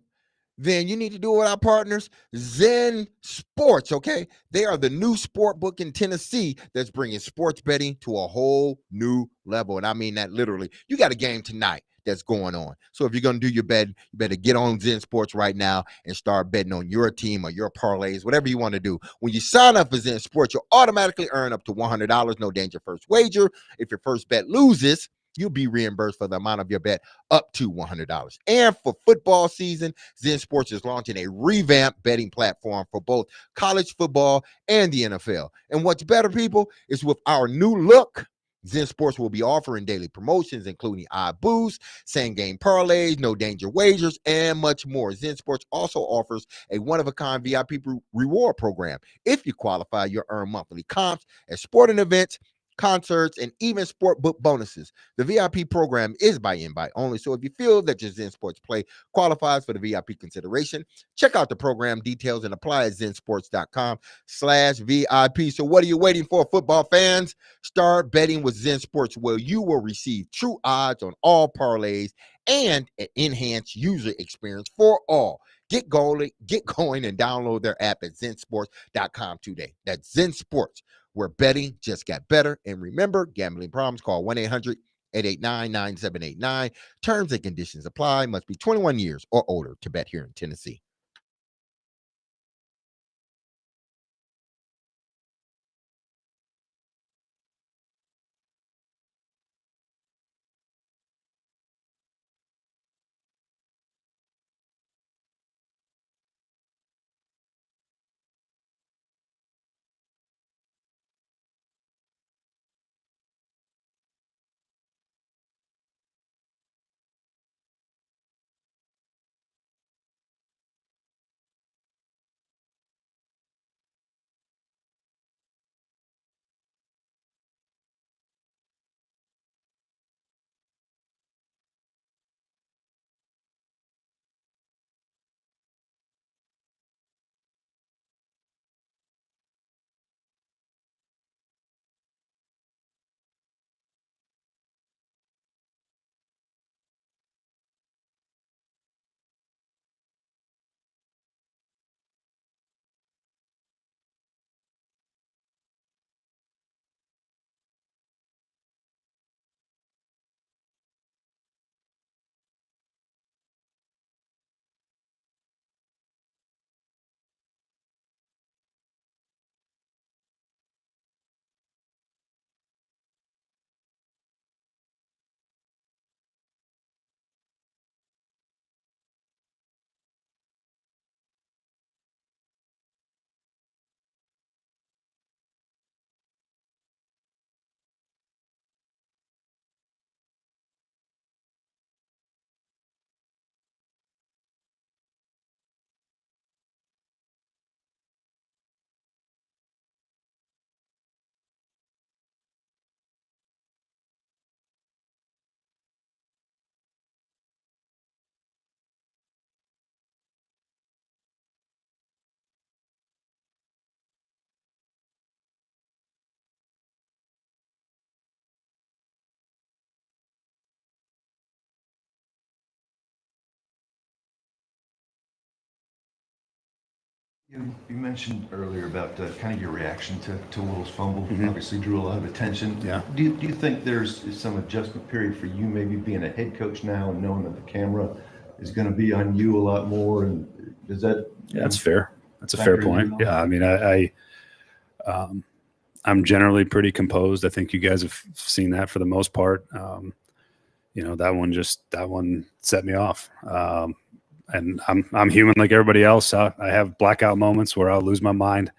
then you need to do it with our partners, Zen Sports, okay? They are the new sport book in Tennessee that's bringing sports betting to a whole new level. And I mean that literally. You got a game tonight that's going on. So if you're going to do your bet, you better get on Zen Sports right now and start betting on your team or your parlays, whatever you want to do. When you sign up for Zen Sports, you'll automatically earn up to $100, no danger first wager. If your first bet loses, you'll be reimbursed for the amount of your bet up to $100. And for football season, Zen Sports is launching a revamped betting platform for both college football and the NFL. And what's better, people, is with our new look, Zen Sports will be offering daily promotions, including odd boosts, same-game parlays, no danger wagers, and much more. Zen Sports also offers a one-of-a-kind VIP reward program. If you qualify, you'll earn monthly comps at sporting events, concerts, and even sport book bonuses. The VIP program is by invite only, so if you feel that your Zen Sports play qualifies for the VIP consideration, check out the program details and apply at zensports.com/VIP. So what are you waiting for, football fans? Start betting with Zen Sports, where you will receive true odds on all parlays and an enhanced user experience for all. Get going and download their app at zensports.com today. That's Zen Sports, where betting just got better. And remember, gambling problems, call 1-800-889-9789. Terms and conditions apply. Must be 21 years or older to bet here in Tennessee. You mentioned earlier about kind of your reaction to Will's fumble. Obviously drew a lot of attention. Yeah. Do you think there's some adjustment period for you, maybe being a head coach now and knowing that the camera is going to be on you a lot more? And does that? Yeah, that's fair. That's a fair point. Yeah, I mean, I'm generally pretty composed. I think you guys have seen that for the most part. That one set me off. And I'm human like everybody else. I have blackout moments where I'll lose my mind.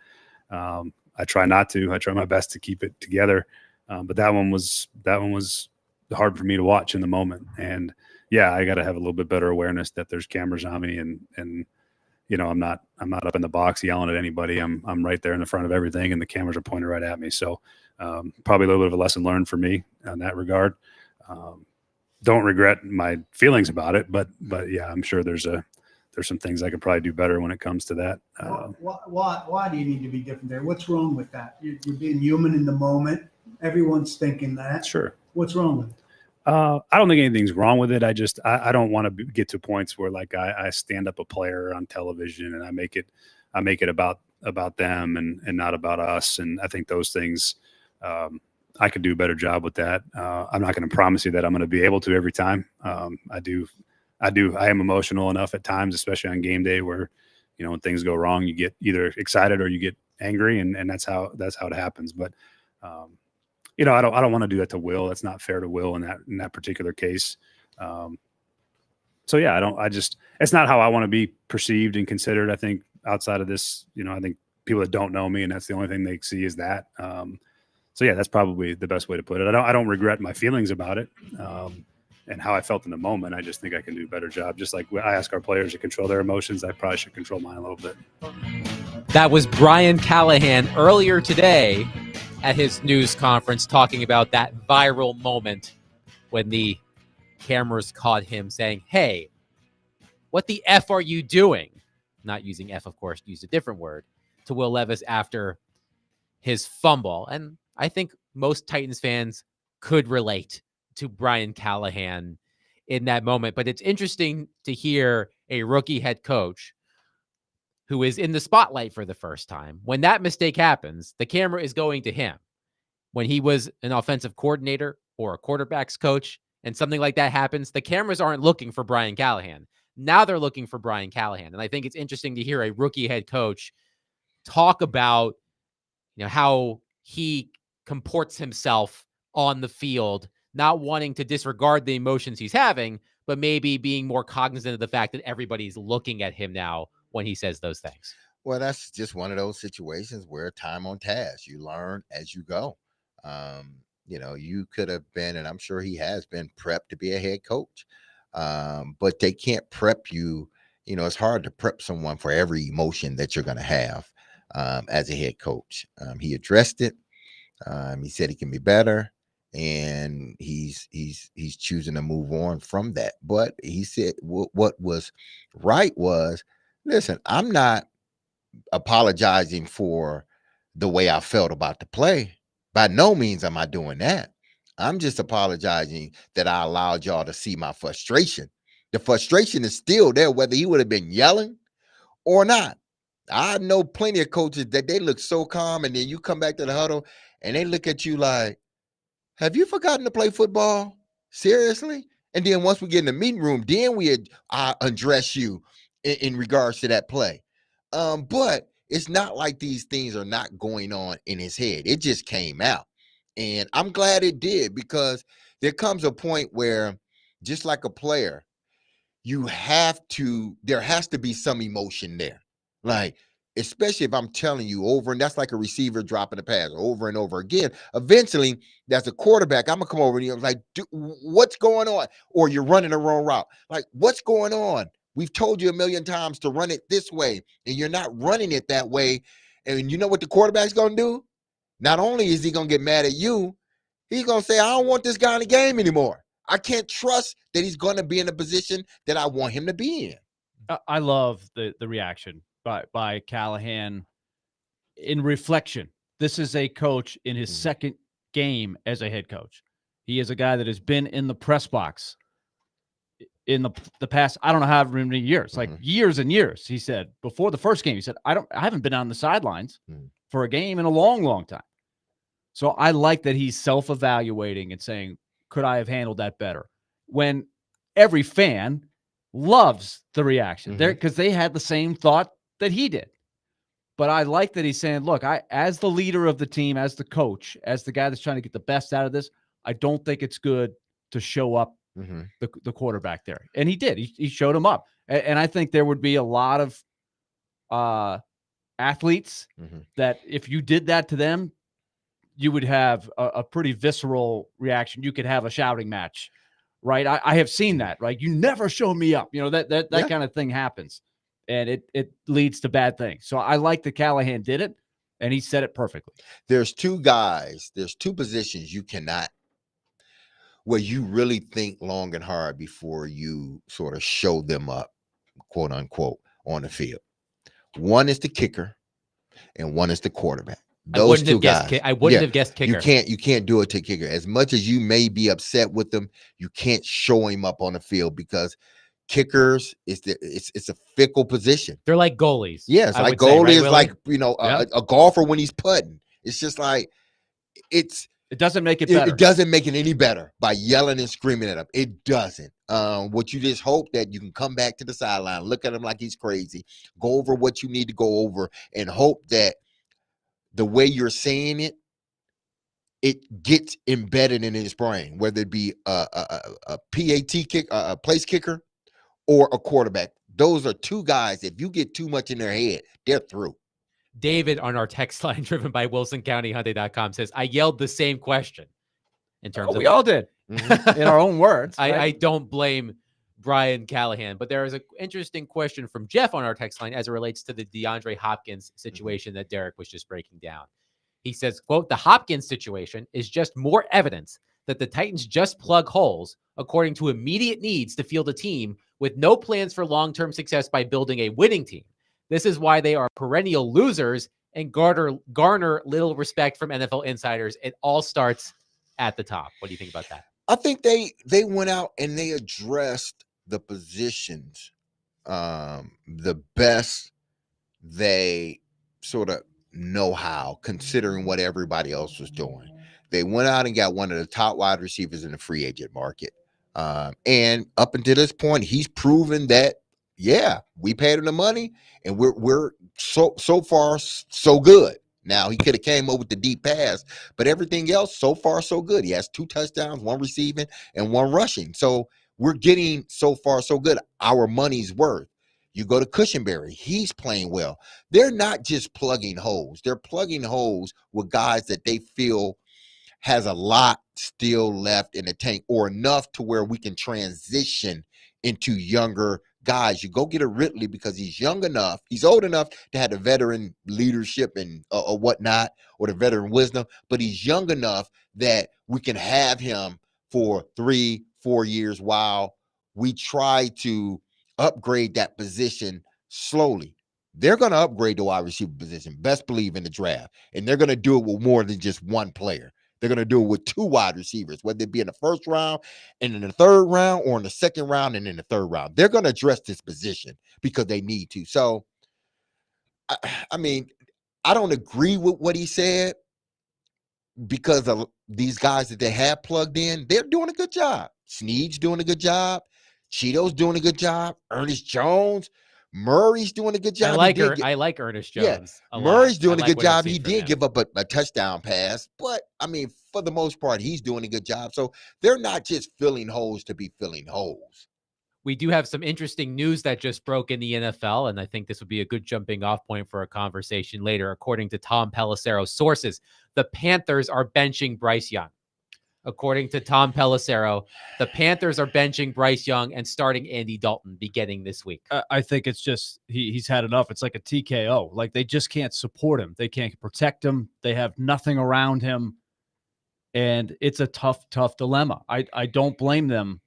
I try not to. I try my best to keep it together. But that one was hard for me to watch in the moment. And yeah, I got to have a little bit better awareness that there's cameras on me, and I'm not up in the box yelling at anybody. I'm right there in the front of everything, and the cameras are pointed right at me. So probably a little bit of a lesson learned for me in that regard. Don't regret my feelings about it, but yeah, I'm sure there's some things I could probably do better when it comes to that. Why do you need to be different there? What's wrong with that? You're being human in the moment. Everyone's thinking that. Sure. What's wrong with it? I don't think anything's wrong with it. I don't want to get to points where like I stand up a player on television and I make it about them and not about us. And I think those things, I could do a better job with that. I'm not going to promise you that I'm going to be able to every time. I am emotional enough at times, especially on game day, where, when things go wrong, you get either excited or you get angry, and that's how it happens. But, I don't want to do that to Will. That's not fair to Will in that particular case. So yeah, it's not how I want to be perceived and considered. I think outside of this, I think people that don't know me and that's the only thing they see is that. So yeah, that's probably the best way to put it. I don't regret my feelings about it. And how I felt in the moment. I just think I can do a better job. Just like I ask our players to control their emotions, I probably should control mine a little bit. That was Brian Callahan earlier today at his news conference talking about that viral moment when the cameras caught him saying, "Hey, what the F are you doing?" Not using F, of course, used a different word, to Will Levis after his fumble. And I think most Titans fans could relate to Brian Callahan in that moment. But it's interesting to hear a rookie head coach who is in the spotlight for the first time. When that mistake happens, the camera is going to him. When he was an offensive coordinator or a quarterback's coach and something like that happens, the cameras aren't looking for Brian Callahan. Now they're looking for Brian Callahan. And I think it's interesting to hear a rookie head coach talk about, how he comports himself on the field, not wanting to disregard the emotions he's having, but maybe being more cognizant of the fact that everybody's looking at him now when he says those things. Well, that's just one of those situations where time on task, you learn as you go. You could have been, and I'm sure he has been prepped to be a head coach. But they can't prep you. It's hard to prep someone for every emotion that you're going to have as a head coach. He addressed it. He said he can be better, and he's choosing to move on from that. But he said what was right was, listen, I'm not apologizing for the way I felt about the play. By no means am I doing that. I'm just apologizing that I allowed y'all to see my frustration. The frustration is still there, whether he would have been yelling or not. I know plenty of coaches that they look so calm, and then you come back to the huddle and they look at you like, have you forgotten to play football? Seriously? And then once we get in the meeting room, then we undress you in regards to that play. But it's not like these things are not going on in his head. It just came out. And I'm glad it did, because there comes a point where, just like a player, there has to be some emotion there. Like, especially if I'm telling you over, and that's like a receiver dropping a pass over and over again. Eventually, as a quarterback, I'm going to come over and you're like, what's going on? Or you're running the wrong route. Like, what's going on? We've told you a million times to run it this way, and you're not running it that way. And you know what the quarterback's going to do? Not only is he going to get mad at you, he's going to say, I don't want this guy in the game anymore. I can't trust that he's going to be in a position that I want him to be in. I love the reaction by Callahan in reflection. This is a coach in his second game as a head coach. He is a guy that has been in the press box in the past, I don't know how many years, like years and years. He said before the first game, he said, I haven't been on the sidelines for a game in a long, long time. So I like that he's self-evaluating and saying, could I have handled that better? When every fan loves the reaction there, because they had the same thought that he did. But I like that he's saying, look, as the leader of the team, as the coach, as the guy that's trying to get the best out of this, I don't think it's good to show up the quarterback there. And he did. He showed him up. And I think there would be a lot of athletes that if you did that to them, you would have a pretty visceral reaction. You could have a shouting match, right? I have seen that, right? You never show me up. That kind of thing happens, and it leads to bad things. So I like that Callahan did it, and he said it perfectly. There's two positions you cannot, where you really think long and hard before you sort of show them up, quote unquote, on the field. One is the kicker and one is the quarterback. Those two guys. I wouldn't have guessed kicker. You can't do it to kicker. As much as you may be upset with them, you can't show him up on the field because kickers it's a fickle position. They're like goalies. Yes, like goalie is like a golfer when he's putting. It's just like it doesn't make it better. It doesn't make it any better by yelling and screaming at him. It doesn't. What you just hope that you can come back to the sideline, look at him like he's crazy, go over what you need to go over, and hope that the way you're saying it, it gets embedded in his brain, whether it be a PAT kick, a place kicker, or a quarterback. Those are two guys. If you get too much in their head, they're through. David on our text line driven by WilsonCountyHyundai.com says, I yelled the same question in terms of we all did in our own words. Right? I don't blame Brian Callahan, but there is an interesting question from Jeff on our text line as it relates to the DeAndre Hopkins situation that Derek was just breaking down. He says, quote, the Hopkins situation is just more evidence that the Titans just plug holes according to immediate needs to field a team with no plans for long-term success by building a winning team. This is why they are perennial losers and garner little respect from NFL insiders. It all starts at the top. What do you think about that? I think they went out and they addressed the positions the best they sort of know how, considering what everybody else was doing. They went out and got one of the top wide receivers in the free agent market. And up until this point, he's proven that, yeah, we paid him the money and we're so far so good. Now, he could have came up with the deep pass, but everything else, so far, so good. He has 2 touchdowns, 1 receiving and 1 rushing. So we're getting so far, so good. Our money's worth. You go to Cushenberry, he's playing well. They're not just plugging holes. They're plugging holes with guys that they feel has a lot still left in the tank, or enough to where we can transition into younger guys. You go get a Ridley because he's young enough, he's old enough to have the veteran leadership and or whatnot, or the veteran wisdom, but he's young enough that we can have him for 3-4 years while we try to upgrade that position slowly. They're going to upgrade the wide receiver position, best believe, in the draft, and they're going to do it with more than just one player. They're going to do it with 2 wide receivers, whether it be in the first round and in the third round, or in the second round and in the third round. They're going to address this position because they need to. So, I mean, I don't agree with what he said, because of these guys that they have plugged in, they're doing a good job. Snead's doing a good job. Cheeto's doing a good job. Ernest Jones. Murray's doing a good job. I like Ernest Jones. Yeah, Murray's doing a good job. He did give up a touchdown pass, but I mean, for the most part, he's doing a good job. So they're not just filling holes to be filling holes. We do have some interesting news that just broke in the NFL, and I think this would be a good jumping off point for a conversation later. According to Tom Pelissero's sources, the Panthers are benching Bryce Young. According to Tom Pelissero, the Panthers are benching Bryce Young and starting Andy Dalton beginning this week. I think it's just he's had enough. It's like a TKO. Like, they just can't support him. They can't protect him. They have nothing around him. And it's a tough dilemma. I don't blame them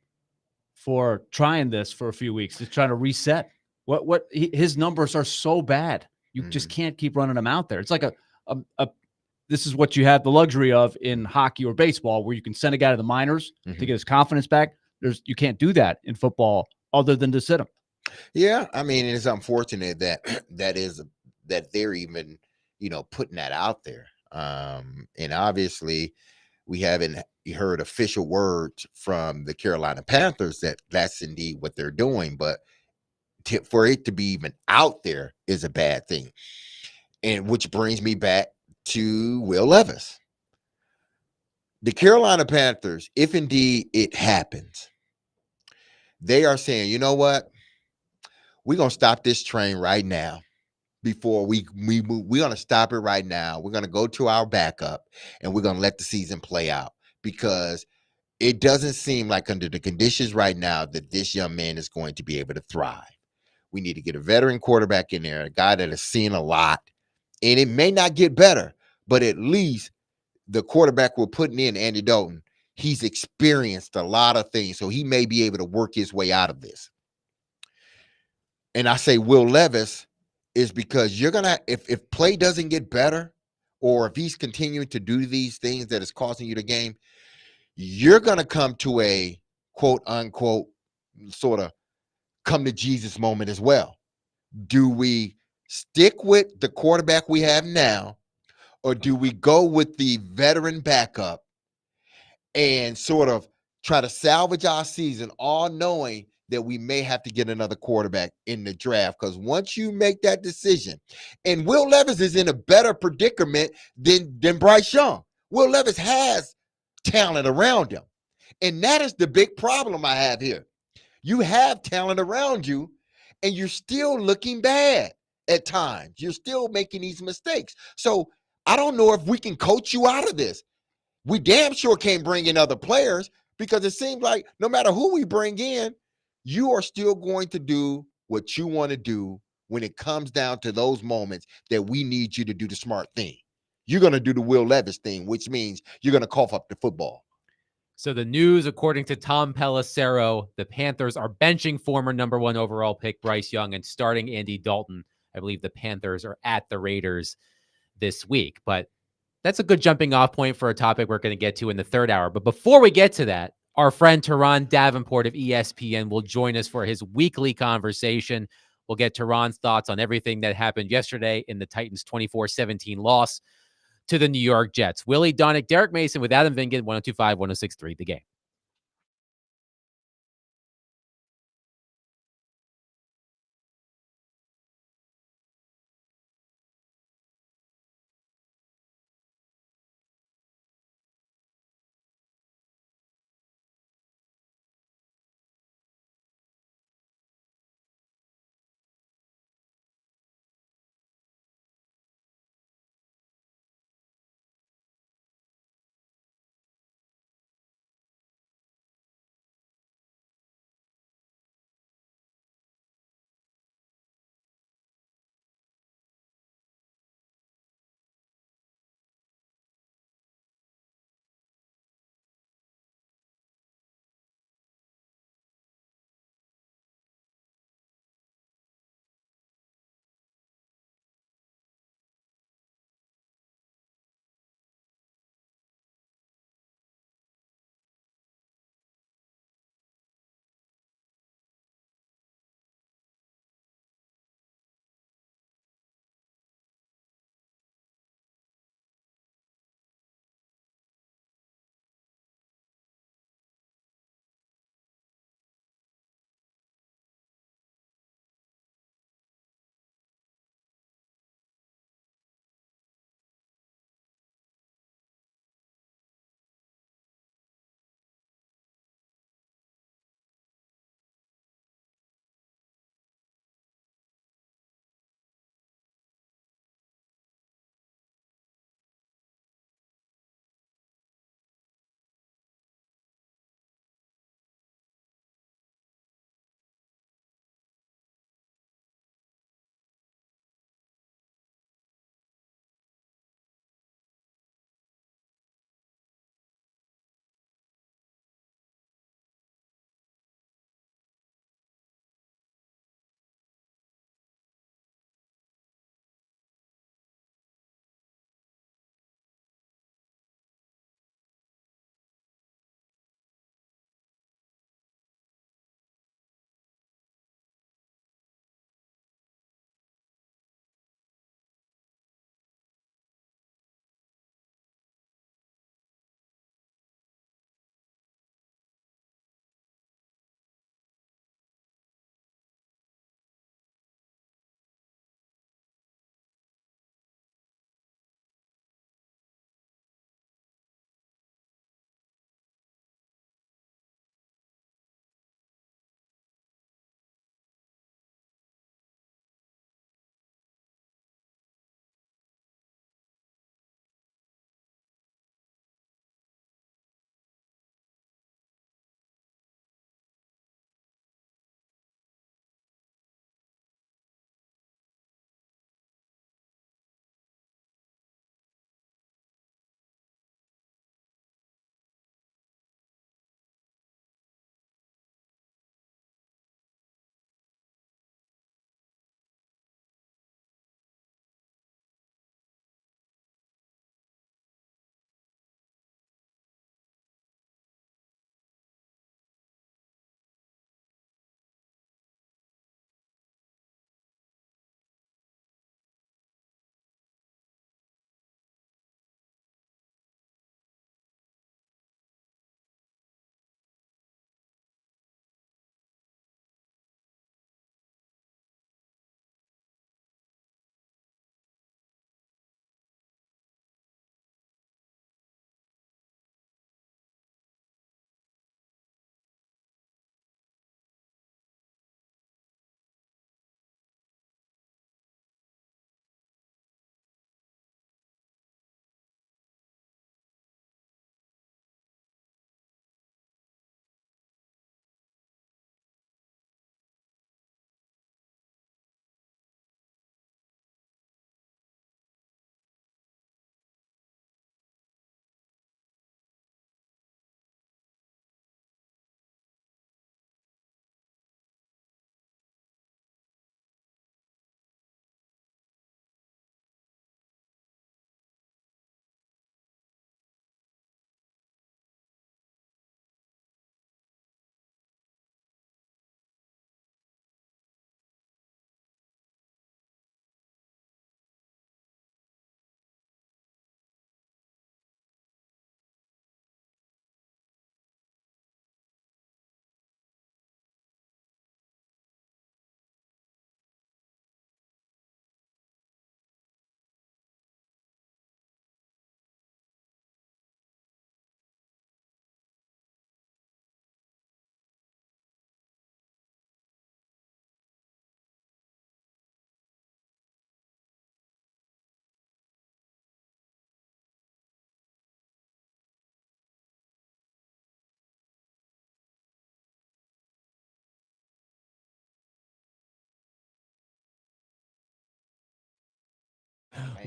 for trying this for a few weeks, just trying to reset. His numbers are so bad. You just can't keep running him out there. It's like this is what you have the luxury of in hockey or baseball, where you can send a guy to the minors to get his confidence back. You can't do that in football other than to sit him. Yeah, I mean, it's unfortunate that they're even, putting that out there. And obviously, we haven't heard official words from the Carolina Panthers that that's indeed what they're doing. But for it to be even out there is a bad thing. And which brings me back to Will Levis. The Carolina Panthers, if indeed it happens, they are saying, you know what? We're going to stop this train right now before we move. We're going to stop it right now. We're going to go to our backup and we're going to let the season play out, because it doesn't seem like, under the conditions right now, that this young man is going to be able to thrive. We need to get a veteran quarterback in there, a guy that has seen a lot. And it may not get better, but at least the quarterback we're putting in, Andy Dalton, he's experienced a lot of things, so he may be able to work his way out of this. And I say Will Levis is because you're going to, if play doesn't get better, or if he's continuing to do these things that is costing you the game, you're going to come to a quote unquote sort of come to Jesus moment as well. Do we stick with the quarterback we have now, or do we go with the veteran backup and sort of try to salvage our season, all knowing that we may have to get another quarterback in the draft? Because once you make that decision, and Will Levis is in a better predicament than Bryce Young. Will Levis has talent around him. And that is the big problem I have here. You have talent around you, and you're still looking bad at times. You're still making these mistakes. So I don't know if we can coach you out of this. We damn sure can't bring in other players, because it seems like no matter who we bring in, you are still going to do what you want to do when it comes down to those moments that we need you to do the smart thing. You're going to do the Will Levis thing, which means you're going to cough up the football. So the news, according to Tom Pelissero, the Panthers are benching former number 1 overall pick Bryce Young and starting Andy Dalton. I believe the Panthers are at the Raiders this week. But that's a good jumping off point for a topic we're going to get to in the third hour. But before we get to that, our friend Teron Davenport of ESPN will join us for his weekly conversation. We'll get Teron's thoughts on everything that happened yesterday in the Titans' 24-17 loss to the New York Jets. Willy, Donick, Derek Mason with Adam Vingan, 102.5, 106.3 The Game.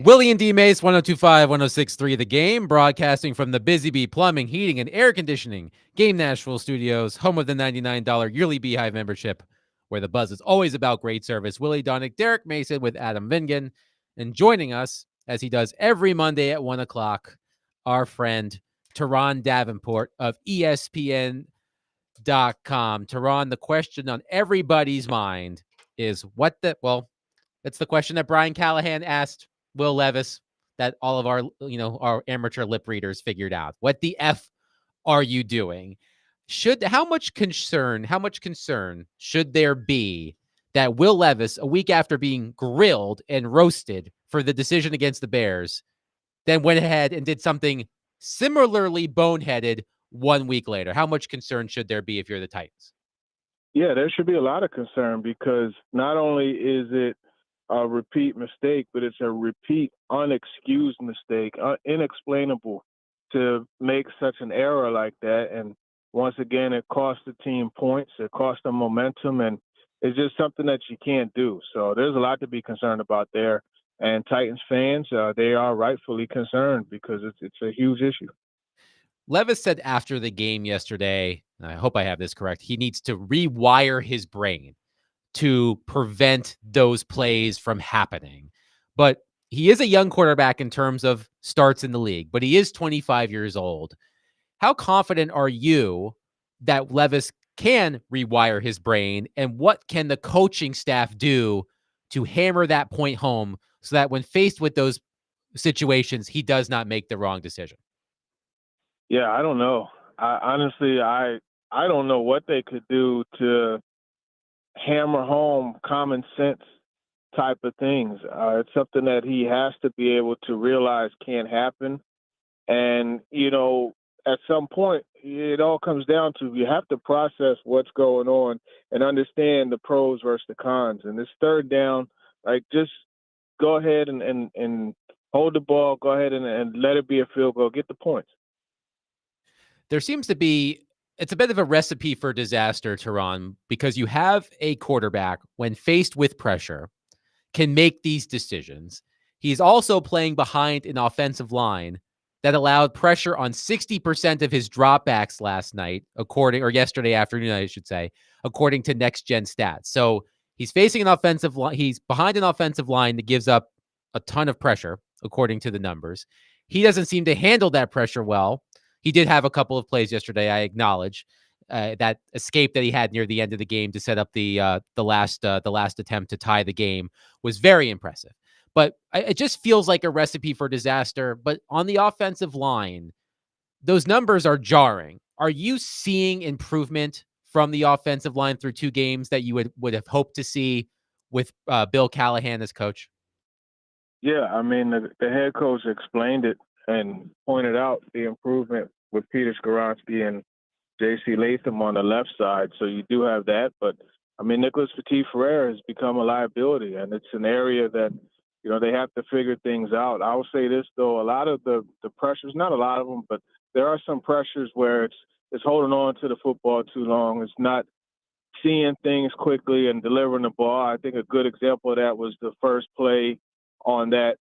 Willy and DMase, 102.5, 106.3 The Game, broadcasting from the Busy Bee Plumbing, Heating, and Air Conditioning Game Nashville Studios, home of the $99 yearly Beehive membership, where the buzz is always about great service. Willy Donick, Derek Mason with Adam Vingan, and joining us, as he does every Monday at 1 o'clock, our friend Teron Davenport of ESPN.com. Teron, the question on everybody's mind is it's the question that Brian Callahan asked Will Levis that all of our amateur lip readers figured out. What the F are you doing? How much concern should there be that Will Levis, a week after being grilled and roasted for the decision against the Bears, then went ahead and did something similarly boneheaded 1 week later? How much concern should there be if you're the Titans? Yeah, there should be a lot of concern because not only is it a repeat mistake, but it's a repeat unexcused mistake, inexplainable to make such an error like that. And once again, it cost the team points, it cost them momentum, and it's just something that you can't do. So there's a lot to be concerned about there. And Titans fans, they are rightfully concerned because it's a huge issue. Levis said after the game yesterday, and I hope I have this correct, he needs to rewire his brain to prevent those plays from happening. But he is a young quarterback in terms of starts in the league, but he is 25 years old. How confident are you that Levis can rewire his brain, and what can the coaching staff do to hammer that point home so that when faced with those situations, he does not make the wrong decision? Yeah, I don't know. I don't know what they could do to hammer home common sense type of things. It's something that he has to be able to realize can't happen. And, at some point, it all comes down to you have to process what's going on and understand the pros versus the cons. And this third down, just go ahead and hold the ball, go ahead and let it be a field goal, get the points. There seems to be, it's a bit of a recipe for disaster, Teron, because you have a quarterback, when faced with pressure, can make these decisions. He's also playing behind an offensive line that allowed pressure on 60% of his dropbacks yesterday afternoon, I should say, according to Next Gen Stats. So he's facing an offensive line. He's behind an offensive line that gives up a ton of pressure, according to the numbers. He doesn't seem to handle that pressure well. He did have a couple of plays yesterday, I acknowledge. That escape that he had near the end of the game to set up the last attempt to tie the game was very impressive. But it just feels like a recipe for disaster. But on the offensive line, those numbers are jarring. Are you seeing improvement from the offensive line through 2 games that you would have hoped to see with Bill Callahan as coach? Yeah, I mean, the head coach explained it and pointed out the improvement with Peter Skoronski and J.C. Latham on the left side. So you do have that. But, I mean, Nicholas Petit-Frere has become a liability, and it's an area that, they have to figure things out. I will say this, though, a lot of the pressures, not a lot of them, but there are some pressures where it's holding on to the football too long. It's not seeing things quickly and delivering the ball. I think a good example of that was the first play on that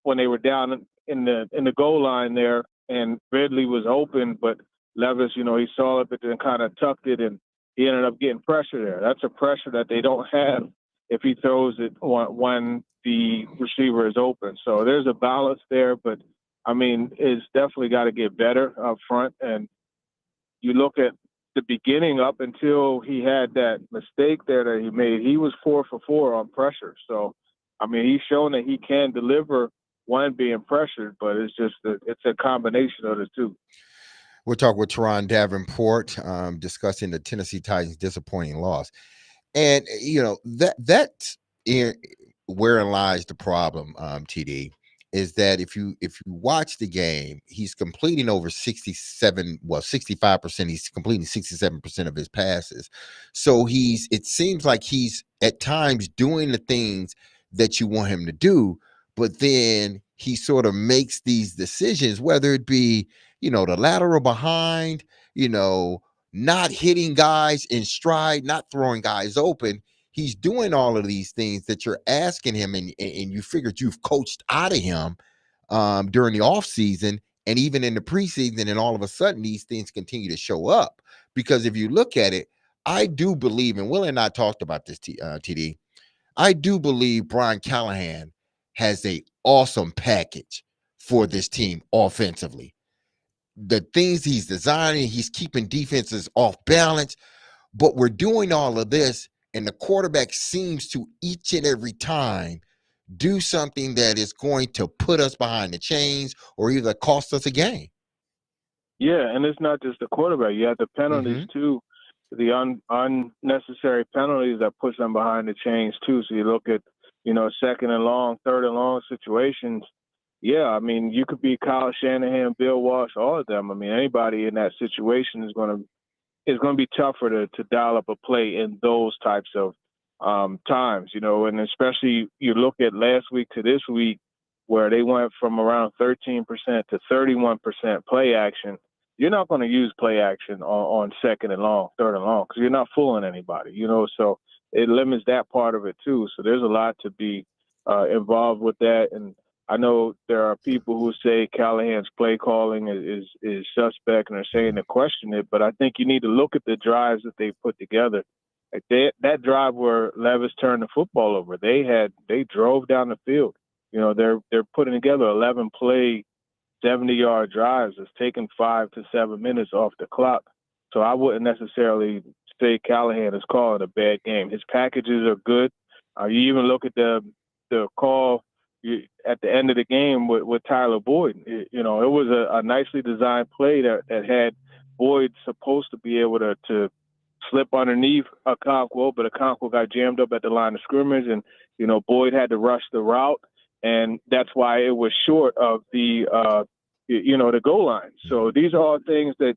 when they were down in the goal line there, and Ridley was open, but Levis, he saw it, but then kind of tucked it, and he ended up getting pressure there. That's a pressure that they don't have if he throws it when the receiver is open. So there's a balance there, but, I mean, it's definitely got to get better up front. And you look at the beginning up until he had that mistake there that he made, he was 4 for 4 on pressure. So, I mean, he's shown that he can deliver when being pressured, but it's just it's a combination of the two. We'll talk with Teron Davenport, discussing the Tennessee Titans' disappointing loss. And, that's wherein lies the problem, TD, is that if you watch the game, he's completing over 65%. He's completing 67% of his passes. So it seems like he's at times doing the things that you want him to do, but then he sort of makes these decisions, whether it be, the lateral behind, not hitting guys in stride, not throwing guys open. He's doing all of these things that you're asking him, and you figured you've coached out of him during the offseason and even in the preseason, and all of a sudden these things continue to show up. Because if you look at it, I do believe, and Will and I talked about this, TD, I do believe Brian Callahan has a awesome package for this team offensively. The things he's designing, he's keeping defenses off balance, but we're doing all of this, and the quarterback seems to each and every time do something that is going to put us behind the chains or either cost us a game. Yeah, and it's not just the quarterback. You have the penalties too, the unnecessary penalties that push them behind the chains too. So you look at, second and long, third and long situations. Yeah, I mean, you could be Kyle Shanahan, Bill Walsh, all of them. I mean, anybody in that situation is going to be tougher to dial up a play in those types of times, and especially you look at last week to this week where they went from around 13% to 31% play action. You're not going to use play action on second and long, third and long, because you're not fooling anybody, so it limits that part of it too. So there's a lot to be involved with that. And I know there are people who say Callahan's play calling is suspect and are saying to question it, but I think you need to look at the drives that they put together. Like that drive where Levis turned the football over, they drove down the field. They're putting together 11-play, 70-yard drives. It's taking 5 to 7 minutes off the clock. So I wouldn't necessarily say Callahan is calling a bad game. His packages are good. You even look at the call at the end of the game with Tyler Boyd. It was a nicely designed play that had Boyd supposed to be able to slip underneath Okonkwo, but Okonkwo got jammed up at the line of scrimmage, and Boyd had to rush the route, and that's why it was short of the the goal line. So these are all things that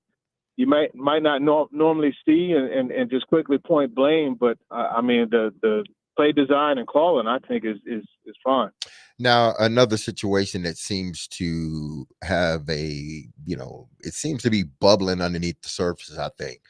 you might not normally see and just quickly point blame, but I mean the play design and calling I think is fine. Now, another situation that seems to have it seems to be bubbling underneath the surface, I think.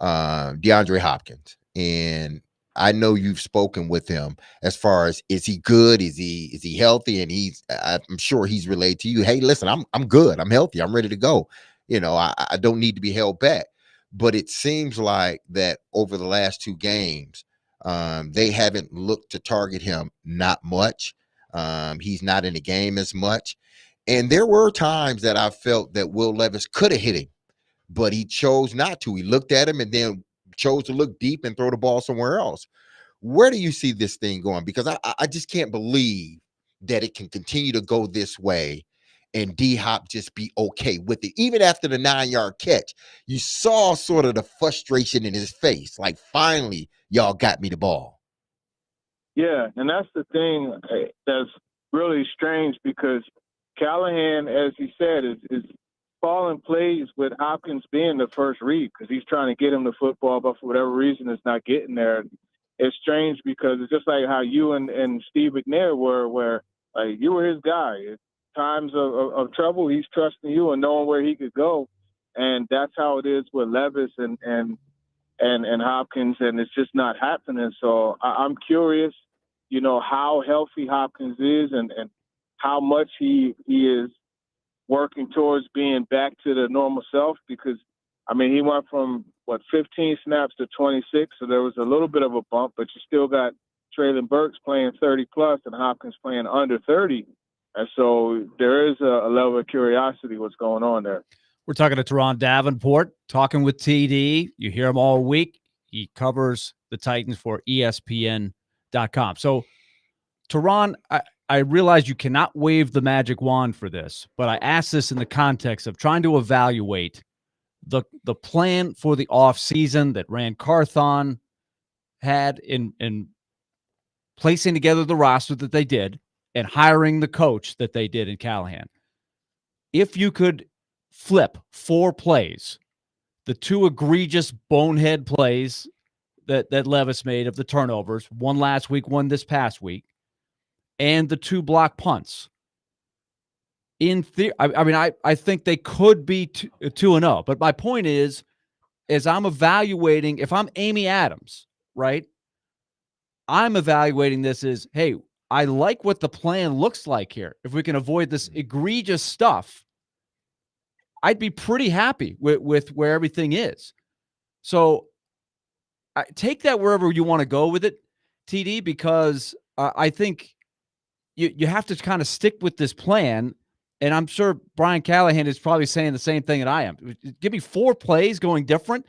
DeAndre Hopkins, and I know you've spoken with him as far as, is he good? Is he healthy? And I'm sure he's relayed to you, hey, listen, I'm good. I'm healthy. I'm ready to go. I don't need to be held back. But it seems like that over the last 2 games, they haven't looked to target him not much. He's not in the game as much. And there were times that I felt that Will Levis could have hit him, but he chose not to. He looked at him and then chose to look deep and throw the ball somewhere else. Where do you see this thing going? Because I just can't believe that it can continue to go this way and D-Hop just be okay with it. Even after the 9-yard catch, you saw sort of the frustration in his face. Like, finally, y'all got me the ball. Yeah, and that's the thing that's really strange, because Callahan, as he said, is calling plays with Hopkins being the first read because he's trying to get him the football, but for whatever reason, it's not getting there. It's strange because it's just like how you and Steve McNair were, where like you were his guy. At times of trouble, he's trusting you and knowing where he could go, and that's how it is with Levis and Hopkins, and it's just not happening. So I'm curious, how healthy Hopkins is and how much he is working towards being back to the normal self, because, I mean, he went from, 15 snaps to 26, so there was a little bit of a bump, but you still got Treylon Burks playing 30-plus and Hopkins playing under 30. And so there is a level of curiosity what's going on there. We're talking to Teron Davenport, talking with TD. You hear him all week. He covers the Titans for ESPN.com. So, Teron, I realize you cannot wave the magic wand for this, but I ask this in the context of trying to evaluate the plan for the offseason that Rand Carthon had in placing together the roster that they did and hiring the coach that they did in Callahan. If you could flip 4 plays, the 2 egregious bonehead plays that Levis made of the turnovers, one last week, one this past week, and the 2 block punts. In theory, I think they could be 2-0. But my point is I'm evaluating, if I'm Amy Adams, right? I'm evaluating this as, hey, I like what the plan looks like here. If we can avoid this egregious stuff, I'd be pretty happy with where everything is. So I take that wherever you want to go with it, TD, because I think you have to kind of stick with this plan. And I'm sure Brian Callahan is probably saying the same thing that I am. Give me 4 plays going different.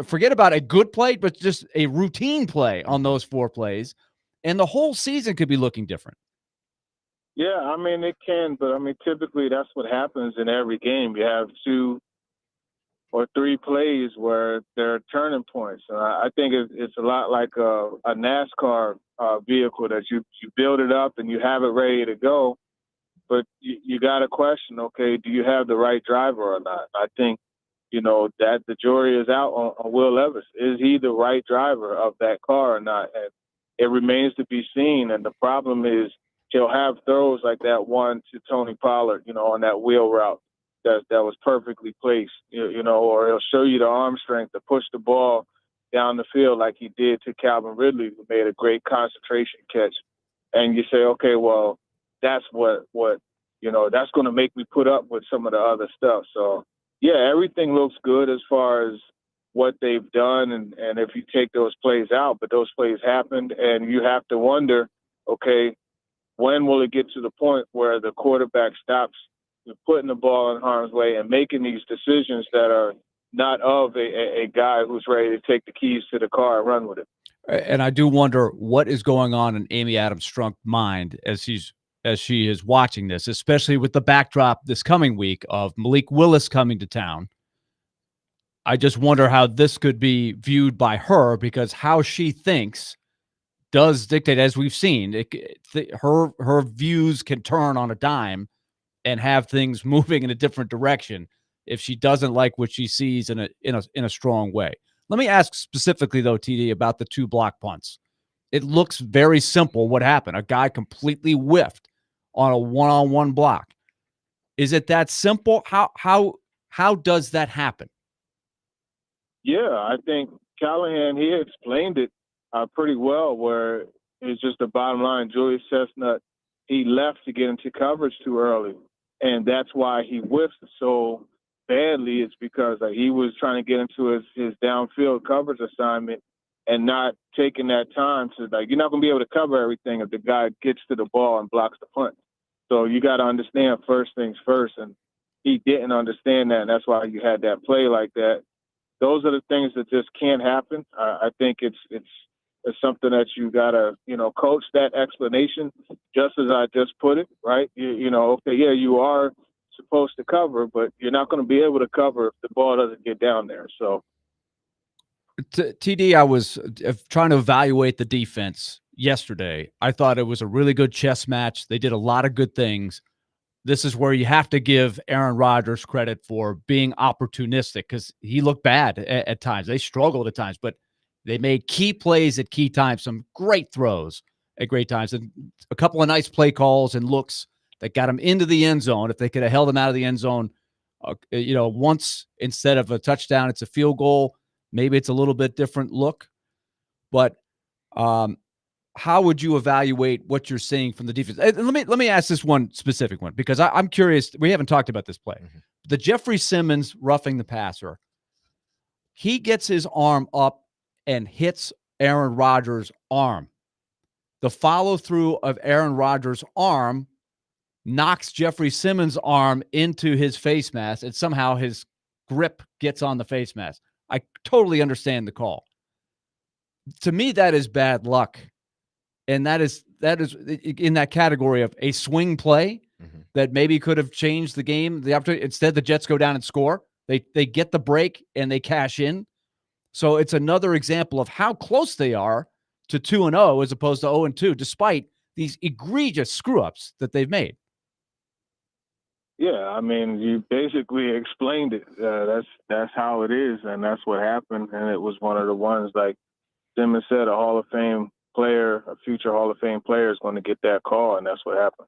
Forget about a good play, but just a routine play on those 4 plays. And the whole season could be looking different. Yeah, I mean, it can, but I mean, typically that's what happens in every game. You have 2 or 3 plays where there are turning points. I think it's a lot like a NASCAR vehicle that you build it up and you have it ready to go, but you got to question, okay, do you have the right driver or not? I think, that the jury is out on Will Levis. Is he the right driver of that car or not? And it remains to be seen. And the problem is he'll have throws like that one to Tony Pollard, on that wheel route that was perfectly placed, or he'll show you the arm strength to push the ball down the field like he did to Calvin Ridley, who made a great concentration catch. And you say, okay, well, that's what that's going to make me put up with some of the other stuff. So, yeah, everything looks good as far as what they've done. And if you take those plays out, but those plays happened, and you have to wonder, okay, when will it get to the point where the quarterback stops putting the ball in harm's way and making these decisions that are not of a guy who's ready to take the keys to the car and run with it? And I do wonder what is going on in Amy Adams Strunk's mind as she is watching this, especially with the backdrop this coming week of Malik Willis coming to town. I just wonder how this could be viewed by her, because how she thinks does dictate, as we've seen, her views can turn on a dime and have things moving in a different direction if she doesn't like what she sees in a strong way. Let me ask specifically, though, TD, about the 2 block punts. It looks very simple what happened. A guy completely whiffed on a one-on-one block. Is it that simple? How does that happen? Yeah, I think Callahan, he explained it pretty well, where it's just the bottom line. Julius Chestnut, he left to get into coverage too early, and that's why he whiffed so badly. It's because he was trying to get into his downfield coverage assignment and not taking that time to, you're not going to be able to cover everything if the guy gets to the ball and blocks the punt. So you got to understand first things first, and he didn't understand that, and that's why you had that play like that. Those are the things that just can't happen. I think it's something that you gotta, coach that explanation, just as I just put it, right? Okay, yeah, you are supposed to cover, but you're not going to be able to cover if the ball doesn't get down there. So, TD, I was trying to evaluate the defense yesterday. I thought it was a really good chess match. They did a lot of good things. This is where you have to give Aaron Rodgers credit for being opportunistic, because he looked bad at times. They struggled at times, but they made key plays at key times, some great throws at great times, and a couple of nice play calls and looks that got him into the end zone. If they could have held him out of the end zone, once instead of a touchdown, it's a field goal. Maybe it's a little bit different look, but how would you evaluate what you're seeing from the defense? Let me ask this one specific one, because I'm curious. We haven't talked about this play. Mm-hmm. The Jeffrey Simmons roughing the passer. He gets his arm up and hits Aaron Rodgers' arm. The follow-through of Aaron Rodgers' arm knocks Jeffrey Simmons' arm into his face mask, and somehow his grip gets on the face mask. I totally understand the call. To me, that is bad luck. And that is in that category of a swing play that maybe could have changed the game. The opportunity, instead, the Jets go down and score. They get the break and they cash in. So it's another example of how close they are to 2-0 as opposed to 0-2, despite these egregious screw-ups that they've made. Yeah, I mean, you basically explained it. That's how it is, and that's what happened. And it was one of the ones, like Simmons said, a Hall of Fame player, a future Hall of Fame player is going to get that call, and that's what happened.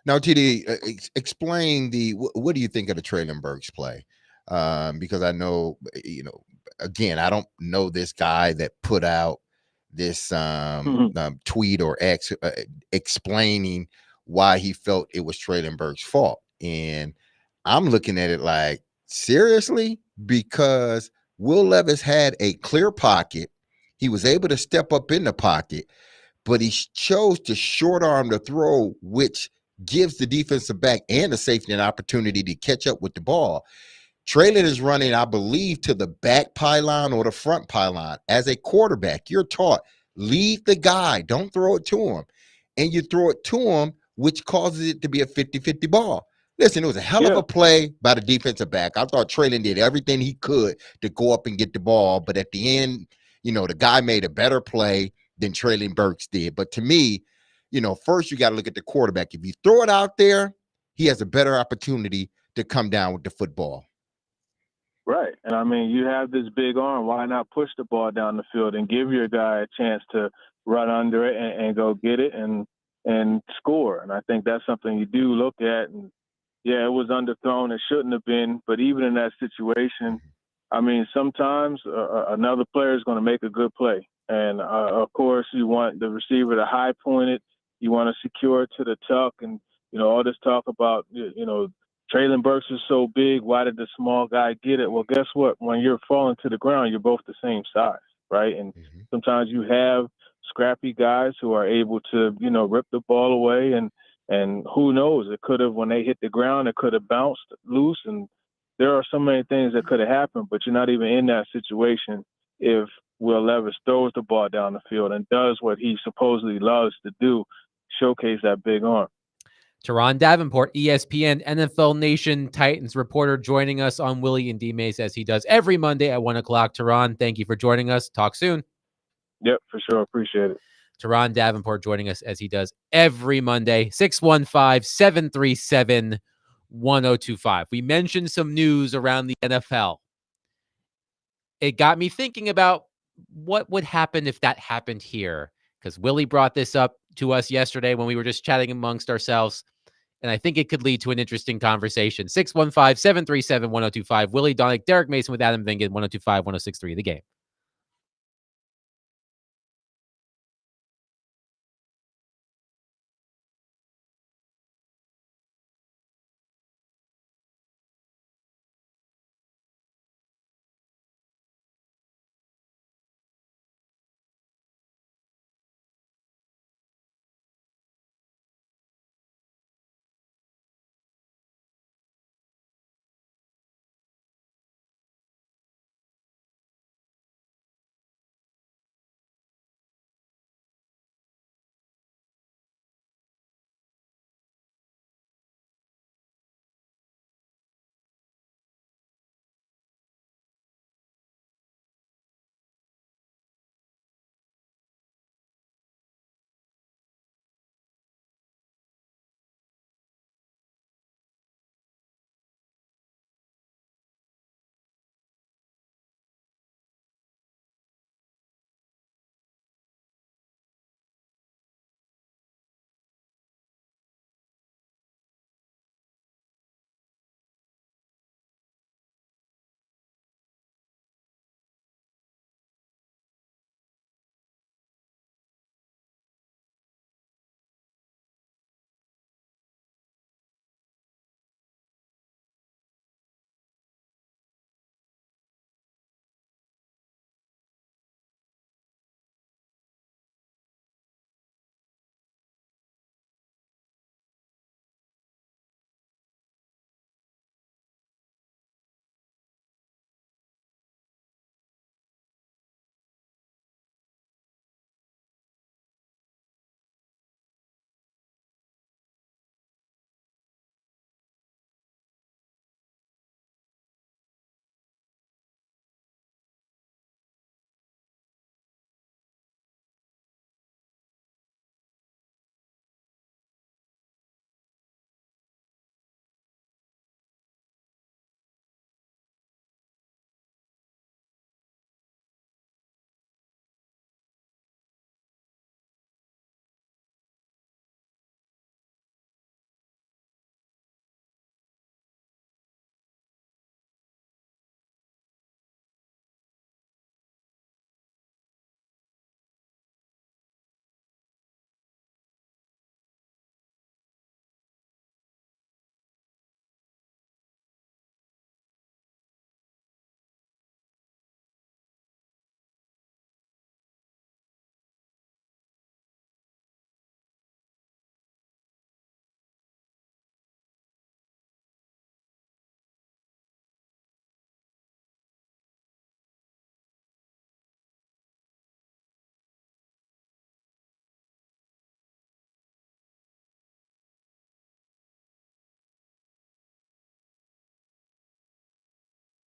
Now, TD, explain what do you think of the Trailenberg's play? Because I know, again, I don't know this guy that put out tweet or X explaining why he felt it was Traylon Burks' fault. And I'm looking at it like, seriously? Because Will Levis had a clear pocket. He was able to step up in the pocket, but he chose to short arm the throw, which gives the defensive back and the safety an opportunity to catch up with the ball. Traylon is running, I believe, to the back pylon or the front pylon. As a quarterback, you're taught, lead the guy, don't throw it to him. And you throw it to him, which causes it to be a 50-50 ball. Listen, it was a hell of a play by the defensive back. I thought Traylon did everything he could to go up and get the ball, but at the end, the guy made a better play than Traylon Burks did. But to me, first you got to look at the quarterback. If you throw it out there, he has a better opportunity to come down with the football. Right. And I mean, you have this big arm. Why not push the ball down the field and give your guy a chance to run under it and go get it and score? And I think that's something you do look at. And yeah, it was underthrown. It shouldn't have been. But even in that situation, I mean, sometimes another player is going to make a good play. And of course, you want the receiver to high point it. You want to secure it to the tuck. And, all this talk about, Traylon Burks is so big. Why did the small guy get it? Well, guess what? When you're falling to the ground, you're both the same size, right? And sometimes you have scrappy guys who are able to, rip the ball away. And who knows? It could have, when they hit the ground, it could have bounced loose. And there are so many things that could have happened, but you're not even in that situation if Will Levis throws the ball down the field and does what he supposedly loves to do, showcase that big arm. Teron Davenport, ESPN NFL Nation Titans reporter, joining us on Willy and DMase as he does every Monday at 1 o'clock. Teron, thank you for joining us. Talk soon. Yep, for sure. Appreciate it. Teron Davenport joining us as he does every Monday, 615-737-1025. We mentioned some news around the NFL. It got me thinking about what would happen if that happened here, because Willy brought this up to us yesterday when we were just chatting amongst ourselves. And I think it could lead to an interesting conversation. 615-737-1025. Willy Donick, Derek Mason with Adam Vingan, 102.5, 106.3 The Game.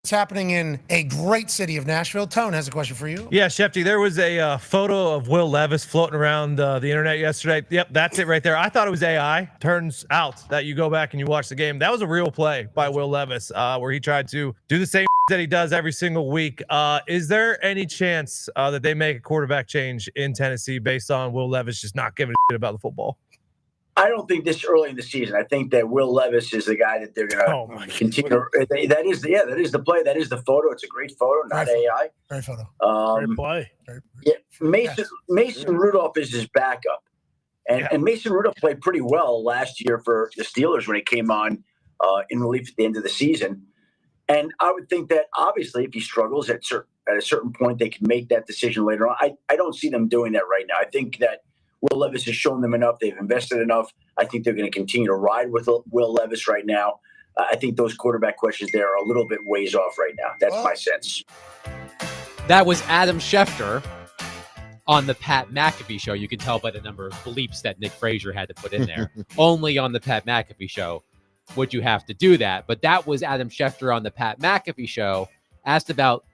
It's happening in a great city of Nashville. Tone has a question for you. Yeah, Shefty, there was a photo of Will Levis floating around the internet yesterday. Yep, that's it right there. I thought it was AI. Turns out that you go back and you watch the game. That was a real play by Will Levis where he tried to do the same that he does every single week. Is there any chance that they make a quarterback change in Tennessee based on Will Levis just not giving a shit about the football? I don't think this early in the season. I think that Will Levis is the guy that they're going to continue. That is the play. That is the photo. It's a great photo, not AI. Great photo. Great play. Yeah, Mason Rudolph is his backup, and Mason Rudolph played pretty well last year for the Steelers when he came on in relief at the end of the season. And I would think that obviously if he struggles at a certain point, they can make that decision later on. I don't see them doing that right now. I think that Will Levis has shown them enough. They've invested enough. I think they're going to continue to ride with Will Levis right now. I think those quarterback questions there are a little bit ways off right now. That's my sense. That was Adam Schefter on the Pat McAfee show. You can tell by the number of bleeps that Nick Frazier had to put in there. Only on the Pat McAfee show would you have to do that. But that was Adam Schefter on the Pat McAfee show, asked about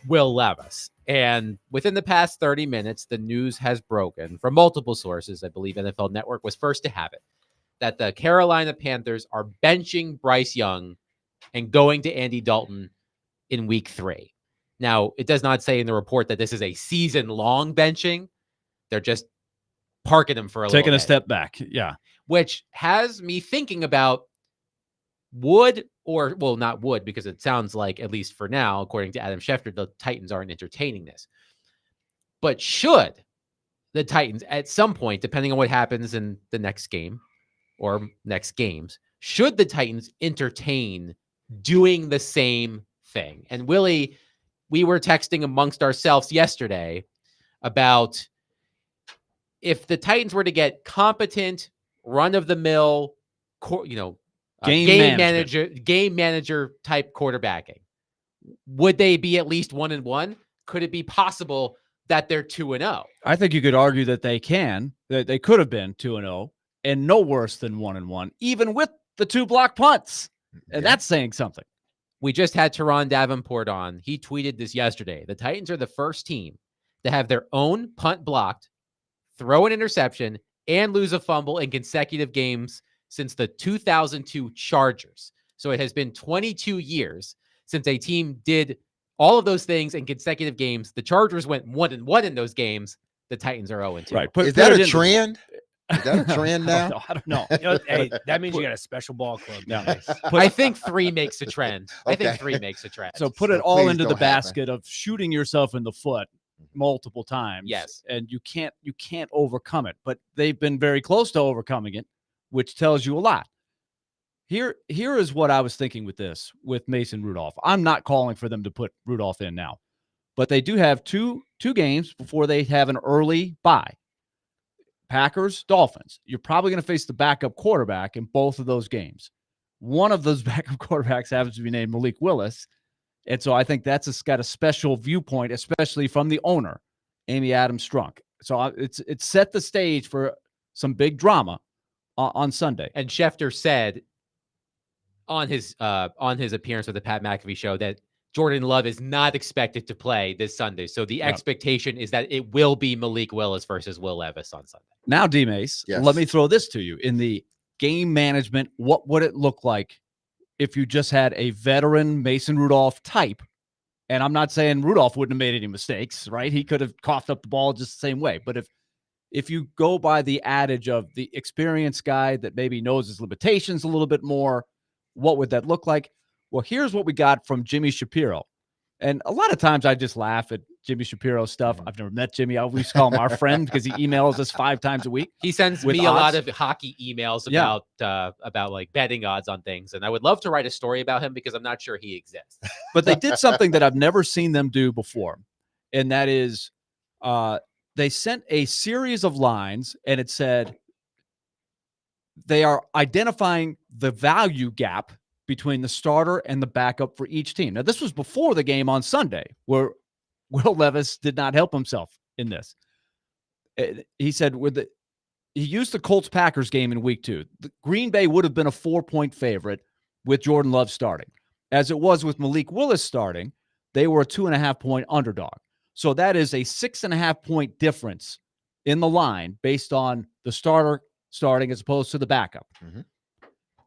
Will Levis. And within the past 30 minutes, the news has broken from multiple sources. I believe NFL Network was first to have it, that the Carolina Panthers are benching Bryce Young and going to Andy Dalton in week 3. Now, it does not say in the report that this is a season-long benching. They're just parking him for a little bit. Taking a step back, yeah. Which has me thinking about not would, because it sounds like, at least for now, according to Adam Schefter, the Titans aren't entertaining this. But should the Titans, at some point, depending on what happens in the next game or next games, should the Titans entertain doing the same thing? And Willy, we were texting amongst ourselves yesterday about if the Titans were to get competent, run-of-the-mill, game manager type quarterbacking, would they be at least 1-1? Could it be possible that they're 2-0? I think you could argue that they could have been 2-0 and no worse than 1-1, even with the 2 block punts. And that's saying something. We just had Teron Davenport on. He tweeted this yesterday. The Titans are the first team to have their own punt blocked, throw an interception, and lose a fumble in consecutive games since the 2002 Chargers. So it has been 22 years since a team did all of those things in consecutive games. The Chargers went 1-1 in those games. The Titans are 0-2. Right. Is that a trend? Is that a trend now? I don't know. Hey, that means you got a special ball club. I think 3 makes a trend. I think 3 makes a trend. So put it all into the basket of shooting yourself in the foot multiple times. Yes. And you can't overcome it. But they've been very close to overcoming it, which tells you a lot. Here is what I was thinking with Mason Rudolph. I'm not calling for them to put Rudolph in now, but they do have two games before they have an early bye. Packers, Dolphins. You're probably going to face the backup quarterback in both of those games. One of those backup quarterbacks happens to be named Malik Willis. And so I think that's got a special viewpoint, especially from the owner, Amy Adams Strunk. So it's set the stage for some big drama on Sunday. And Schefter said on his appearance with the Pat McAfee show that Jordan Love is not expected to play this Sunday. So the expectation is that it will be Malik Willis versus Will Levis on Sunday. Now, DMase, let me throw this to you. In the game management, what would it look like if you just had a veteran Mason Rudolph type? And I'm not saying Rudolph wouldn't have made any mistakes, right? He could have coughed up the ball just the same way. But if you go by the adage of the experienced guy that maybe knows his limitations a little bit more, what would that look like? Well, here's what we got from Jimmy Shapiro. And a lot of times I just laugh at Jimmy Shapiro stuff. I've never met Jimmy. I always call him our friend because he emails us 5 times a week. He sends me a lot of hockey emails about like betting odds on things. And I would love to write a story about him because I'm not sure he exists. But they did something that I've never seen them do before. And that is they sent a series of lines and it said they are identifying the value gap between the starter and the backup for each team. Now, this was before the game on Sunday where Will Levis did not help himself in this. He said he used the Colts-Packers game in week 2. The Green Bay would have been a 4-point favorite with Jordan Love starting. as it was with Malik Willis starting, they were a 2.5-point underdog. So that is a 6.5-point difference in the line based on the starter starting as opposed to the backup. Mm-hmm.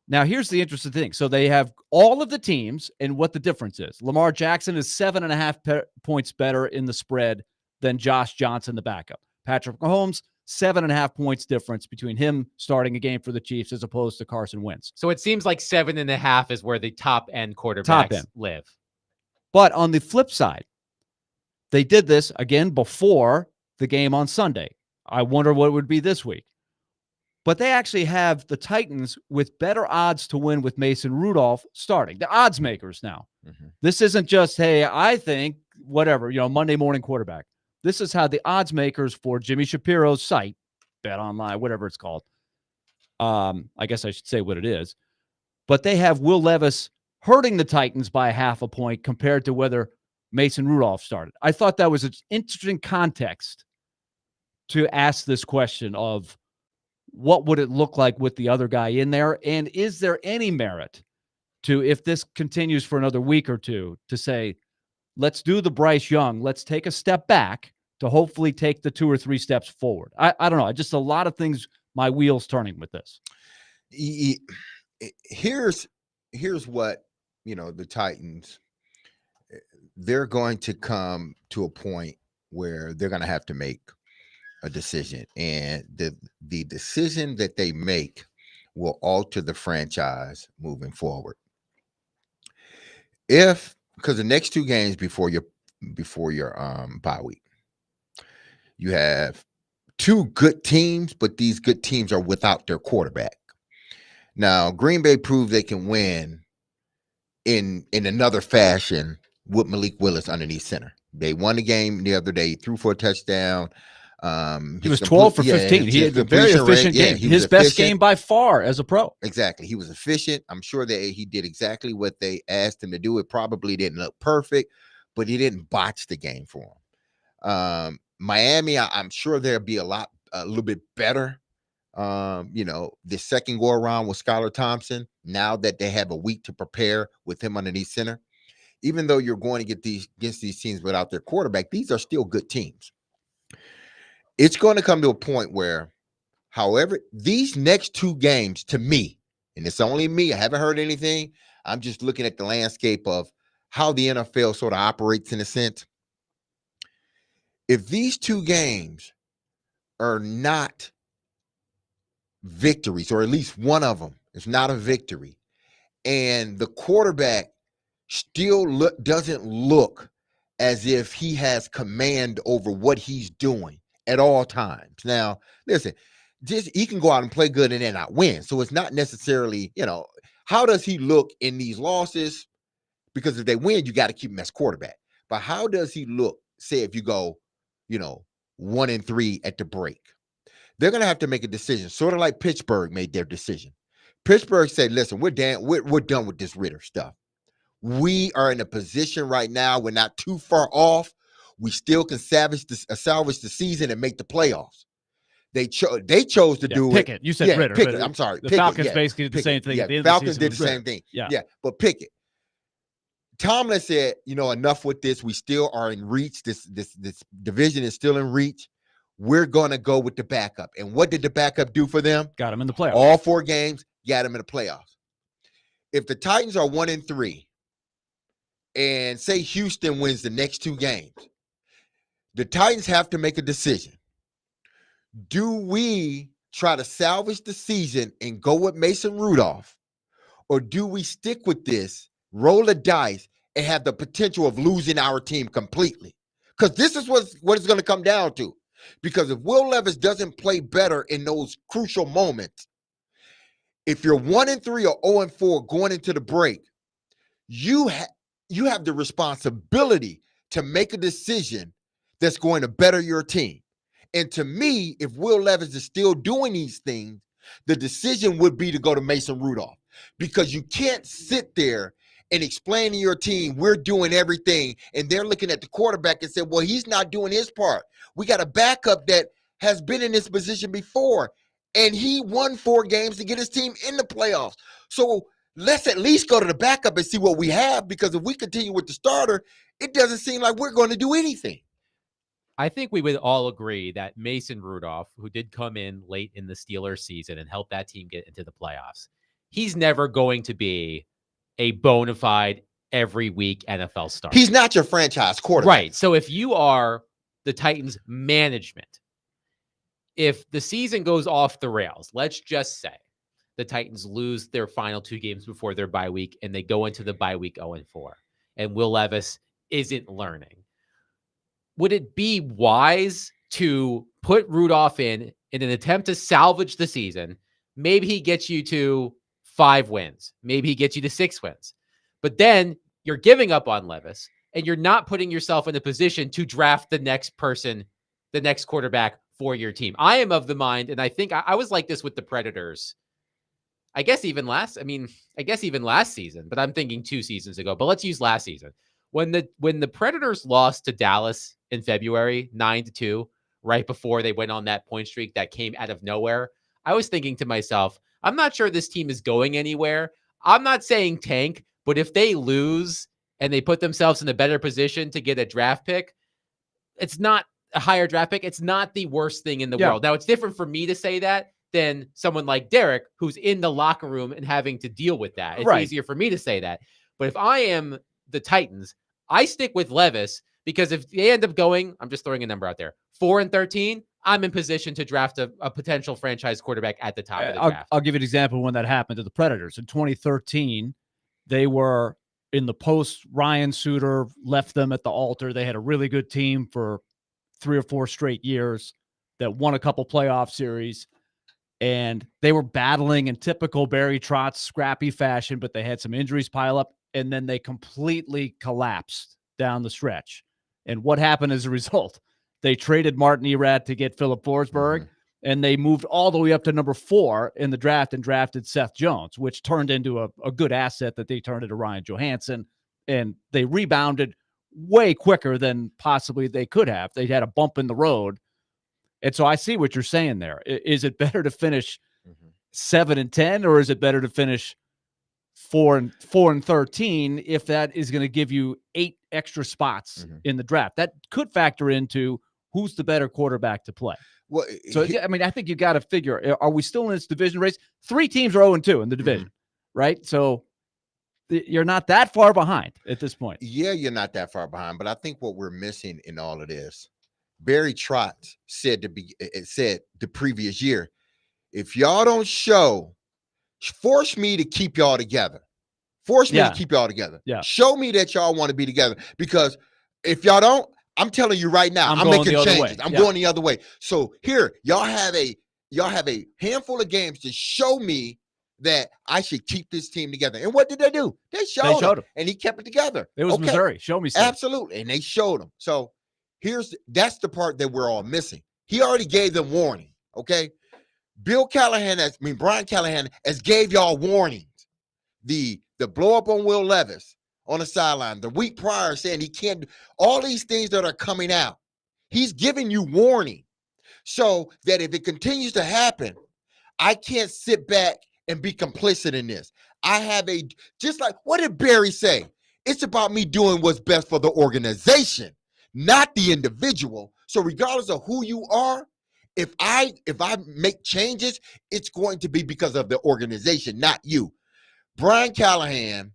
Now, here's the interesting thing. So they have all of the teams and what the difference is. Lamar Jackson is 7.5 points better in the spread than Josh Johnson, the backup. Patrick Mahomes, 7.5 points difference between him starting a game for the Chiefs as opposed to Carson Wentz. So it seems like 7.5 is where the top end quarterbacks live. But on the flip side, they did this again before the game on Sunday. I wonder what it would be this week. But they actually have the Titans with better odds to win with Mason Rudolph starting. The odds makers now. Mm-hmm. This isn't just, hey, I think, whatever, Monday morning quarterback. This is how the odds makers for Jimmy Shapiro's site, Bet Online, whatever it's called. I guess I should say what it is. But they have Will Levis hurting the Titans by 0.5 point compared to whether Mason Rudolph started. I thought that was an interesting context to ask this question of, what would it look like with the other guy in there? And is there any merit to, if this continues for another week or two, to say, let's do the Bryce Young, let's take a step back to hopefully take the 2 or 3 steps forward? I don't know. Just a lot of things, my wheels turning with this. Here's what, the Titans, they're going to come to a point where they're going to have to make a decision, and the decision that they make will alter the franchise moving forward. Because the next 2 games before your bye week, you have 2 good teams, but these good teams are without their quarterback. Now, Green Bay proved they can win in another fashion with Malik Willis underneath center. They won the game the other day, threw for a touchdown. He was 12 for 15. He had a very efficient game. His best game by far as a pro. Exactly. He was efficient. I'm sure that he did exactly what they asked him to do. It probably didn't look perfect, but he didn't botch the game for him. Miami, I'm sure there'll be a little bit better. The second go around with Skylar Thompson, now that they have a week to prepare with him underneath center. Even though you're going to get against these teams without their quarterback, these are still good teams. It's going to come to a point where, however, these next 2 games, to me, and it's only me, I haven't heard anything. I'm just looking at the landscape of how the NFL sort of operates in a sense. If these 2 games are not victories, or at least one of them is not a victory, and the quarterback still doesn't look as if he has command over what he's doing at all times. Now, listen, he can go out and play good and then not win. So it's not necessarily, how does he look in these losses? Because if they win, you got to keep him as quarterback. But how does he look, say, if you go, 1-3 at the break? They're going to have to make a decision, sort of like Pittsburgh made their decision. Pittsburgh said, listen, we're done with this Ritter stuff. We are in a position right now, we're not too far off. We still can salvage the season and make the playoffs. They chose to do Pickett. You said Ritter. Pickett. I'm sorry. The Falcons basically did the same thing. Yeah, Falcons did the same thing. Yeah, but Pickett. Tomlin said, enough with this. We still are in reach. This division is still in reach. We're going to go with the backup. And what did the backup do for them? Got him in the playoffs. All 4 games, got him in the playoffs. If the Titans are 1-3 and say Houston wins the next 2 games, the Titans have to make a decision. Do we try to salvage the season and go with Mason Rudolph, or do we stick with this, roll the dice, and have the potential of losing our team completely? Because this is what it's going to come down to. Because if Will Levis doesn't play better in those crucial moments, if you're 1-3 or 0-4 going into the break, you have the responsibility to make a decision that's going to better your team. And to me, if Will Levis is still doing these things, the decision would be to go to Mason Rudolph, because you can't sit there and explain to your team, we're doing everything, and they're looking at the quarterback and say, well, he's not doing his part. We got a backup that has been in this position before, and he won 4 games to get his team in the playoffs. So let's at least go to the backup and see what we have, because if we continue with the starter, it doesn't seem like we're going to do anything. I think we would all agree that Mason Rudolph, who did come in late in the Steelers season and help that team get into the playoffs, he's never going to be a bona fide every week NFL starter. He's not your franchise quarterback. Right. So if you are the Titans management, if the season goes off the rails, let's just say the Titans lose their final 2 games before their bye week and they go into the bye week 0-4, and Will Levis isn't learning, would it be wise to put Rudolph in an attempt to salvage the season? Maybe he gets you to 5 wins. Maybe he gets you to 6 wins. But then you're giving up on Levis, and you're not putting yourself in a position to draft the next person, the next quarterback for your team. I am of the mind, and I think I was like this with the Predators. I guess even last season, but I'm thinking 2 seasons ago. But let's use last season. When the Predators lost to Dallas in February 9-2, right before they went on that point streak that came out of nowhere, I was thinking to myself, I'm not sure this team is going anywhere. I'm not saying tank, but if they lose and they put themselves in a better position to get a draft pick, it's not a higher draft pick. It's not the worst thing in the world. Now, it's different for me to say that than someone like Derek, who's in the locker room and having to deal with that. It's easier for me to say that. But if I am the Titans, I stick with Levis, because if they end up going, I'm just throwing a number out there, 4-13, I'm in position to draft a potential franchise quarterback at the top of the draft. I'll give you an example when that happened to the Predators. In 2013, they were in the post. Ryan Suter left them at the altar. They had a really good team for 3 or 4 straight years that won a couple playoff series. And they were battling in typical Barry Trotz scrappy fashion, but they had some injuries pile up, and then they completely collapsed down the stretch. And what happened as a result? They traded Martin Erat to get Philip Forsberg, and they moved all the way up to number 4 in the draft and drafted Seth Jones, which turned into a good asset that they turned into Ryan Johansson. And they rebounded way quicker than possibly they could have. They had a bump in the road. And so I see what you're saying there. Is it better to finish 7-10, or is it better to finish 4-13 if that is going to give you 8 extra spots in the draft? That could factor into who's the better quarterback to play. Well, so I mean, I think you got to figure: are we still in this division race? 3 teams are 0-2 in the division, right? So you're not that far behind at this point. Yeah, you're not that far behind, but I think what we're missing in all of this, Barry Trotz said the previous year, if y'all don't force me to keep y'all together. Force me to keep y'all together. Yeah. Show me that y'all want to be together, because if y'all don't, I'm telling you right now, I'm making changes. I'm going the other way. So here, y'all have a handful of games to show me that I should keep this team together. And what did they do? They showed him, and he kept it together. It was Missouri. Show me something. Absolutely. And they showed him. So that's the part that we're all missing. He already gave them warning. Okay. Brian Callahan has gave y'all warnings. The blow up on Will Levis on the sideline, the week prior saying he can't do all these things that are coming out. He's giving you warning, so that if it continues to happen, I can't sit back and be complicit in this. I have just like, what did Barry say? It's about me doing what's best for the organization, not the individual. So regardless of who you are, if I make changes, it's going to be because of the organization, not you. Brian Callahan,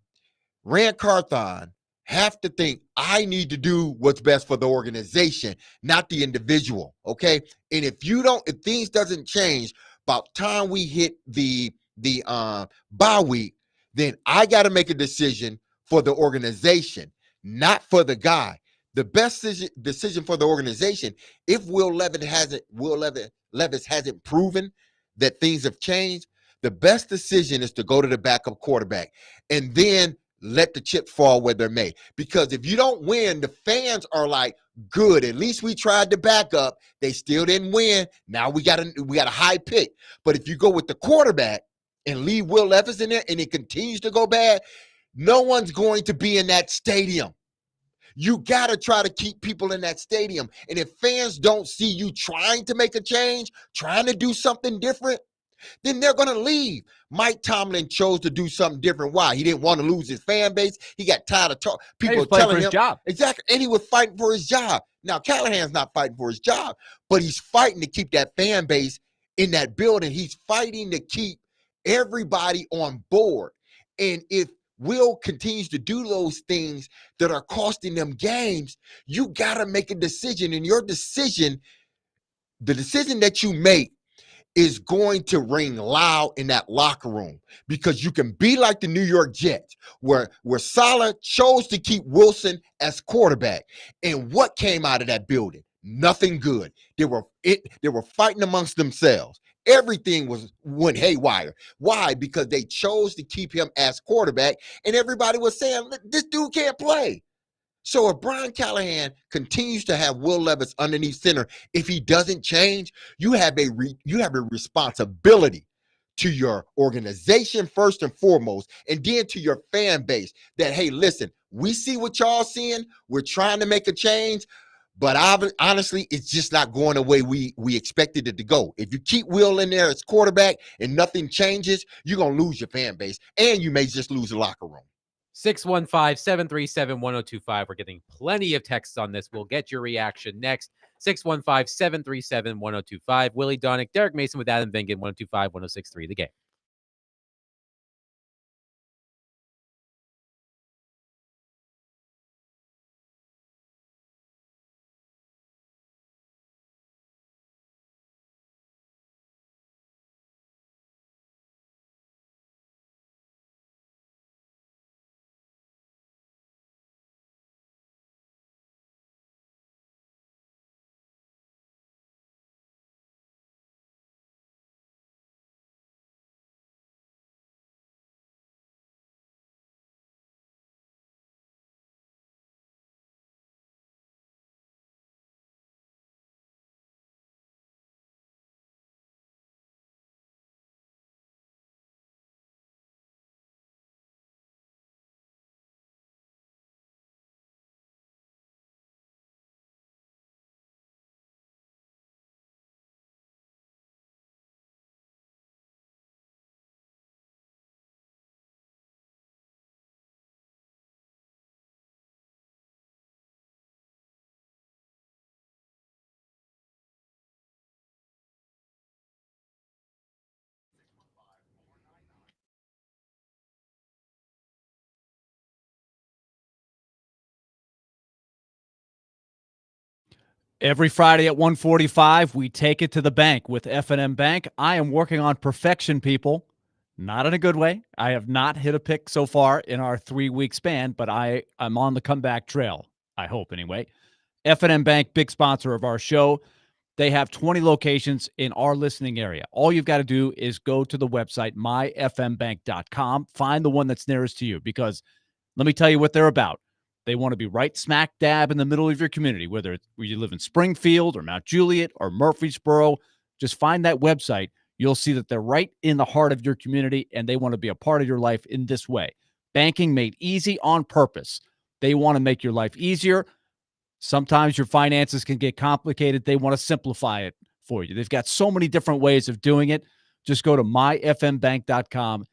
Rand Carthon have to think I need to do what's best for the organization, not the individual. Okay. And if things doesn't change about time we hit the bye week, then I got to make a decision for the organization, not for the guy. The best decision for the organization, if Will Levis hasn't proven that things have changed, the best decision is to go to the backup quarterback and then let the chips fall where they're made. Because if you don't win, the fans are like, good, at least we tried the backup. They still didn't win. Now we got a high pick. But if you go with the quarterback and leave Will Levis in there and it continues to go bad, no one's going to be in that stadium. You got to try to keep people in that stadium. And if fans don't see you trying to make a change, trying to do something different, then they're going to leave. Mike Tomlin chose to do something different. Why? He didn't want to lose his fan base. He got tired of people telling him. Job. Exactly. And he was fighting for his job. Now, Callahan's not fighting for his job, but he's fighting to keep that fan base in that building. He's fighting to keep everybody on board. And if Will continues to do those things that are costing them games, you got to make a decision. And your decision, the decision that you make, is going to ring loud in that locker room, because you can be like the New York Jets, where Saleh chose to keep Wilson as quarterback. And what came out of that building? Nothing good. They were fighting amongst themselves. Everything went haywire. Why? Because they chose to keep him as quarterback, and everybody was saying, this dude can't play. So if Brian Callahan continues to have Will Levis underneath center, if he doesn't change, you have a responsibility to your organization first and foremost, and then to your fan base that, hey, listen, we see what y'all seeing. We're trying to make a change, but honestly, it's just not going the way we expected it to go. If you keep Will in there as quarterback and nothing changes, you're going to lose your fan base, and you may just lose the locker room. 615-737-1025. We're getting plenty of texts on this. We'll get your reaction next. 615-737-1025. Willy Donick, Derek Mason with Adam Vingan, 102.5-106.3 The Game. Every Friday at 1:45, we take it to the bank with F&M Bank. I am working on perfection, people. Not in a good way. I have not hit a pick so far in our 3-week span, but I'm on the comeback trail. I hope, anyway. F&M Bank, big sponsor of our show. They have 20 locations in our listening area. All you've got to do is go to the website, myfmbank.com. Find the one that's nearest to you, because let me tell you what they're about. They want to be right smack dab in the middle of your community, whether you live in Springfield or Mount Juliet or Murfreesboro. Just find that website. You'll see that they're right in the heart of your community, and they want to be a part of your life in this way. Banking made easy on purpose. They want to make your life easier. Sometimes your finances can get complicated. They want to simplify it for you. They've got so many different ways of doing it. Just go to myfmbank.com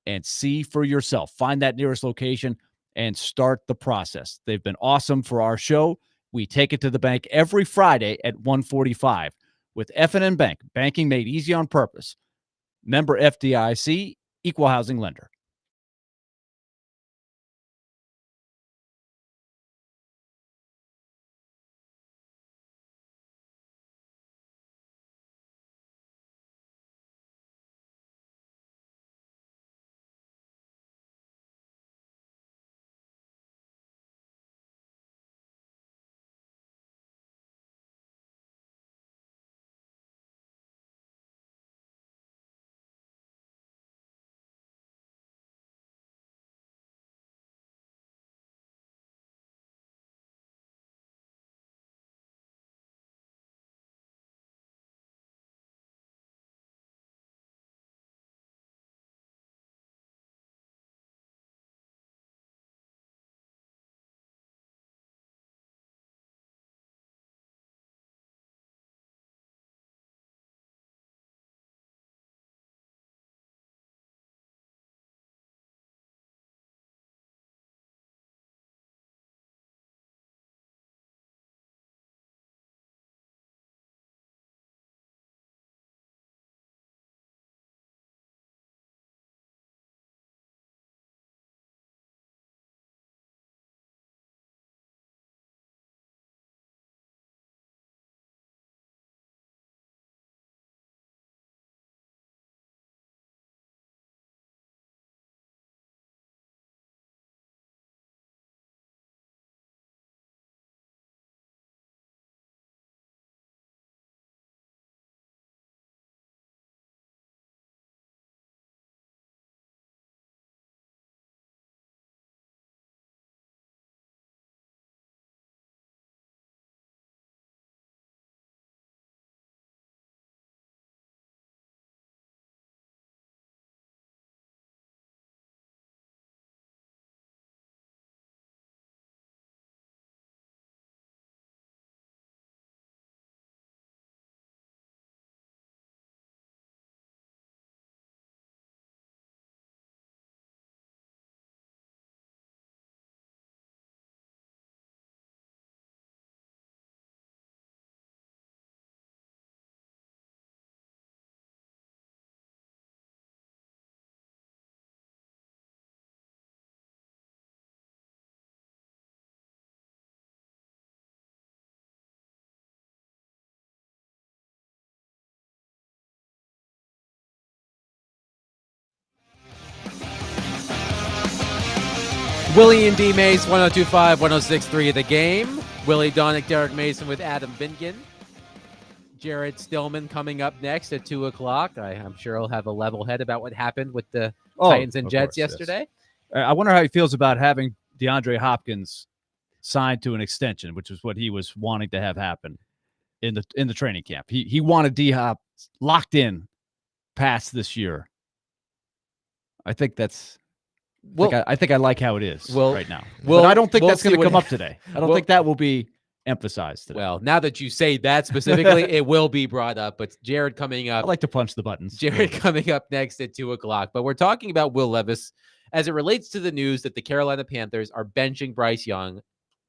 and see for yourself. Find that nearest location and start the process. They've been awesome for our show. We take it to the bank every Friday at 1:45 with F&N Bank. Banking made easy on purpose. Member FDIC, equal housing lender. Willy and DMase, 102.5, 106.3 The Game. Willy Donick, Derek Mason with Adam Bingen. Jared Stillman coming up next at 2 o'clock. I'm sure he'll have a level head about what happened with the Titans and Jets yesterday. Yes. I wonder how he feels about having DeAndre Hopkins signed to an extension, which is what he was wanting to have happen in the training camp. He wanted D-Hop locked in past this year. I think that's I think I like how it is right now. But I don't think that's going to come up today. I don't think that will be emphasized today. Well, now that you say that specifically, it will be brought up. But Jared coming up. I like to punch the buttons. Jared coming up next at 2 o'clock. But we're talking about Will Levis as it relates to the news that the Carolina Panthers are benching Bryce Young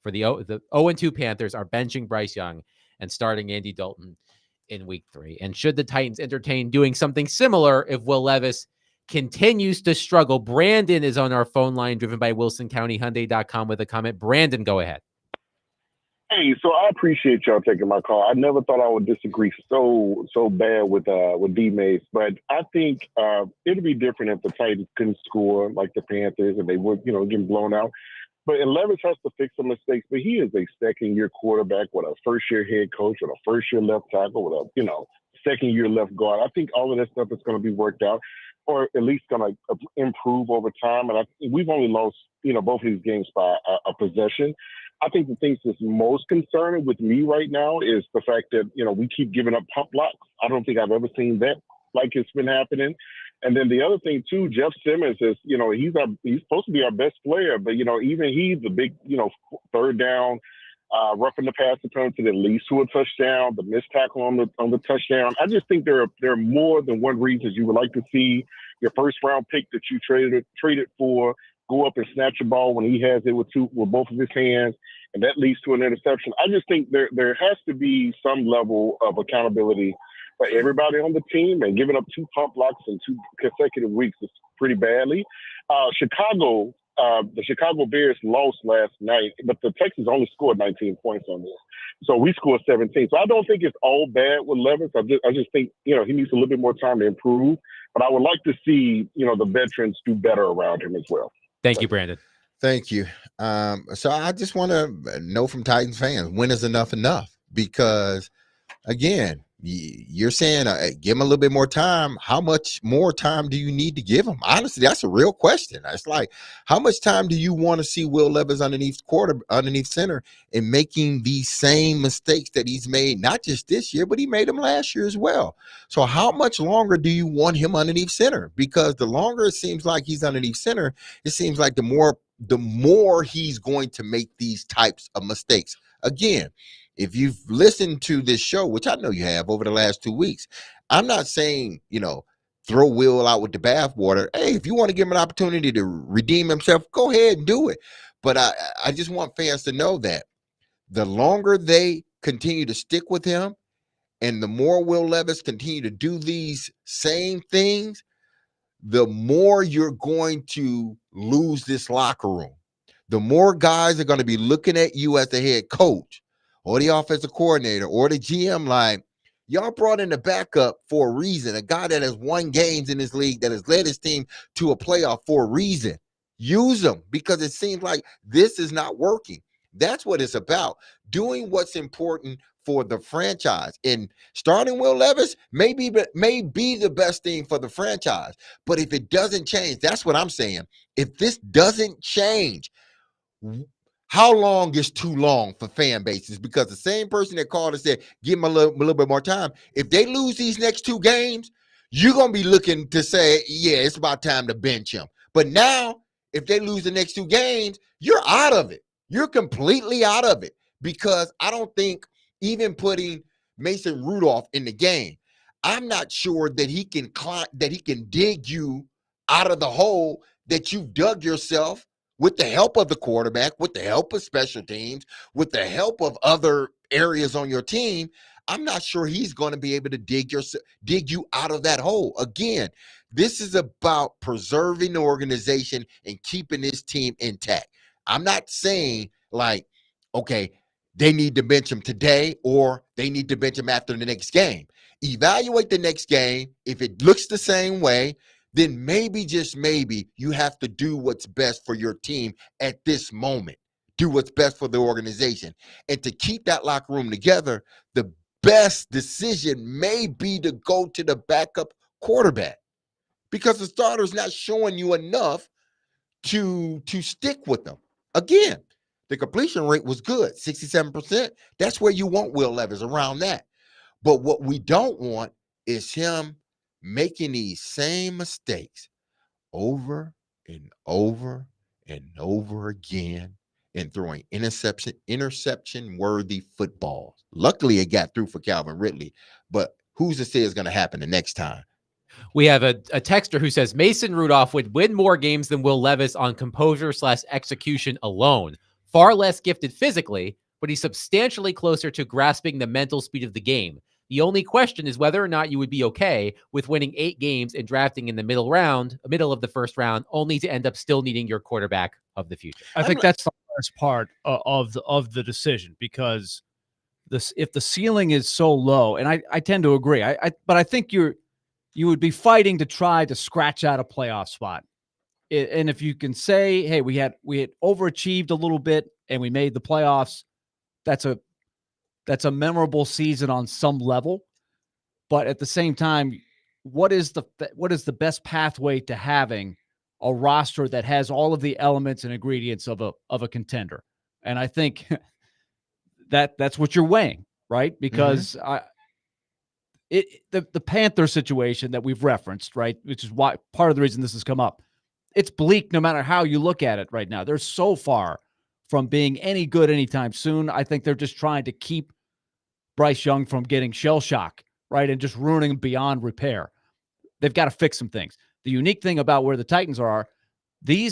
for the 0-2 Panthers are benching Bryce Young and starting Andy Dalton in week 3. And should the Titans entertain doing something similar if Will Levis continues to struggle? Brandon is on our phone line, driven by WilsonCountyHyundai.com with a comment. Brandon, go ahead. Hey, so I appreciate y'all taking my call. I never thought I would disagree so bad with DMase, but I think it'd be different if the Titans couldn't score like the Panthers and they would, getting blown out. But Levis has to fix some mistakes. But he is a second-year quarterback with a first-year head coach, with a first-year left tackle, with a second-year left guard. I think all of that stuff is going to be worked out, or at least going to improve over time. And we've only lost, both of these games by a possession. I think the thing that's most concerning with me right now is the fact that, we keep giving up pump blocks. I don't think I've ever seen that like it's been happening. And then the other thing too, Jeff Simmons is, he's supposed to be our best player, but, even he's the big, third down, roughing the passer penalty that leads to a touchdown, the missed tackle on the touchdown. I just think there are more than one reason you would like to see your first round pick that you traded for go up and snatch a ball when he has it with both of his hands, and that leads to an interception. I just think there has to be some level of accountability for everybody on the team, and giving up 2 pump blocks in 2 consecutive weeks is pretty badly. The Chicago Bears lost last night, but the Texans only scored 19 points on this. So we scored 17. So I don't think it's all bad with Levis. I just think, he needs a little bit more time to improve. But I would like to see, the veterans do better around him as well. Thank you, Brandon. Thank you. So I just want to know from Titans fans, when is enough? Because, again, you're saying give him a little bit more time. How much more time do you need to give him? Honestly, that's a real question. It's like, how much time do you want to see Will Levis underneath center and making these same mistakes that he's made, not just this year, but he made them last year as well. So how much longer do you want him underneath center? Because the longer it seems like he's underneath center, it seems like the more he's going to make these types of mistakes. Again, if you've listened to this show, which I know you have over the last 2 weeks, I'm not saying, throw Will out with the bathwater. Hey, if you want to give him an opportunity to redeem himself, go ahead and do it. But I just want fans to know that the longer they continue to stick with him and the more Will Levis continue to do these same things, the more you're going to lose this locker room. The more guys are going to be looking at you as the head coach or the offensive coordinator or the GM like, y'all brought in the backup for a reason, a guy that has won games in this league, that has led his team to a playoff for a reason. Use them, because it seems like this is not working. That's what it's about, doing what's important for the franchise. And starting Will Levis may be the best thing for the franchise. But if it doesn't change, that's what I'm saying. If this doesn't change, how long is too long for fan bases? Because the same person that called and said, give him a little bit more time. If they lose these next 2 games, you're going to be looking to say, yeah, it's about time to bench him. But now, if they lose the next 2 games, you're out of it. You're completely out of it, because I don't think even putting Mason Rudolph in the game, I'm not sure that he can dig you out of the hole that you've dug yourself with the help of the quarterback, with the help of special teams, with the help of other areas on your team. I'm not sure he's going to be able to dig you out of that hole. Again, this is about preserving the organization and keeping this team intact. I'm not saying like, okay, they need to bench him today or they need to bench him after the next game. Evaluate the next game. If it looks the same way, then maybe, just maybe, you have to do what's best for your team at this moment. Do what's best for the organization. And to keep that locker room together, the best decision may be to go to the backup quarterback, because the starter's not showing you enough to stick with them. Again, the completion rate was good, 67%. That's where you want Will Levis, around that. But what we don't want is him making these same mistakes over and over and over again and throwing interception-worthy footballs. Luckily, it got through for Calvin Ridley, but who's to say it's going to happen the next time? We have a texter who says Mason Rudolph would win more games than Will Levis on composure/execution alone. Far less gifted physically, but he's substantially closer to grasping the mental speed of the game. The only question is whether or not you would be okay with winning 8 games and drafting in the middle of the first round, only to end up still needing your quarterback of the future. I think that's the hardest part of the decision, because if the ceiling is so low, and I tend to agree, but I think you would be fighting to try to scratch out a playoff spot. And if you can say, hey, we had overachieved a little bit and we made the playoffs, that's a memorable season on some level. But at the same time, what is the best pathway to having a roster that has all of the elements and ingredients of a contender? And I think that's what you're weighing, right? Because the Panther situation that we've referenced, right, which is why part of the reason this has come up, it's bleak no matter how you look at it right now. They're so far from being any good anytime soon. I think they're just trying to keep Bryce Young from getting shell shock, right, and just ruining him beyond repair. They've got to fix some things. The unique thing about where the Titans are, the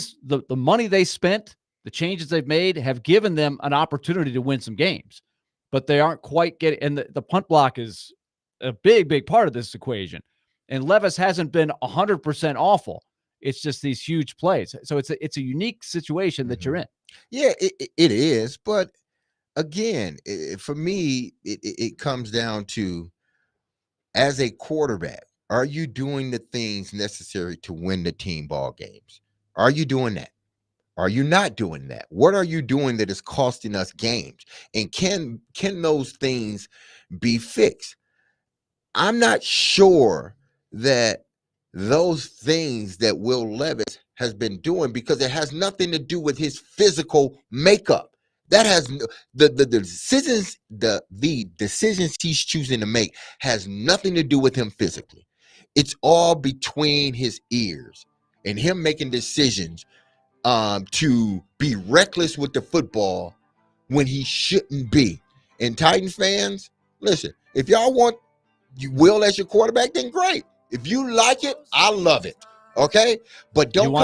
money they spent, the changes they've made have given them an opportunity to win some games, but they aren't quite getting, and the punt block is a big part of this equation. And Levis hasn't been 100% awful. It's just these huge plays. So it's a unique situation that you're in. Yeah, it is. But again, for me, it comes down to, as a quarterback, are you doing the things necessary to win the team ball games? Are you doing that? Are you not doing that? What are you doing that is costing us games? And can those things be fixed? I'm not sure that those things that Will Levis has been doing, because it has nothing to do with his physical makeup. That has the decisions he's choosing to make has nothing to do with him physically. It's all between his ears and him making decisions to be reckless with the football when he shouldn't be. And Titans fans, listen, if y'all want Will as your quarterback, then great. If you like it, I love it. Okay? But don't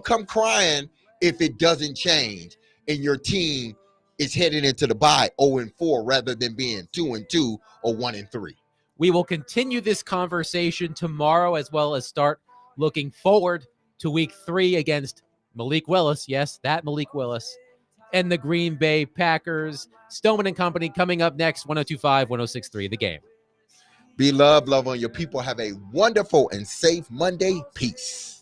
come crying if it doesn't change and your team is heading into the bye 0-4 rather than being 2-2 or 1-3. We will continue this conversation tomorrow, as well as start looking forward to week 3 against Malik Willis. Yes, that Malik Willis and the Green Bay Packers. Stoneman and Company coming up next, 102.5, 106.3, The Game. Be loved, love on your people. Have a wonderful and safe Monday. Peace.